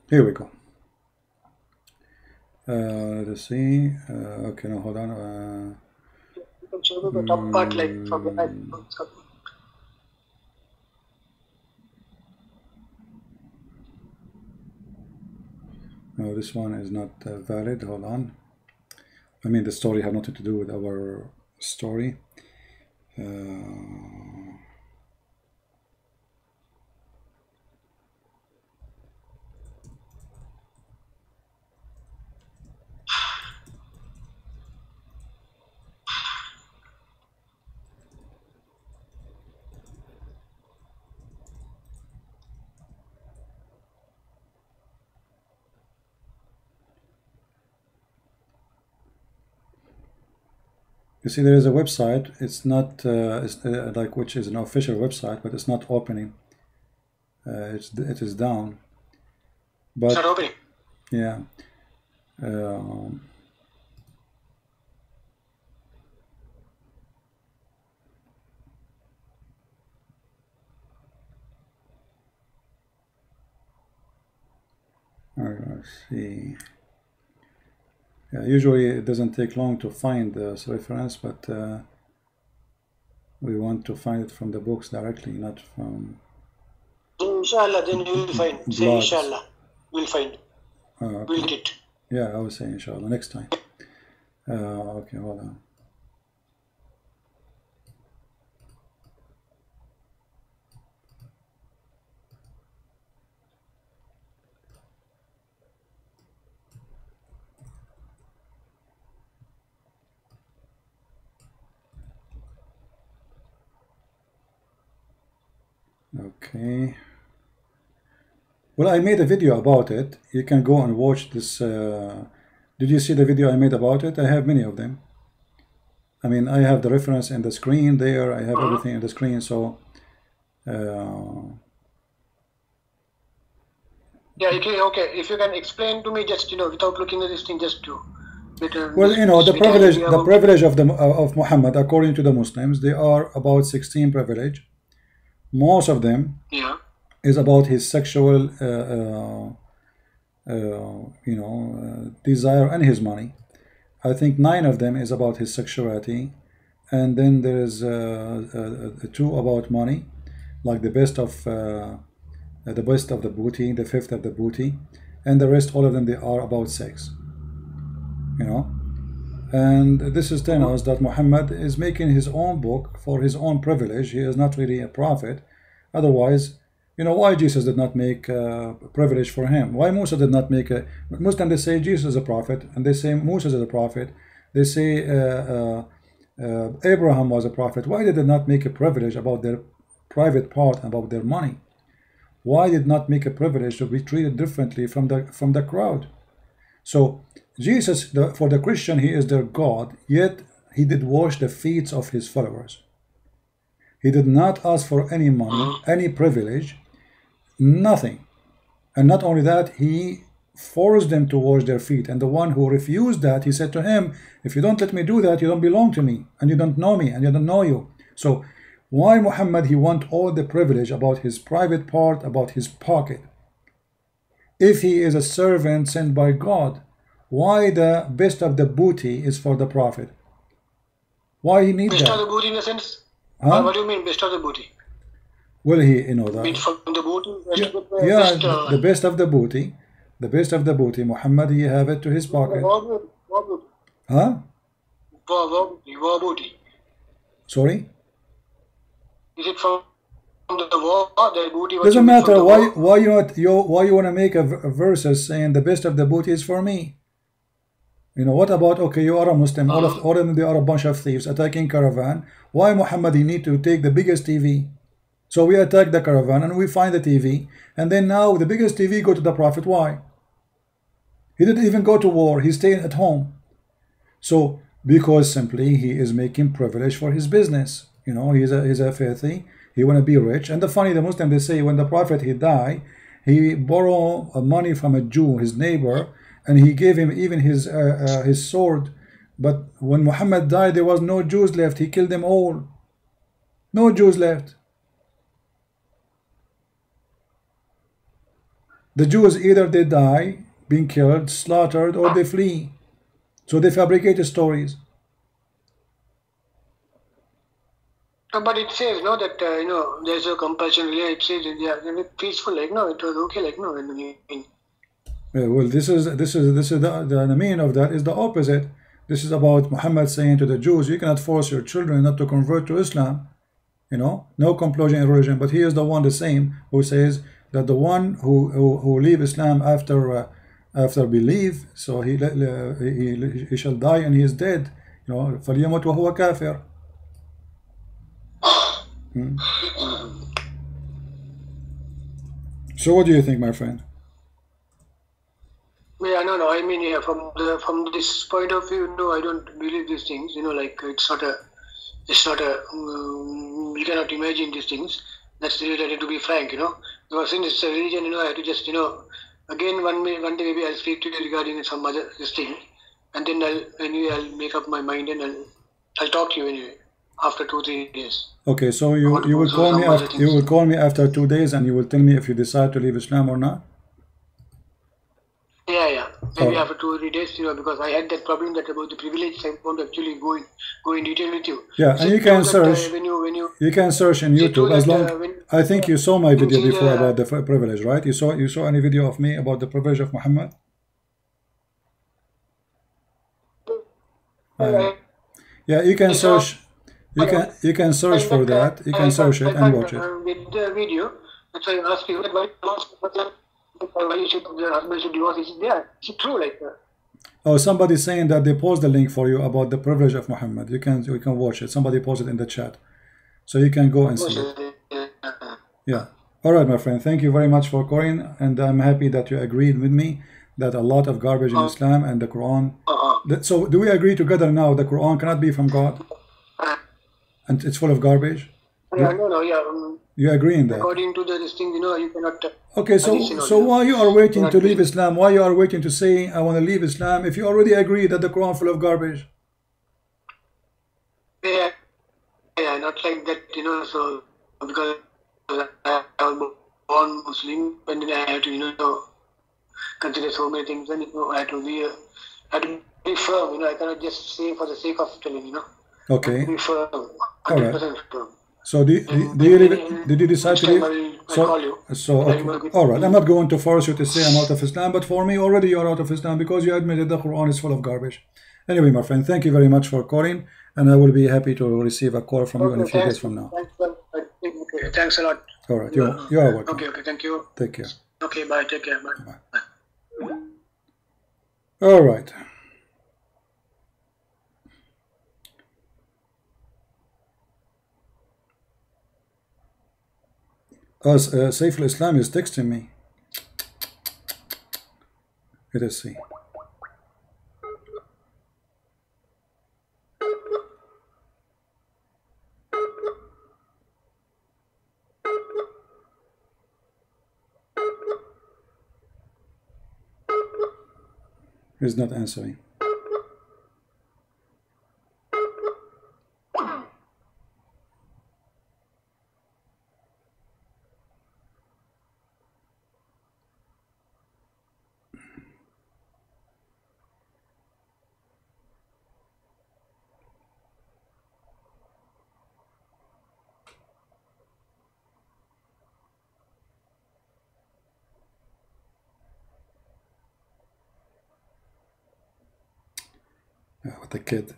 Here we go. Let's see. Okay, no, hold on. You can show me the top part, like from the back. No, this one is not valid. Hold on. I mean, the story have nothing to do with our story. You see, there is a website. It's not like, which is an official website, but it's not opening. It is down. But It's not opening. yeah. Let's see. Yeah, usually it doesn't take long to find this reference, but we want to find it from the books directly, not from Inshallah, then you will find. Say blogs. Inshallah, we'll find. Okay. We'll get. Yeah, I will say inshallah next time. Okay, hold on. Okay. Well, I made a video about it. You can go and watch this. Did you see the video I made about it? I have many of them. I mean, I have the reference in the screen there. I have everything in the screen. So, Yeah, okay. If you can explain to me, just without looking at this thing, just to. well, you know, the privilege of Muhammad, according to the Muslims, they are about 16 privilege. Most of them is about his sexual, desire and his money. I think 9 of them is about his sexuality, and then there is 2 about money, like the best of the booty, the 5th of the booty, and the rest, all of them, they are about sex. You know, and this is telling us that Muhammad is making his own book for his own privilege. He is not really a prophet. Otherwise, you know, why Jesus did not make a privilege for him? Why Musa did not make a... Muslims, they say Jesus is a prophet, and they say Musa is a prophet. They say Abraham was a prophet. Why did they not make a privilege about their private part, about their money? Why did not make a privilege to be treated differently from the crowd? So Jesus, for the Christian, he is their God, yet he did wash the feet of his followers. He did not ask for any money, any privilege, nothing. And not only that, he forced them to wash their feet. And the one who refused that, he said to him, if you don't let me do that, you don't belong to me, and you don't know me, and you don't know you. So why Muhammad, he want all the privilege about his private part, about his pocket? If he is a servant sent by God, why the best of the booty is for the prophet? Why he need that? Best of the booty in a sense? Huh? What do you mean best of the booty? Well, he, you know that. Mean from the booty? The best of the booty. The best of the booty. Muhammad, he have it to his pocket. Huh? War booty. Sorry? Is it from the war, the booty was Doesn't from matter the war. why you want to make a verses saying the best of the booty is for me. You know, what about, okay, you are a Muslim, all of them, they are a bunch of thieves attacking caravan. Why Muhammad he need to take the biggest TV? So we attack the caravan and we find the TV, and then now the biggest TV go to the Prophet. Why? He didn't even go to war, he's staying at home. So because simply he is making privilege for his business. You know, he's a filthy, he want to be rich. And the funny, the Muslim, they say when the Prophet he died, he borrowed money from a Jew, his neighbor, and he gave him even his sword. But when Muhammad died, there was no Jews left. He killed them all. No Jews left. The Jews either they die, being killed, slaughtered, or they flee. So they fabricate stories. But it says no that you know there's a compulsion. Yeah, it says they're peaceful. Like no, it was okay. Like no, Well, this is the meaning of that is the opposite. This is about Muhammad saying to the Jews, you cannot force your children not to convert to Islam. You know, no compulsion in religion. But he is the one, the same, who says that the one who leave Islam after belief, so he shall die and he is dead. You know, فَلْيَمُتْ وَهُوَ كَافِرٌ. So what do you think, my friend? Yeah, no. I mean, yeah, from this point of view, no, I don't believe these things. You know, like it's not a. You cannot imagine these things. That's really to be frank. You know, because since it's a religion, you know, I have to just, you know, again one day maybe I'll speak to you regarding some other this thing, and then I'll make up my mind and I'll talk to you anyway after 2-3 days. Okay, so you will call me after after 2 days, and you will tell me if you decide to leave Islam or not. Yeah. Maybe after 2 or 3 days, you know, because I had that problem that about the privilege. I won't actually go in detail with you. Yeah, and you can search. You can search in YouTube as long. I think you saw my video before about the privilege, right? You saw any video of me about the privilege of Muhammad? Yeah, you can search. You can search for that. You can search it and watch it. With the video, that's why I asked you why you should the husband should divorce. Is it true like that? Oh, somebody's saying that they post the link for you about the privilege of Muhammad. You can watch it. Somebody posted in the chat, so you can go and see it. Yeah. All right, my friend. Thank you very much for calling, and I'm happy that you agreed with me that a lot of garbage in Islam and the Quran. So, do we agree together now? The Quran cannot be from God, and it's full of garbage. Yeah. You agree in that? According to this thing, you know, you cannot. Okay, so why you are waiting to leave Islam? Why you are waiting to say I want to leave Islam if you already agree that the Quran full of garbage? Yeah, not like that, you know. So because I am born Muslim, and then I have to, you know, consider so many things, and you know, I have to be firm. You know, I cannot just say for the sake of telling, you know. Okay. Be firm, 100% All right. firm. So did you decide to leave? Okay. All right. I'm not going to force you to say I'm out of Islam, but for me already you're out of Islam because you admitted the Quran is full of garbage. Anyway, my friend, thank you very much for calling, and I will be happy to receive a call from you in a few days from now. Thanks a lot. All right. You are welcome. Okay. Thank you. Take care. Okay. Bye. Take care. Bye. All right. Saif al-Islam is texting me. Let us see. He's not answering. What a kid.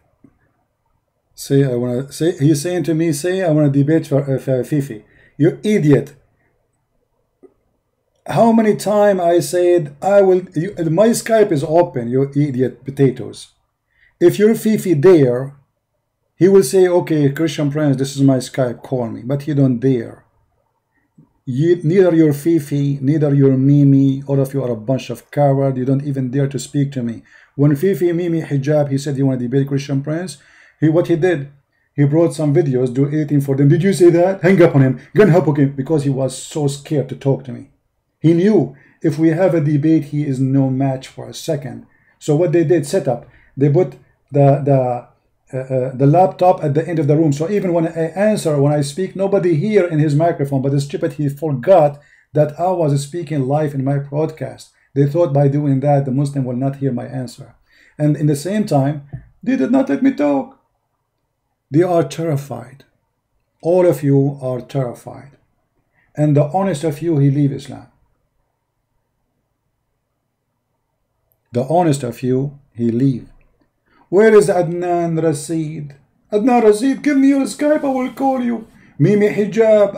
Say I wanna say. He's saying to me, say I wanna debate for Fifi. You idiot. How many times I said I will, my Skype is open, you idiot potatoes. If your Fifi dare, he will say, okay, Christian Prince, this is my Skype, call me. But he don't dare. Neither your Fifi, neither your Mimi, all of you are a bunch of cowards. You don't even dare to speak to me. When Fifi, Mimi, Hijab, he said he wanted to debate Christian Prince, what he did, he brought some videos, do editing for them. Did you say that? Hang up on him. Gun up on him. Because he was so scared to talk to me. He knew if we have a debate, he is no match for a second. So what they did, set up, they put the laptop at the end of the room. So even when I answer, when I speak, nobody hear in his microphone. But the stupid, he forgot that I was speaking live in my broadcast. They thought by doing that, the Muslim will not hear my answer. And in the same time, they did not let me talk. They are terrified. All of you are terrified. And the honest of you, he leave Islam. The honest of you, he leave. Where is Adnan Rashid? Adnan Rashid, give me your Skype, I will call you. Mimi Hijab,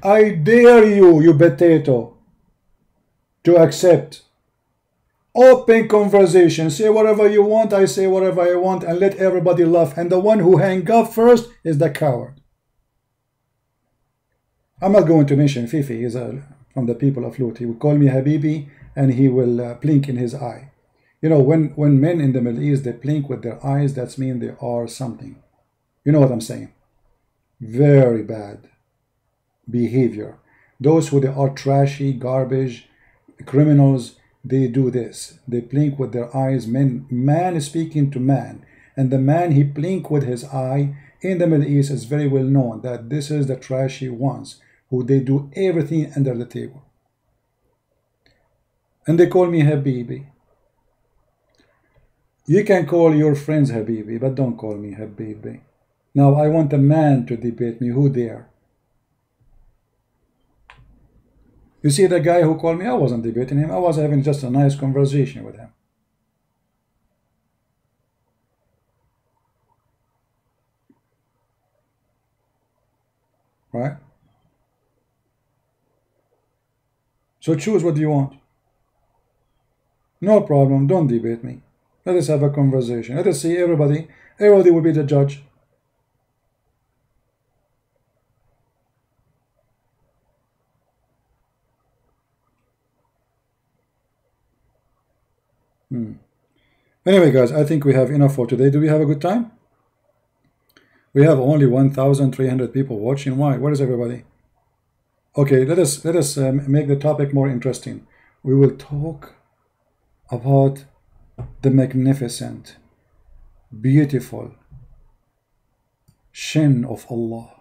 I dare you, you potato, to accept. Open conversation. Say whatever you want, I say whatever I want, and let everybody laugh. And the one who hang up first is the coward. I'm not going to mention Fifi. He's from the people of Lut. He will call me Habibi, and he will blink in his eye. You know, when men in the Middle East, they blink with their eyes, that means they are something. You know what I'm saying? Very bad behavior. Those who they are trashy, garbage, criminals, they do this. They blink with their eyes. Man is speaking to man. And the man he blink with his eye in the Middle East is very well known that this is the trashy ones who they do everything under the table. And they call me Habibi. You can call your friends Habibi, but don't call me Habibi. Now I want a man to debate me. Who dare? You see the guy who called me, I wasn't debating him. I was having just a nice conversation with him. Right? So choose what you want. No problem. Don't debate me. Let us have a conversation. Let us see everybody. Everybody will be the judge. Anyway, guys, I think we have enough for today. Do we have a good time? We have only 1,300 people watching. Why? Where is everybody? Okay, let us make the topic more interesting. We will talk about the magnificent, beautiful shin of Allah.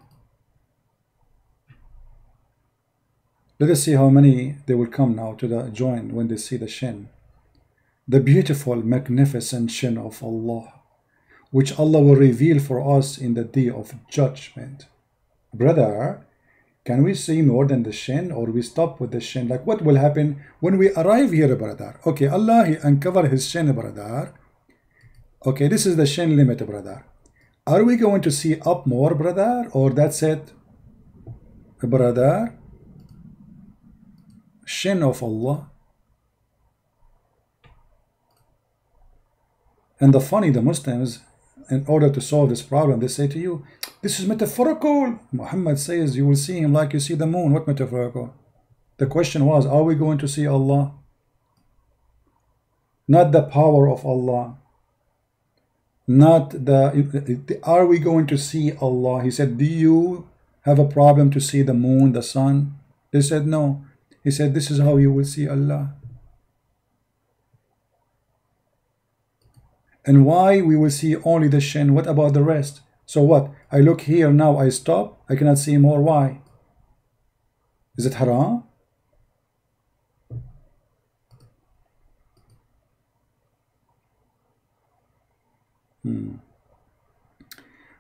Let us see how many they will come now to the join when they see the shin. The beautiful, magnificent shin of Allah, which Allah will reveal for us in the day of judgment. Brother, can we see more than the shin, or we stop with the shin? Like what will happen when we arrive here, brother? Okay, Allah, he uncovered his shin, brother. Okay, this is the shin limit, brother. Are we going to see up more, brother, or that's it? Brother, shin of Allah. And the funny, the Muslims, in order to solve this problem, they say to you, this is metaphorical. Muhammad says you will see him like you see the moon. What metaphorical? The question was, are we going to see Allah? Not the power of Allah. Not the, are we going to see Allah? He said, do you have a problem to see the moon, the sun? They said, no. He said, this is how you will see Allah. And why we will see only the shin? What about the rest? So what? I look here now, I stop, I cannot see more. Why? Is it haram?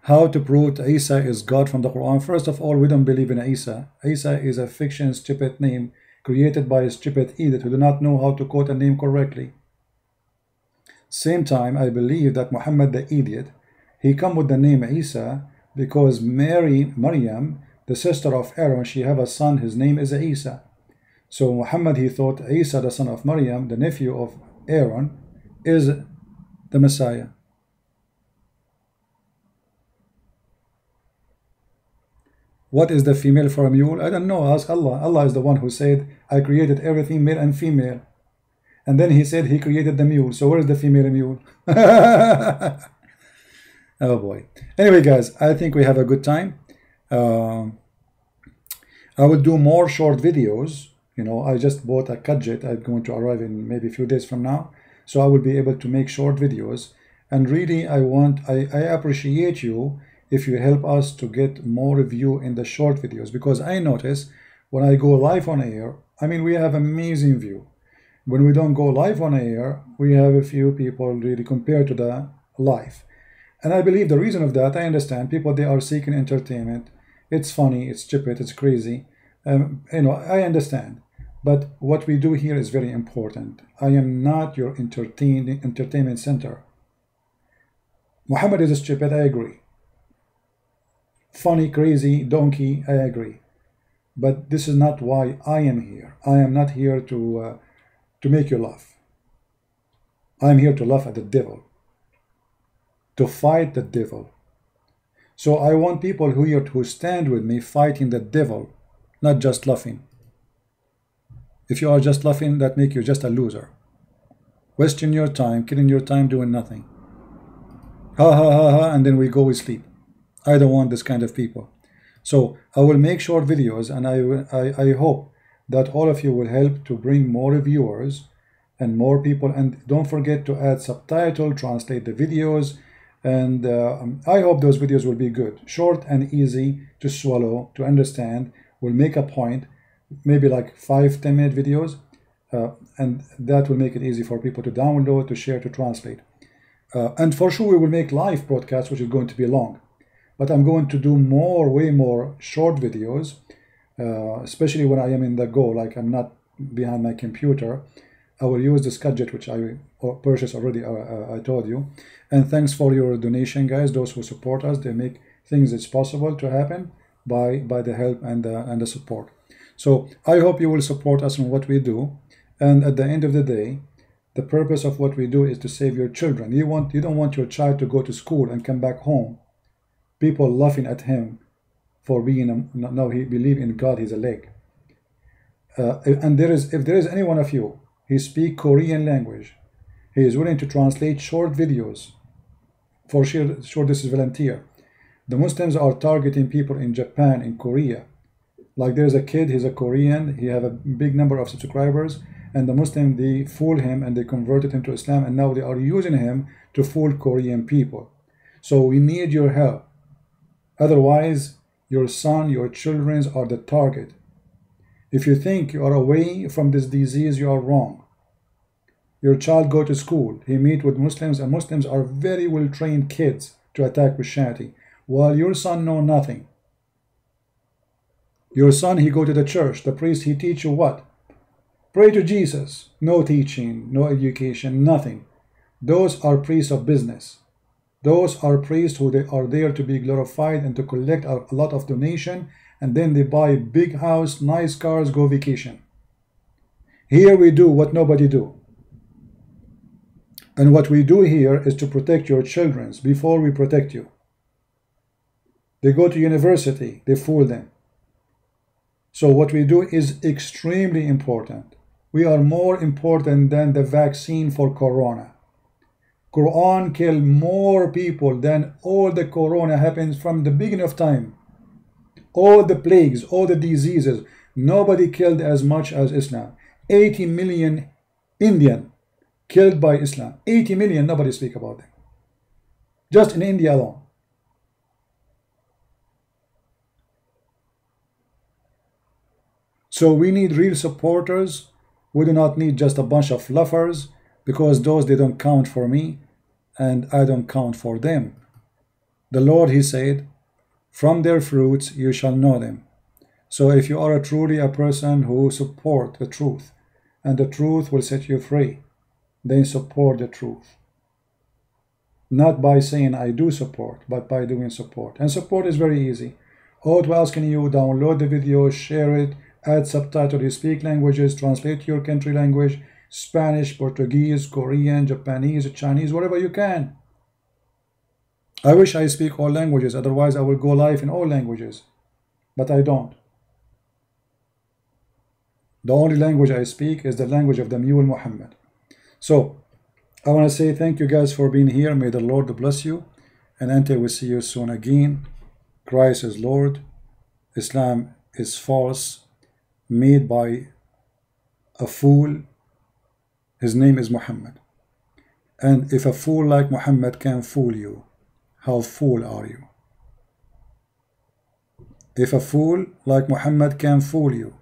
How to prove Isa is God from the Quran? First of all, we don't believe in Isa. Isa is a fiction, stupid name created by a stupid idiot who do not know how to quote a name correctly. Same time, I believe that Muhammad the idiot, he come with the name Isa because Maryam the sister of Aaron, she have a son, his name is Isa. So Muhammad, he thought Isa, the son of Maryam, the nephew of Aaron, is the Messiah. What is the female for a mule? I don't know. Ask Allah. Allah is the one who said, I created everything male and female. And then he said he created the mule. So where is the female mule? Oh boy. Anyway, guys, I think we have a good time. I will do more short videos. You know, I just bought a Cadjet. I'm going to arrive in maybe a few days from now. So I will be able to make short videos. And really, I appreciate you if you help us to get more view in the short videos, because I notice when I go live on air, I mean, we have amazing view. When we don't go live on air, we have a few people really compared to the live. And I believe the reason of that, I understand people, they are seeking entertainment. It's funny, it's stupid, it's crazy. You know, I understand. But what we do here is very important. I am not your entertainment center. Muhammad is stupid, I agree. Funny, crazy, donkey, I agree. But this is not why I am here. I am not here to make you laugh. I am here to laugh at the devil, to fight the devil. So I want people who stand with me fighting the devil, not just laughing. If you are just laughing, that makes you just a loser. Wasting your time, killing your time, doing nothing. Ha ha ha ha, and then we go with sleep. I don't want this kind of people. So I will make short videos, and I hope that all of you will help to bring more viewers and more people. And don't forget to add subtitle, translate the videos, and I hope those videos will be good, short and easy to swallow, to understand, will make a point, maybe like 5-10 minute videos, and that will make it easy for people to download, to share, to translate. And for sure we will make live broadcasts, which is going to be long, but I'm going to do way more short videos, especially when I am in the go, like I'm not behind my computer. I will use this Cadjet, which I purchased already, I told you. And thanks for your donation, guys, those who support us. They make things it's possible to happen by the help and the support. So I hope you will support us in what we do. And at the end of the day, the purpose of what we do is to save your children. You don't want your child to go to school and come back home, people laughing at him for being no, he believe in God, he's a leg. And if there is any one of you, he speak Korean language, he is willing to translate short videos. For sure, this is volunteer. The Muslims are targeting people in Japan, in Korea. Like there's a kid, he's a Korean, he have a big number of subscribers, and the Muslim, they fool him and they converted him to Islam, and now they are using him to fool Korean people. So we need your help. Otherwise, your son, your children are the target. If you think you are away from this disease, you are wrong. Your child go to school, he meet with Muslims, and Muslims are very well trained kids to attack Christianity, while your son know nothing. Your son, he go to the church, the priest, he teach you what? Pray to Jesus. No teaching, no education, nothing. Those are priests of business. Those are priests who they are there to be glorified and to collect a lot of donation, and then they buy big house, nice cars, go vacation. Here we do what nobody do. And what we do here is to protect your children before we protect you. They go to university, they fool them. So what we do is extremely important. We are more important than the vaccine for corona. Quran killed more people than all the corona happens from the beginning of time. All the plagues, all the diseases, nobody killed as much as Islam. 80 million Indian killed by Islam. 80 million, nobody speak about them. Just in India alone. So we need real supporters. We do not need just a bunch of fluffers, because those, they don't count for me and I don't count for them. The Lord, he said, from their fruits you shall know them. So if you are truly a person who support the truth, and the truth will set you free, then support the truth. Not by saying I do support, but by doing support. And support is very easy. What else can you download the video, share it, add subtitles, you speak languages, translate to your country language, Spanish, Portuguese, Korean, Japanese, Chinese, whatever you can. I wish I speak all languages, otherwise I will go live in all languages, but I don't. The only language I speak is the language of the Mule Muhammad. So I want to say thank you guys for being here. May the Lord bless you, and until we see you soon again, Christ is Lord, Islam is false, made by a fool. His name is Muhammad. And if a fool like Muhammad can fool you, how fool are you? If a fool like Muhammad can fool you,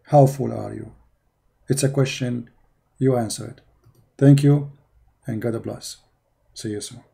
how fool are you? It's a question, you answer it. Thank you, and God bless. See you soon.